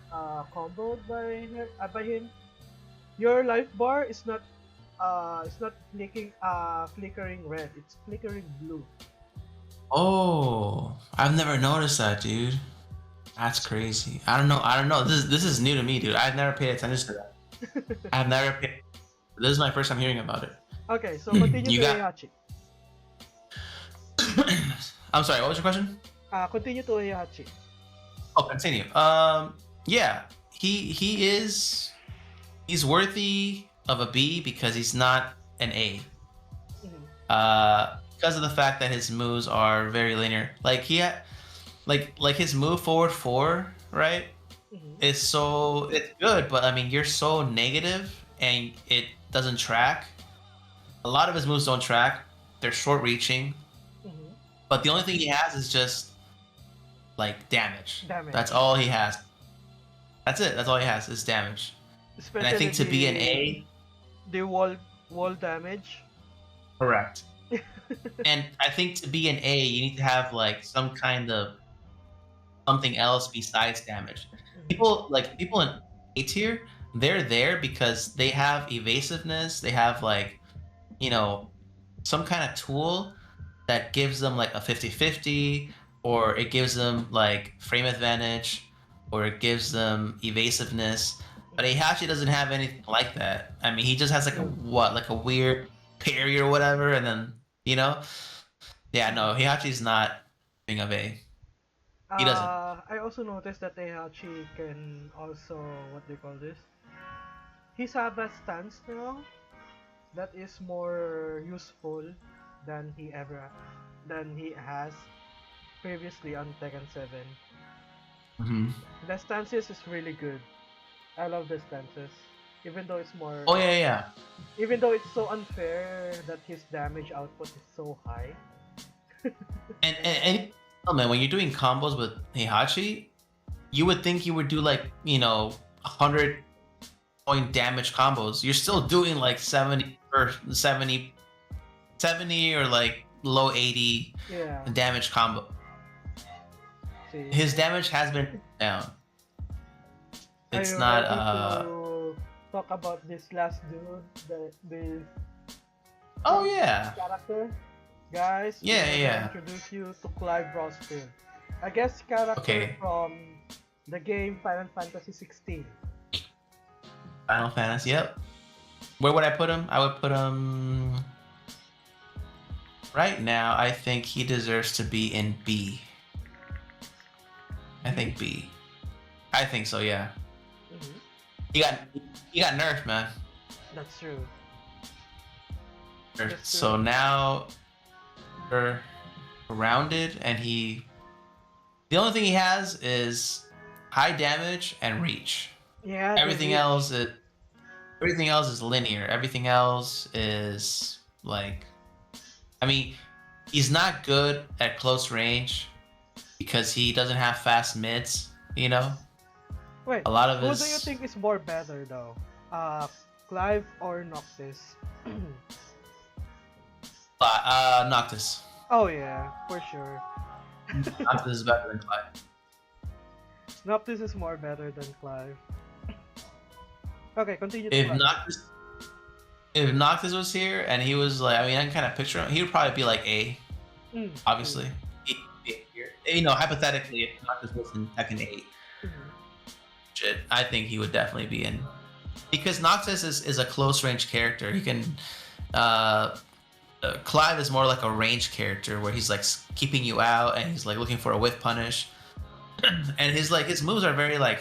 comboed by him, your life bar is not flickering red, it's flickering blue. Oh, I've never noticed that, dude. That's crazy. I don't know. I don't know. This is new to me, dude. I've never paid attention to that. I've never paid. This is my first time hearing about it. Okay, so continue You to got. Heihachi. I'm sorry. What was your question? Continue to Heihachi. Oh, continue. Yeah. He's worthy of a B because he's not an A. Mhm. Because of the fact that his moves are very linear. Like like his move forward four, right? Mhm. It's good, but I mean you're so negative and it doesn't track. A lot of his moves don't track. They're short reaching. Mhm. But the only thing he has is just like damage. That's Damage, all he has. That's it. That's all he has is damage. And I especially think to be an A, the wall damage. correct. And I think to be an A, you need to have like some kind of something else besides damage. Mhm. People in A tier, they're there because they have evasiveness, they have like, you know, some kind of tool that gives them like a 50-50, or it gives them like frame advantage, or it gives them evasiveness. But Heihachi doesn't have anything like that. I mean, he just has like a True. what, like a weird parry or whatever, and then you know, yeah, no, Mhm. Heihachi's not being of A. He doesn't. I also noticed that Heihachi can also, what do you call this? His Saba stance now that is more useful than he has previously on Tekken 7. Mm-hmm. The stances is really good. I love the stances. Even though it's more Oh yeah, yeah. even though it's so unfair that his damage output is so high. And oh man, when you're doing combos with Heihachi, you would think you would do like 100 point damage combos. You're still doing like 70 or like low 80 Yeah. damage combo. See, His damage has been down. are It's you not ready to talk about this last dude, this oh front yeah. character? Guys, we Yeah, are gonna yeah. introduce you to Clive Rostin, a guest character Okay. from the game Final Fantasy 16. Final Fantasy, yep. Where would I put him? I would put him right now. I think he deserves to be in B. I B? think B. I think so, yeah. Mm-hmm. He got he got nerfed, man. That's true. Nerfed. That's So true. now we're rounded, and the only thing he has is high damage and reach. Yeah, the Everything reach. else is everything else is linear. Everything else is like, I mean, he's not good at close range because he doesn't have fast mids. You know, Wait, a lot of who do you his think is more better though? Uh, Clive or Noctis? Noctis. Oh yeah, for sure. Noctis is better than Clive. Noctis is more better than Clive. Okay, continue to If Clive. Noctis if Noctis was here and he was like, I mean, I can kind of picture him. He would probably be like A, Mm, mm. obviously. He'd be A here. hypothetically, if Noctis was in Tekken 8, Mhm. shit, I think he would definitely be in. Because Noctis is a close range character. He can. Uh, Clive is more like a range character where he's like keeping you out and he's like looking for a whiff punish. And his moves are very like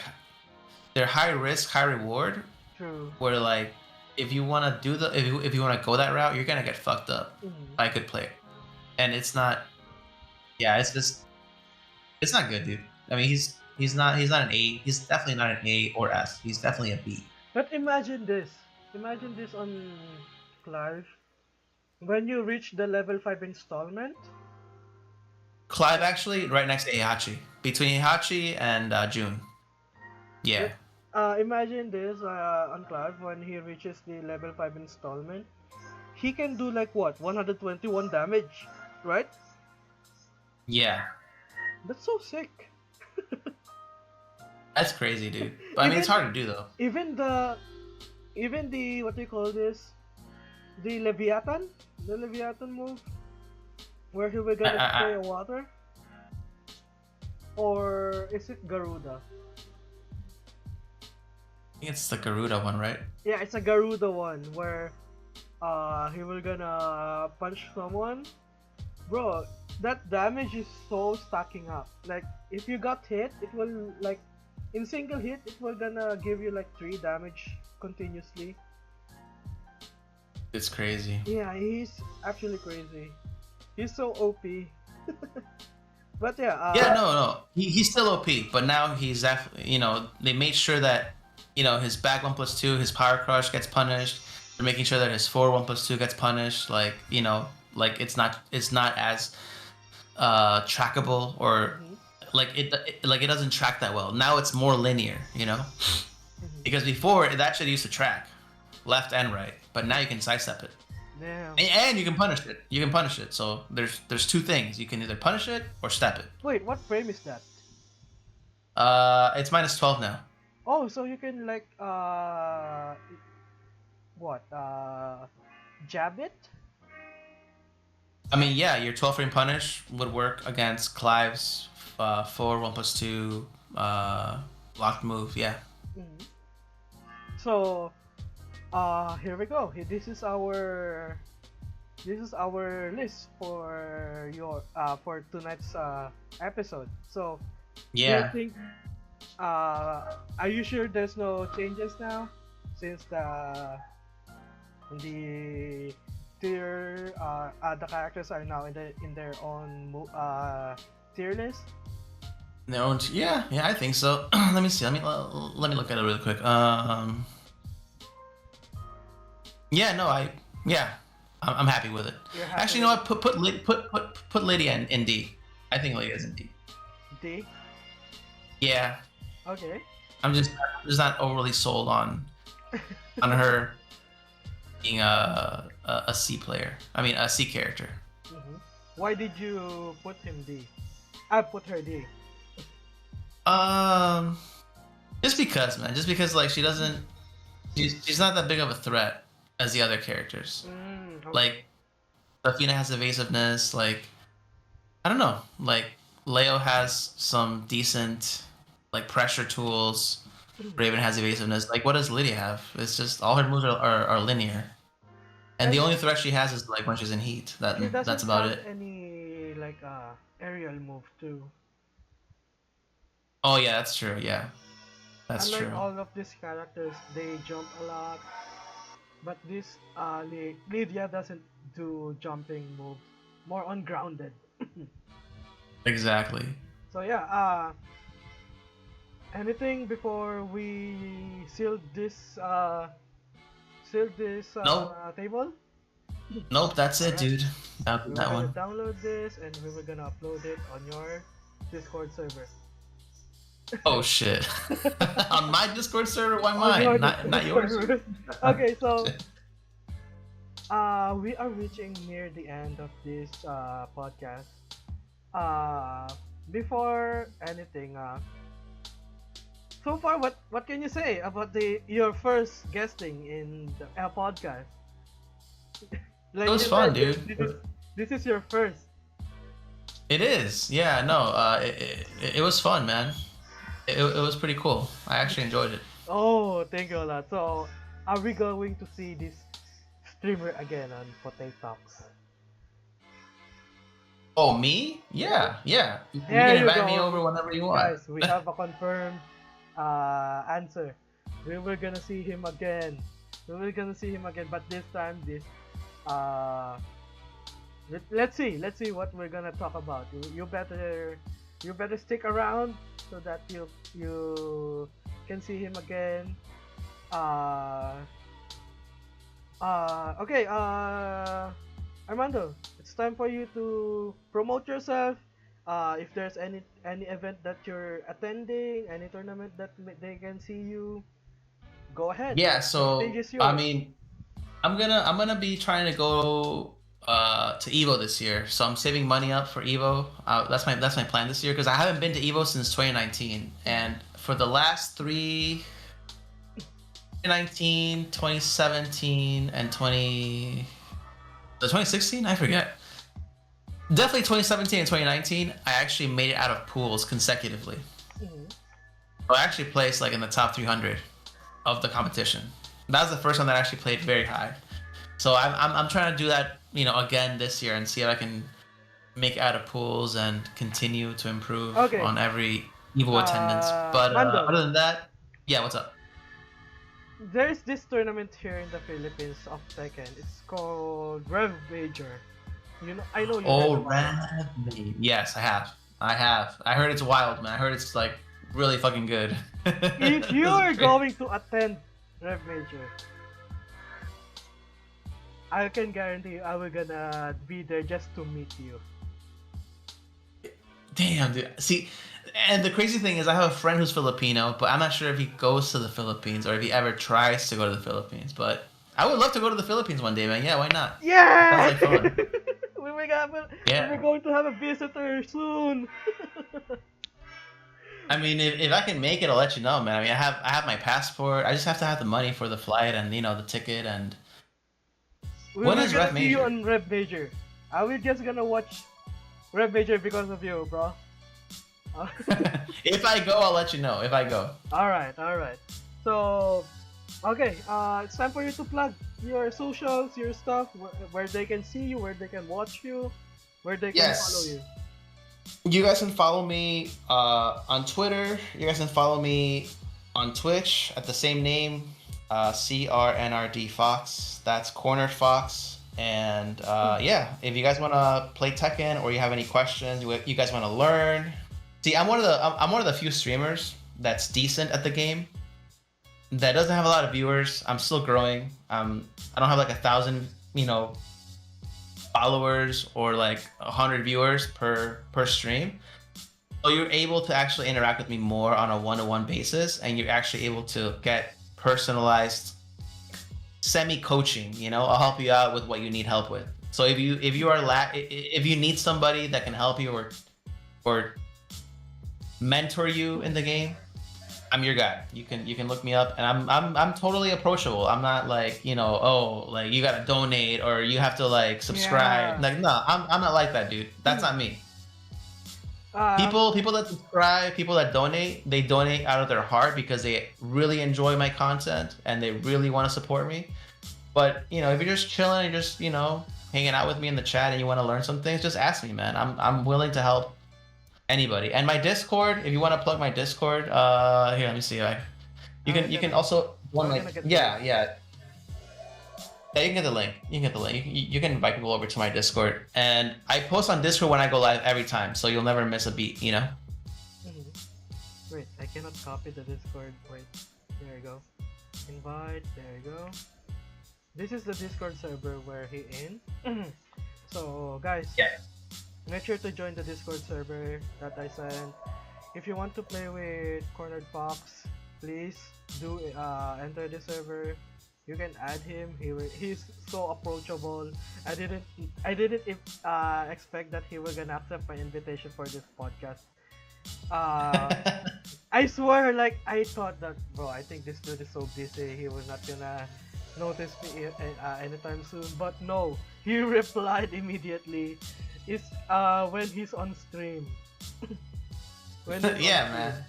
they're high risk, high reward. True. Where like if you want to do the if you want to go that route, you're gonna get fucked up Mhm. by a good player. And it's not. Yeah, it's just it's not good, dude. I mean, he's not an A. He's definitely not an A or S. He's definitely a B. But imagine this. Imagine this on Clive. When you reach the level 5 installment, Clive actually right next to Heihachi, between Heihachi and June. Yeah, like, imagine this on Clive when he reaches the level 5 installment. He can do like what? 121 damage, right? yeah, That's so sick. that's crazy, dude. But I mean, it's Even hard to do though. even the even the what do you call this? The Leviathan move, where he will I, gonna I, I spray water, or is it Garuda? think it's the Garuda one, right? Yeah, it's a Garuda one where he will gonna punch someone. Bro, that damage is so stacking up. Like if you got hit, it will like in single hit it will gonna give you like 3 damage continuously. It's crazy. Yeah, he's actually crazy. He's so OP. But yeah, Yeah, no. He's still OP, but now he's they made sure that his back 1+2, his power crush gets punished. They're making sure that his 4 1+2 gets punished. Like it's not as trackable or mhm, like it doesn't track that well. Now it's more linear. mhm. Because before that shit used to track left and right, but now you can sidestep it. Damn. And you can punish it. You can punish it. So there's two things. You can either punish it or step it. Wait, what frame is that? It's -12 now. Oh, so you can like what jab it? I mean, yeah, your 12 frame punish would work against Clive's 4 1+2 locked move. Yeah. Mhm. So here we go. This is our list for your for tonight's episode. So do you Yeah. think are you sure there's no changes now since the the characters are now in their own tier list? No. Yeah. I think so. Let me see. Let me look at it really quick. Yeah. No. Yeah. I'm happy with it. You're happy Actually, you know with what? Put Lydia in D. I think Lydia's in D. D? Yeah. Okay. I'm just not overly sold on her being a C player. I mean a C character. Mhm. Why did you put him D? I put her D. Um, just because, man. Just because, like, she's not that big of a threat as the other characters. Okay. Like, Athena has evasiveness. Like, I don't know. Like, Leo has some decent, like, pressure tools. Raven has evasiveness. Like, what does Lydia have? It's just all her moves are linear. And the And only threat she has is like when she's in heat. she That's doesn't about have it. any like aerial move too. Oh yeah, that's true. Yeah, that's Unlike true. all of these characters, they jump a lot, but this Lydia doesn't do jumping moves. More on grounded. Exactly. So yeah, anything before we seal this Nope. table? Nope. That's All it, right. dude. We were That gonna one. download this and we were gonna upload it on your Discord server. Oh shit. On my Discord server, why On your mine? Not Discord yours. server. Okay, so we are reaching near the end of this podcast. Uh, Before anything, so far, what can you say about the your first guesting in the podcast? It Like was you fun, said, dude. this is your first. It is. Yeah. No. It was fun, man. It was pretty cool. I actually enjoyed it. Oh, thank you a lot. So, are we going to see this streamer again on Potatalks? Oh, me? Yep. Yeah. Yeah. You There can you invite me go, over whenever you want. guys. We have a confirmed answer. We were gonna see him again. We were gonna see him again, but this time, uh, let's see what we're gonna talk about. You better stick around so that you can see him again. Uh, okay. Armando, it's time for you to promote yourself. If there's any event that you're attending, any tournament that they can see you, go ahead. Yeah. The stage So is I yours. mean, I'm gonna be trying to go to Evo this year. So I'm saving money up for Evo. That's my plan this year because I haven't been to Evo since 2019, and for the last three 2019, 2017, and 2016, I forget. Definitely 2017 and 2019, I actually made it out of pools consecutively. Mhm. So I actually placed like in the top 300 of the competition. That was the first time that I actually played very high. So I'm trying to do that, again this year and see if I can make it out of pools and continue to improve Okay. on every Evo attendance. But Mando, other than that, yeah, what's up? there's this tournament here in the Philippines of Tekken. It's called Rev Major. I know you heard Oh, about it. Radley. Yes, I have. I have. I heard it's wild, man. I heard it's like really fucking good. If It was you're great. going to attend Rev Major, I can guarantee you I will gonna be there just to meet you. Damn, dude. See, and the crazy thing is, I have a friend who's Filipino, but I'm not sure if he goes to the Philippines or if he ever tries to go to the Philippines. But I would love to go to the Philippines one day, man. Yeah, why not? Sounds Yeah! like fun. We were Yeah. going to have a visitor soon. I mean, if I can make it, I'll let you know, man. I mean, I have my passport. I just have to have the money for the flight and the ticket. And We when were is gonna Ref see you Major? on Rev Major. I will just gonna watch Rev Major because of you, bro. If I go, I'll let you know. If I go. Alright, alright. So, okay, it's time for you to plug your socials, your stuff, where they can see you, where they can watch you, where they can follow Yes. you. You guys can follow me on Twitter. You guys can follow me on Twitch at the same name, crnrdfox. That's Cornered Fox. And yeah, if you guys want to play Tekken or you have any questions, you guys want to learn. See, I'm one of the few streamers that's decent at the game. That doesn't have a lot of viewers. I'm still growing. I don't have like 1,000, followers or like 100 viewers per stream. So you're able to actually interact with me more on a one-to-one basis, and you're actually able to get personalized semi-coaching. I'll help you out with what you need help with. So if you need somebody that can help you or mentor you in the game, I'm your guy. You can look me up, and I'm totally approachable. I'm not like oh like you gotta donate or you have to like subscribe. Yeah. Like no, I'm not like that, dude. That's not me. Um, People that subscribe, people that donate, they donate out of their heart because they really enjoy my content and they really want to support me. But if you're just chilling and just hanging out with me in the chat and you want to learn some things, just ask me, man. I'm willing to help anybody. And my Discord, if you want to plug my Discord, here, let me see. You I'm can you can gonna, also one I'm like gonna get the link. yeah, you can get the link. You can get the link. You can invite people over to my Discord, and I post on Discord when I go live every time, so you'll never miss a beat. Mhm. Wait, I cannot copy the Discord. Wait, there you go. Invite, there you go. This is the Discord server where he in. So guys, Yeah. make sure to join the Discord server that I sent. If you want to play with Cornered Fox, please do enter the server. You can add him. He's so approachable. I didn't expect that he was gonna accept my invitation for this podcast. Uh, I swear, like I thought that, bro. I think this dude is so busy. He was not gonna notice me anytime soon. But no, he replied immediately. is when he's on stream. When he's Yeah, on man. stream.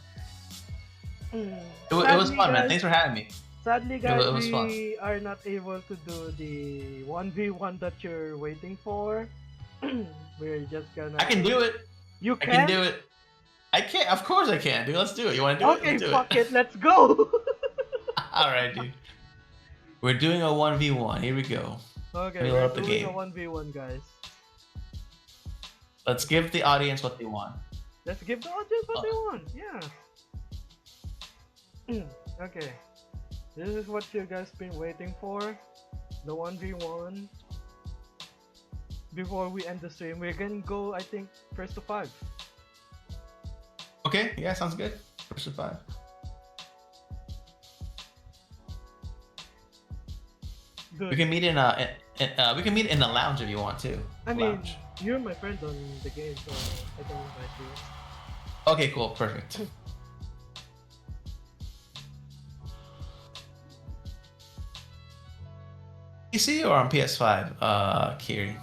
Mm. It was Sadly, fun, man. guys. Thanks for having me. Sadly, guys, It was fun. we are not able to do the 1v1 that you're waiting for. We're just gonna. I can do it. You I can can? do it. I can. Of course I can, dude. Let's do it. You want to do it? Okay, Let's do fuck it. it, let's go! All right, dude. We're doing a 1v1. Here we go. Okay, Let me load we're up the doing a game. 1v1, guys. Let's give the audience what they want. Let's give the audience what they want, yeah. Okay, this is what you guys been waiting for. The 1v1. Before we end the stream, we're gonna go, I think, first to 5. Okay. Yeah, sounds good. First to 5. Good. We can meet in we can meet in the lounge if you want to. I mean, Lounge. you're my friend on the game, so I can invite you. Okay, cool, perfect. PC or on PS5, Kiri?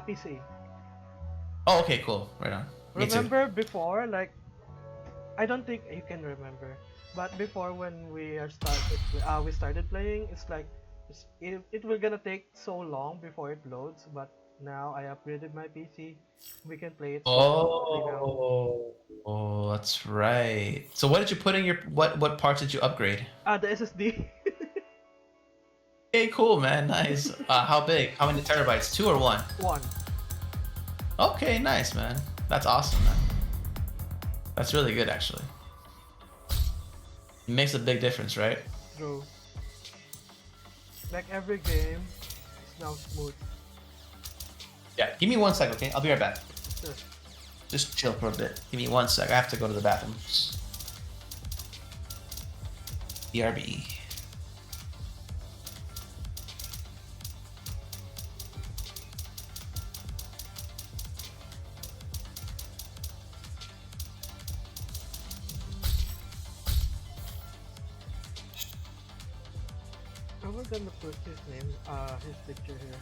PC. Oh, okay, cool. Right on. Me too. Remember before, like, I don't think you can remember, but before when we started playing, it's like it will gonna take so long before it loads. But now I upgraded my PC, we can play it. Oh, that's right. So what did you put in your what parts did you upgrade? The SSD. Okay, cool, man. Nice. How big? How many terabytes? 2 or 1? 1. Okay, nice, man. That's awesome, man. That's really good, actually. It makes a big difference, right? True. Like every game, it's now smooth. Yeah. Give me 1 sec, okay? I'll be right back. Sure. Just chill for a bit. Give me 1 sec. I have to go to the bathroom. BRB. I'm gonna put his name, his picture here.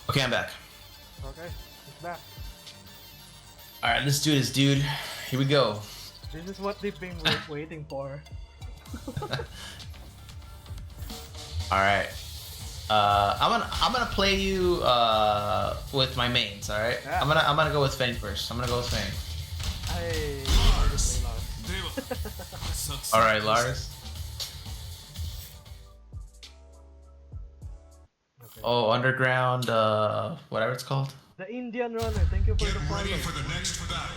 Okay, I'm back. Okay, it's back. All right, let's do this, dude. Here we go. This is what they've been waiting for. All right. I'm gonna play you with my mains. All right. Yeah. I'm gonna go with Fang first. I'm gonna go with Fang. I already play Lars. All right, Lars. Okay. Oh, underground. Whatever it's called. The Indian runner, thank you for the follow. Ready for the next battle.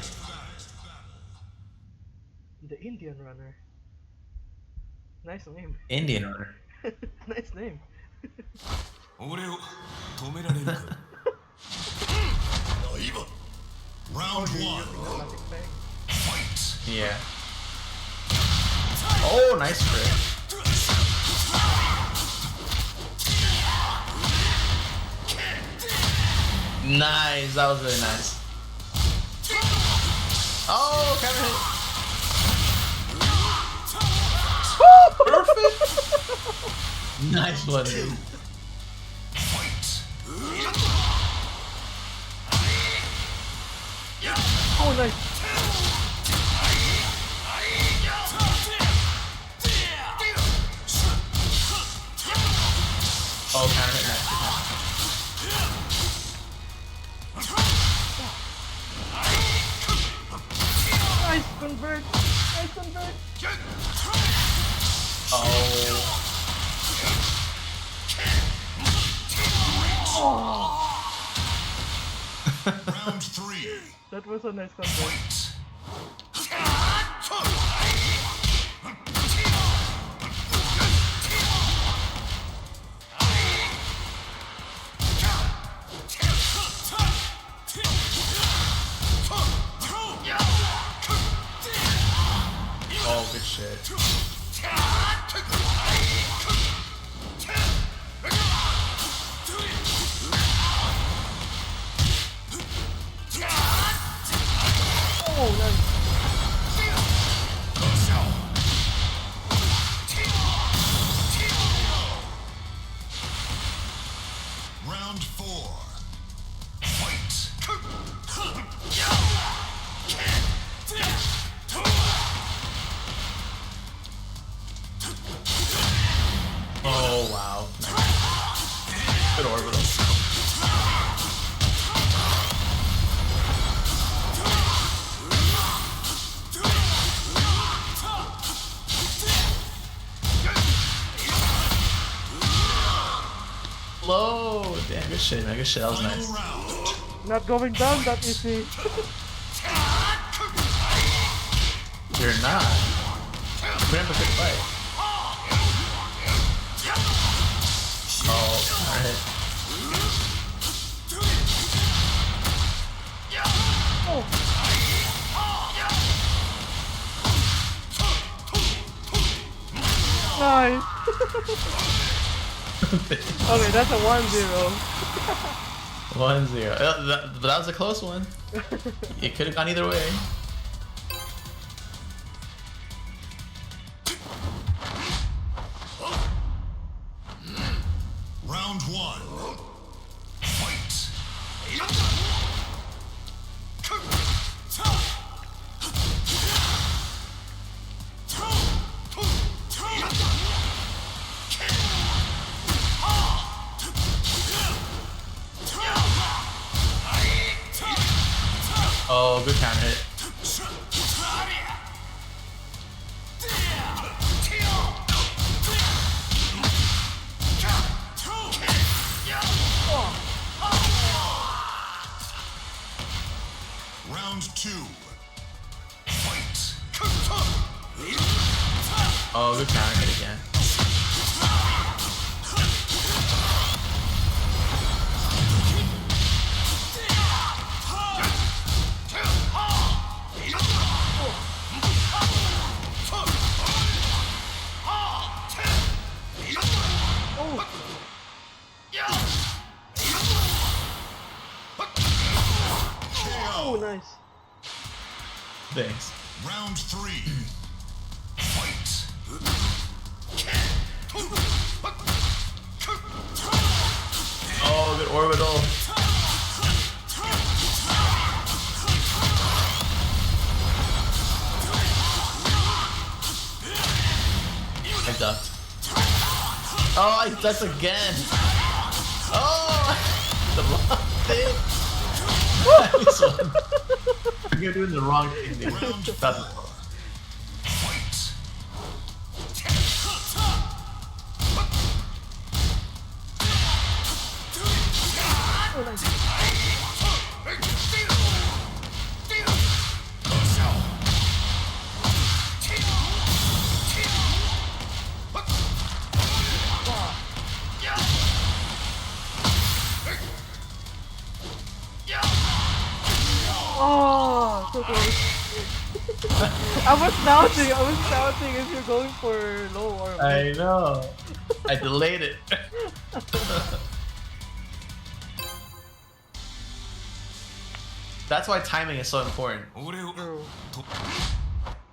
The Indian runner. Nice name. Indian runner. Nice name. 俺を止められるか今 Round You're 1 using the classic bang. Fight Yeah. Oh, nice crit. Nice. That was really nice. Oh, counter hit. Perfect. Nice one, dude. Fight Oh, nice. Oh, counter hit. Nice. Nice convert. Nice convert. Oh. Round 3. That was a nice comeback. Oh, good shit. Oh, nice. Round 4. Fight. Oh, wow. Nice. Good orbital. Low. Damn, good shit, man. Good shit. That was nice. Round. Not going down that easy. You're not. Put up a good fight. Oh, alright. Nice. Okay, that's a 1-0. 1-0. But that was a close one. It could have gone either way. Round 1. Fight. Oh, good counter hit. Round 2. Fight. Oh, good counter hit again. Oh, nice. Thanks. Round 3. Fight. Oh, good orbital. I ducked. Oh, I ducked again. Oh, the wrong thing. This one. You're doing the wrong thing, dude. Round That's 4. Fight. Oh, nice. Oh, so close. I was shouting if you're going for low or I know. I delayed it. That's why timing is so important. 俺を True.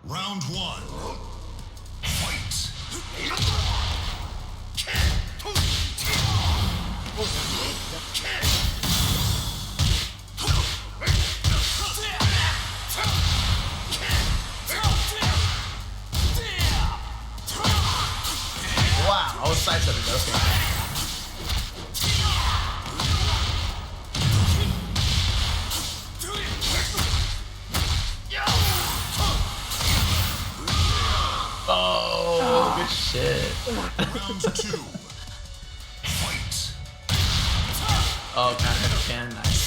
Round 1. Fight. Wow, I was sidestepping, okay. Oh, good shit. Round 2. Fight. Oh, counter hit again, nice.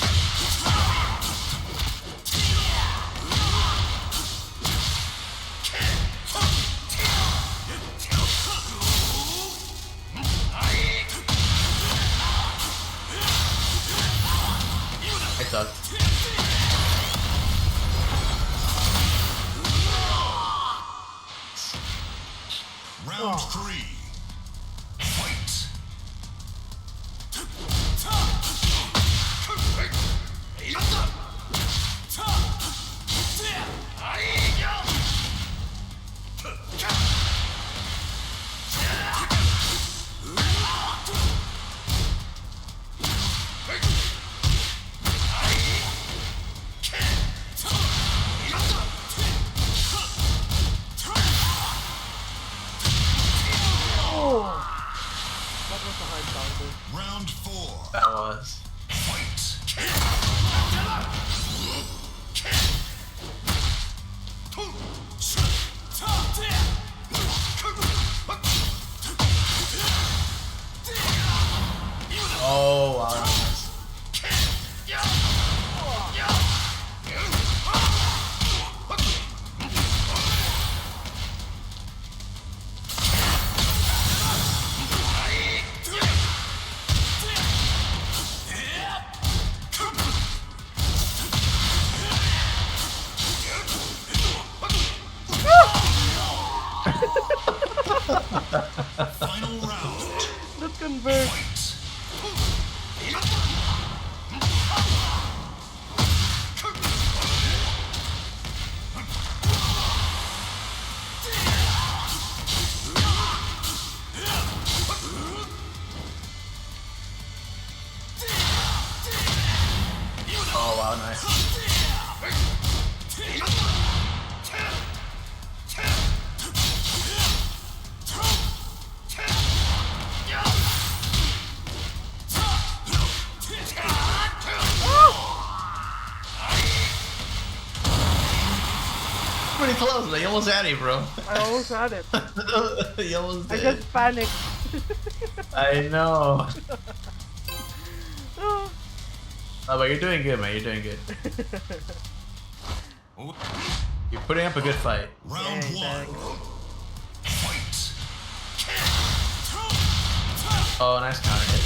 ducked. Round 3. Fight. That was a hard counter. Round 4. That was. Fight. Oh, wow. That was nice. Final round. Let's convert. Oh, wow, nice. Pretty close, man. You almost had it, bro. I almost had it. You almost I did. just panicked. I know. Oh. Oh, but you're doing good, man. You're doing good. You're putting up a good fight. Round Dang, 1. thanks. Fight. Oh, nice counter hit.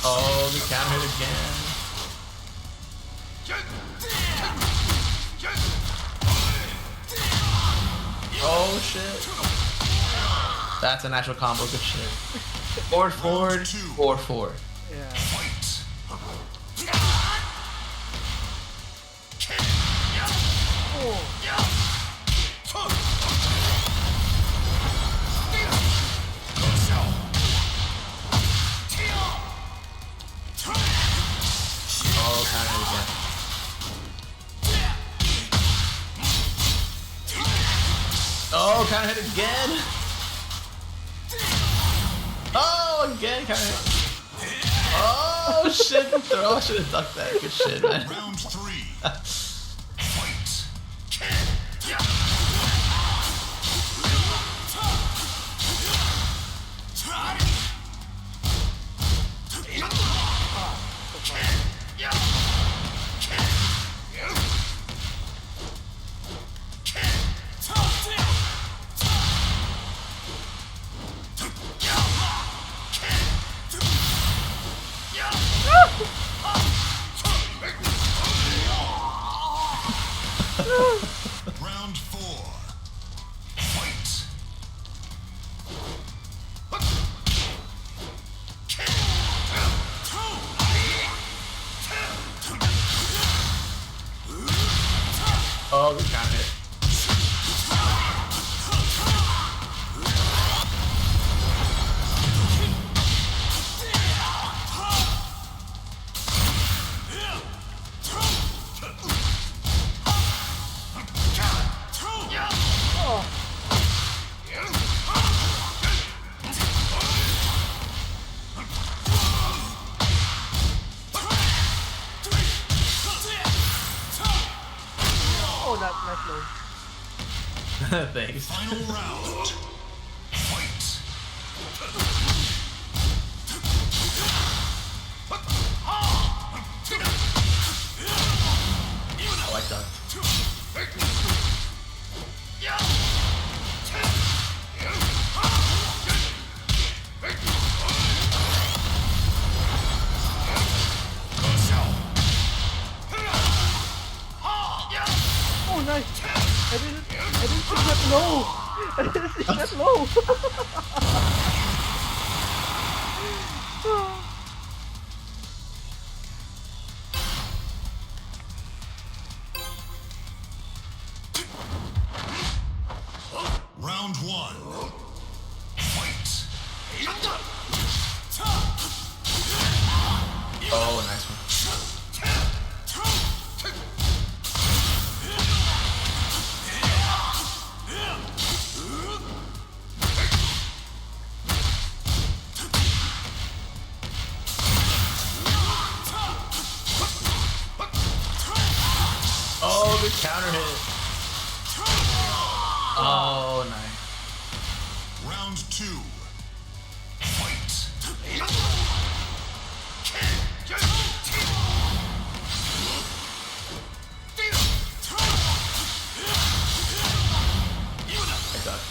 Oh, the counter hit again. Oh shit. That's a natural combo, good shit. Forward, forward, forward, forward. Yeah. Oh, counter hit again. Oh, counter hit again. Oh, again, counter hit. Oh shit, throw. I should have ducked that. Good shit, man. Round 3. Fight. Round 4. Fight. Oh, good counter hit. Oh, that's low. Thanks. Final round. Fight. I like that. low. I didn't see that low. Round one. Fight. Oh, nice one. Oh, good counter hit. Oh, nice. Round two. Fight. I got it.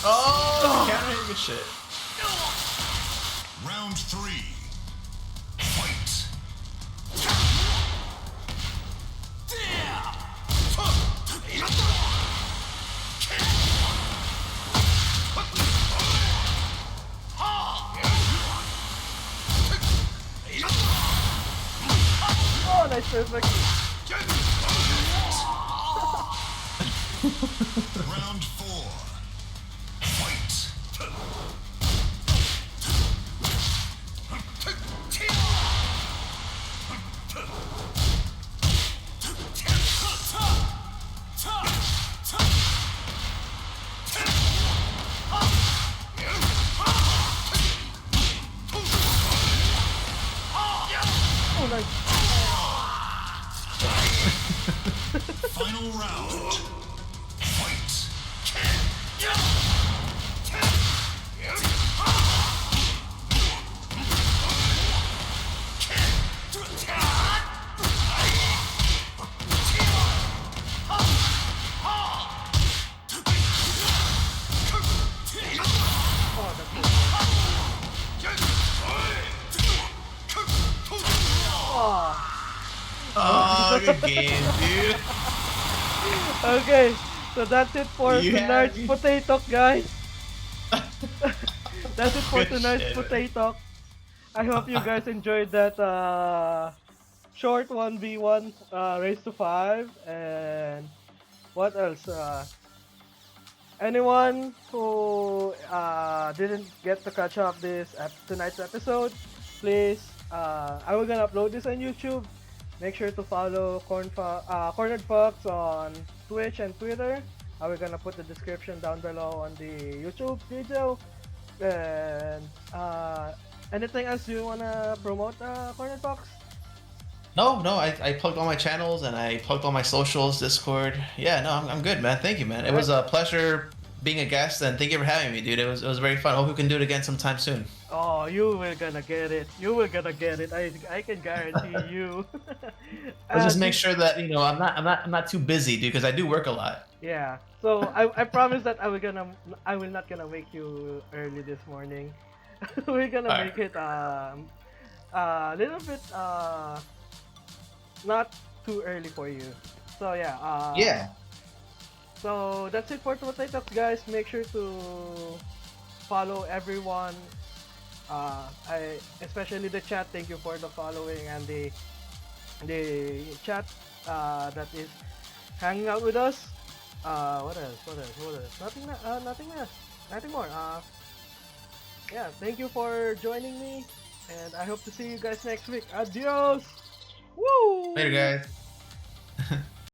Oh, counter hit, good shit. Round three. Fight. Oh, nice perfect. Round four. Fight. Oh, nice. Final round. Fight. Oh, that's good. Oh. Oh, good game, dude. Okay, so that's it for You had tonight's me. potato, guys. That's it for Good tonight's shit, man. potato. I hope you guys enjoyed that short 1v1 race to 5. And what else? Anyone who didn't get to catch up tonight's episode, please, I will gonna upload this on YouTube. Make sure to follow Cornered Fox on Twitch and Twitter. I will gonna put the description down below on the YouTube video. And anything else you wanna promote, Cornered Fox? No, I plugged all my channels and I plugged all my socials, Discord. Yeah, no, I'm good, man. Thank you, man. It was a pleasure being a guest, and thank you for having me, dude. It was very fun. Hope we can do it again sometime soon. Oh, you will gonna get it. You will gonna get it. I can guarantee you. Let's just Uh, make sure that I'm not too busy, dude, because I do work a lot. Yeah. So I promise that I will not gonna wake you early this morning. We're gonna Alright. make it a little bit not too early for you. So yeah. Yeah. So that's it for Potatalks, guys. Make sure to follow everyone. Especially the chat. Thank you for the following and the chat that is hanging out with us. What else? Nothing. Nothing more. Yeah. Thank you for joining me, and I hope to see you guys next week. Adios. Woo. Later, guys.